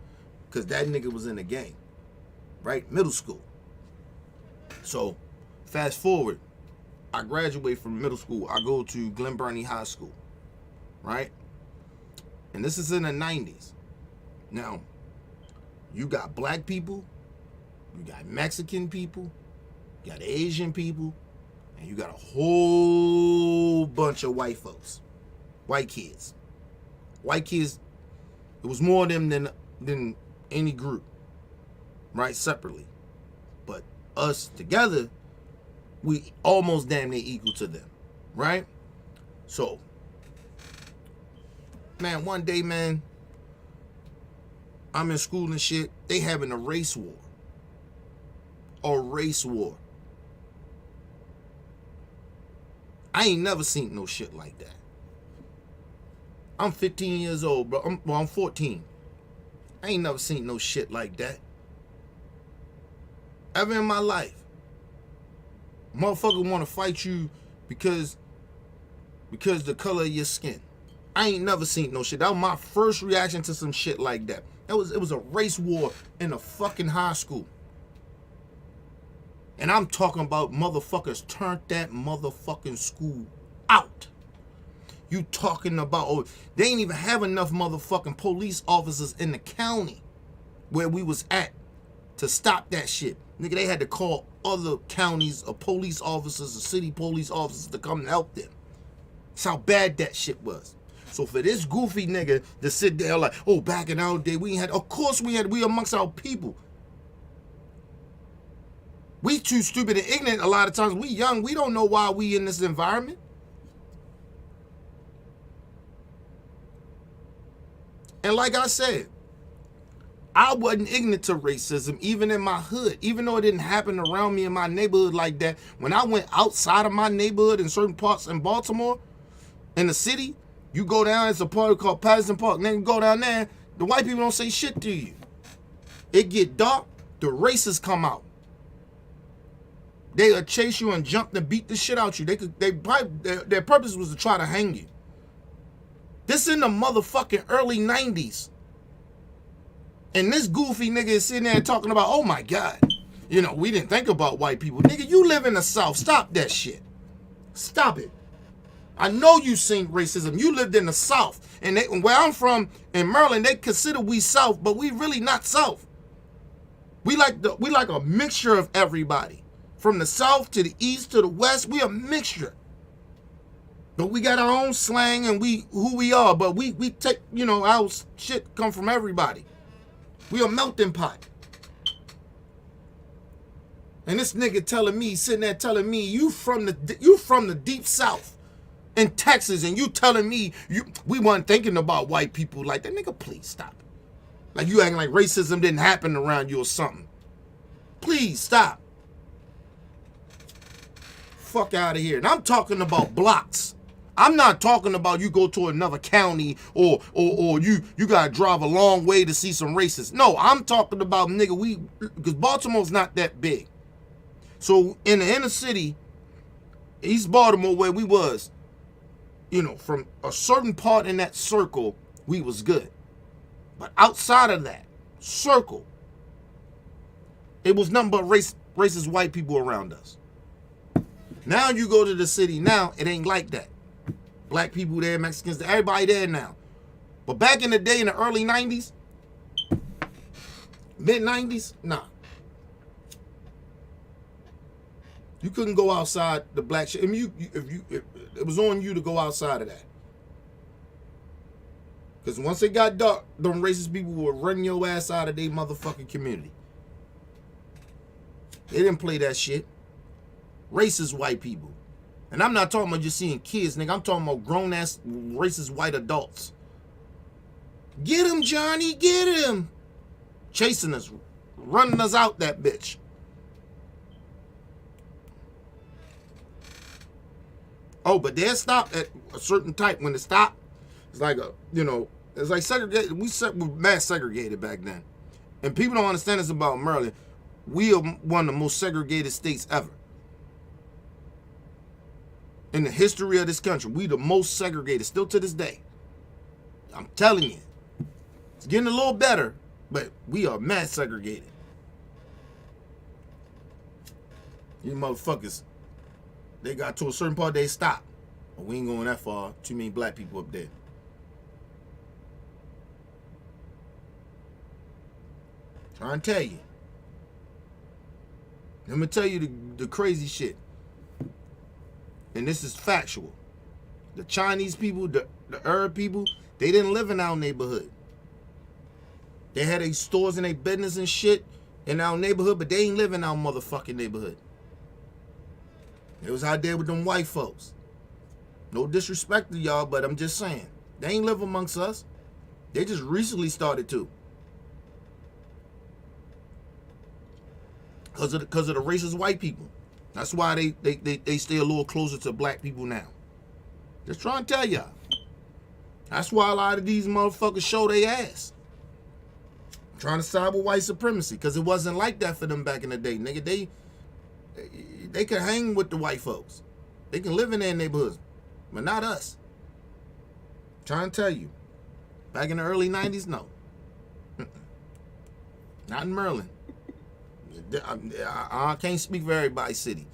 because that nigga was in the gang, right? Middle school. So fast forward, I graduate from middle school. I go to Glen Burnie High School, right? And this is in the 90s. Now, you got black people, you got Mexican people, you got Asian people, and you got a whole bunch of white folks. White kids. White kids, it was more of them than any group, right? Separately. But us together, we almost damn near equal to them, right? So, man, one day, man, I'm in school and shit. They having a race war. A race war. I ain't never seen no shit like that. I'm 15 years old, bro. I'm 14. I ain't never seen no shit like that. Ever in my life. Motherfucker want to fight you because the color of your skin. I ain't never seen no shit. That was my first reaction to some shit like that. It was a race war in a fucking high school. And I'm talking about motherfuckers turned that motherfucking school out. You talking about, oh, they ain't even have enough motherfucking police officers in the county where we was at to stop that shit. Nigga, they had to call other counties of police officers or city police officers to come and help them. That's how bad that shit was. So for this goofy nigga to sit there like, oh, back in our day, we had, of course we amongst our people. We too stupid and ignorant a lot of times. We young, we don't know why we in this environment. And like I said, I wasn't ignorant to racism, even in my hood, even though it didn't happen around me in my neighborhood like that. When I went outside of my neighborhood in certain parts in Baltimore, in the city, you go down, it's a park called Patterson Park. Then you go down there, the white people don't say shit to you. It get dark, the racists come out. They'll chase you and jump and beat the shit out you. Their purpose was to try to hang you. This in the motherfucking early 90s. And this goofy nigga is sitting there talking about, oh my God, you know, we didn't think about white people. Nigga, you live in the South. Stop that shit. Stop it. I know you seen racism. You lived in the South. And where I'm from, in Maryland, they consider we South, but we really not South. We like a mixture of everybody. From the South to the East to the West, we a mixture. But we got our own slang and who we are. But we take, you know, our shit come from everybody. We a melting pot. And this nigga sitting there telling me, you from the deep South in Texas, and you telling me we weren't thinking about white people like that. Nigga, please stop it. Like you acting like racism didn't happen around you or something. Please stop. Fuck out of here. And I'm talking about blocks. I'm not talking about you go to another county or you gotta drive a long way to see some racists. No, I'm talking about, nigga, because Baltimore's not that big. So in the inner city, East Baltimore, where we was, you know, from a certain part in that circle, we was good. But outside of that circle, it was nothing but racist white people around us. Now you go to the city, now it ain't like that. Black people there, Mexicans there, everybody there now. But back in the day, in the early 90s, mid-90s, nah. You couldn't go outside the black shit. I mean, if it was on you to go outside of that. Because once it got dark, them racist people would run your ass out of their motherfucking community. They didn't play that shit. Racist white people. And I'm not talking about just seeing kids, nigga. I'm talking about grown-ass racist white adults. Get him, Johnny, get him. Chasing us, running us out that bitch. Oh, but they'll stop at a certain type. When it stopped, it's like it's like segregated. We were mass segregated back then. And people don't understand this about Maryland. We are one of the most segregated states ever. In the history of this country, we the most segregated, still to this day. I'm telling you. It's getting a little better, but we are mass segregated. You motherfuckers, they got to a certain part, they stopped. But we ain't going that far. Too many black people up there. Trying to tell you. Let me tell you the crazy shit. And this is factual. The Chinese people, the Arab people, they didn't live in our neighborhood. They had their stores and their business and shit in our neighborhood, but they ain't live in our motherfucking neighborhood. They was out there with them white folks. No disrespect to y'all, but I'm just saying. They ain't live amongst us. They just recently started to. Because of the racist white people. That's why they stay a little closer to black people now. Just trying to tell y'all. That's why a lot of these motherfuckers show their ass. Trying to side with white supremacy. Because it wasn't like that for them back in the day. Nigga, they can hang with the white folks. They can live in their neighborhoods. But not us. Trying to tell you. Back in the early 90s, no. Not in Maryland. I can't speak for everybody's city,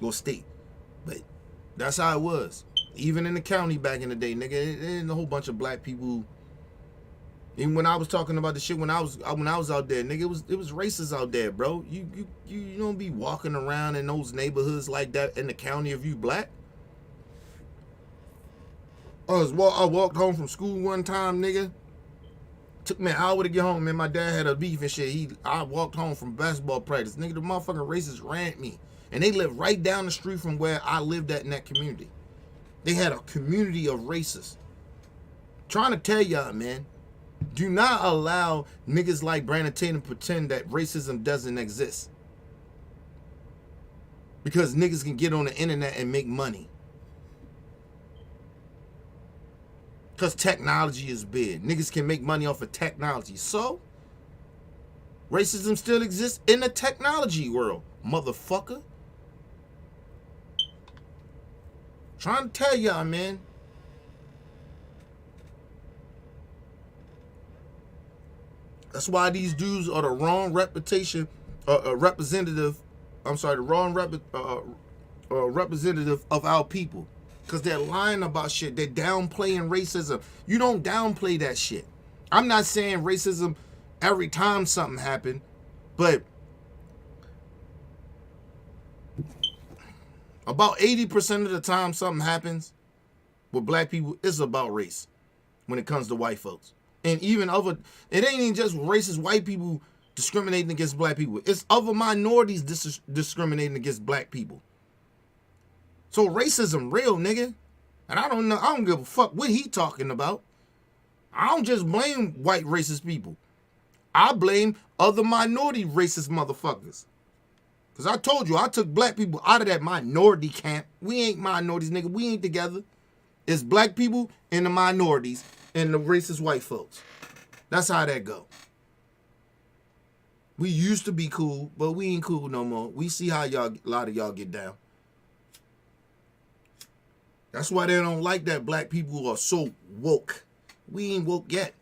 or state, but that's how it was. Even in the county back in the day, nigga, there ain't a whole bunch of black people. Even when I was talking about the shit when I was out there, nigga, it was racist out there, bro. You don't be walking around in those neighborhoods like that in the county if you black. I walked home from school one time, nigga. Took me an hour to get home, man. My dad had a beef and shit. I walked home from basketball practice. Nigga, the motherfucking racists ran me. And they lived right down the street from where I lived at in that community. They had a community of racists. Trying to tell y'all, man. Do not allow niggas like Brandon Tatum pretend that racism doesn't exist. Because niggas can get on the internet and make money. Because technology is big. Niggas can make money off of technology. So, racism still exists in the technology world, motherfucker. Trying to tell y'all, man. That's why these dudes are the wrong representation, representative. I'm sorry, the wrong representative of our people. Because they're lying about shit. They're downplaying racism. You don't downplay that shit. I'm not saying racism every time something happened, but about 80% of the time something happens with black people, it's about race when it comes to white folks. And even other, it ain't even just racist white people discriminating against black people. It's other minorities discriminating against black people. So racism real, nigga. And I don't give a fuck what he talking about. I don't just blame white racist people. I blame other minority racist motherfuckers. Because I told you, I took black people out of that minority camp. We ain't minorities, nigga. We ain't together. It's black people and the minorities and the racist white folks. That's how that go. We used to be cool, but we ain't cool no more. We see how a lot of y'all get down. That's why they don't like that black people are so woke. We ain't woke yet.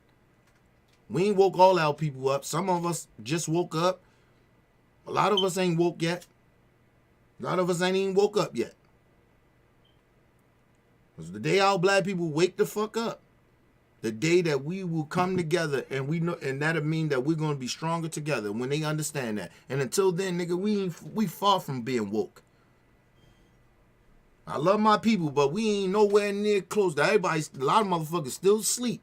We ain't woke all our people up. Some of us just woke up. A lot of us ain't woke yet. A lot of us ain't even woke up yet. Because the day our black people wake the fuck up, the day that we will come together and we know, and that'll mean that we're gonna be stronger together when they understand that. And until then, nigga, we far from being woke. I love my people, but we ain't nowhere near close to everybody. A lot of motherfuckers still asleep,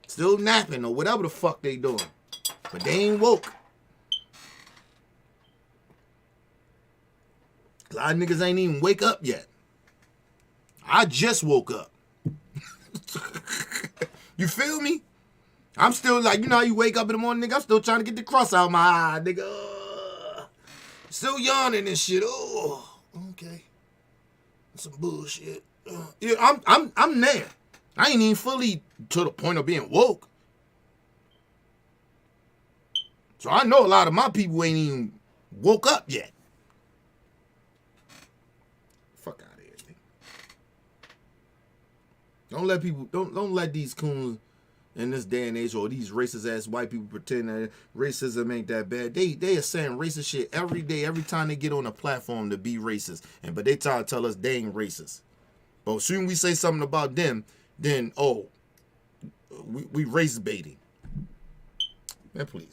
still napping or whatever the fuck they doing, but they ain't woke. A lot of niggas ain't even wake up yet. I just woke up. You feel me? I'm still like, you know how you wake up in the morning, nigga? I'm still trying to get the cross out of my eye, nigga. Still yawning and shit. Oh, okay. Some bullshit. Yeah, I'm there. I ain't even fully to the point of being woke. So I know a lot of my people ain't even woke up yet. Fuck out of here, nigga. Don't let these coons in this day and age or these racist ass white people pretend that racism ain't that bad. They are saying racist shit every day, every time they get on a platform to be racist. But they try to tell us they ain't racist. But as soon as we say something about them, then we race baiting. Man, please,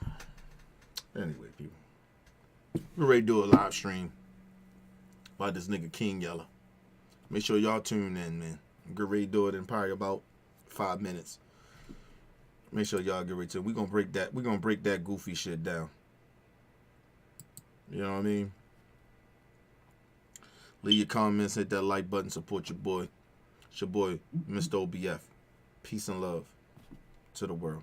man. Anyway, people. We're ready to do a live stream about this nigga King Yella. Make sure y'all tune in, man. I'm getting ready to do it in probably about 5 minutes. Make sure y'all get ready to. We're gonna break that goofy shit down. You know what I mean? Leave your comments, hit that like button, support your boy. It's your boy, Mr. OBF. Peace and love to the world.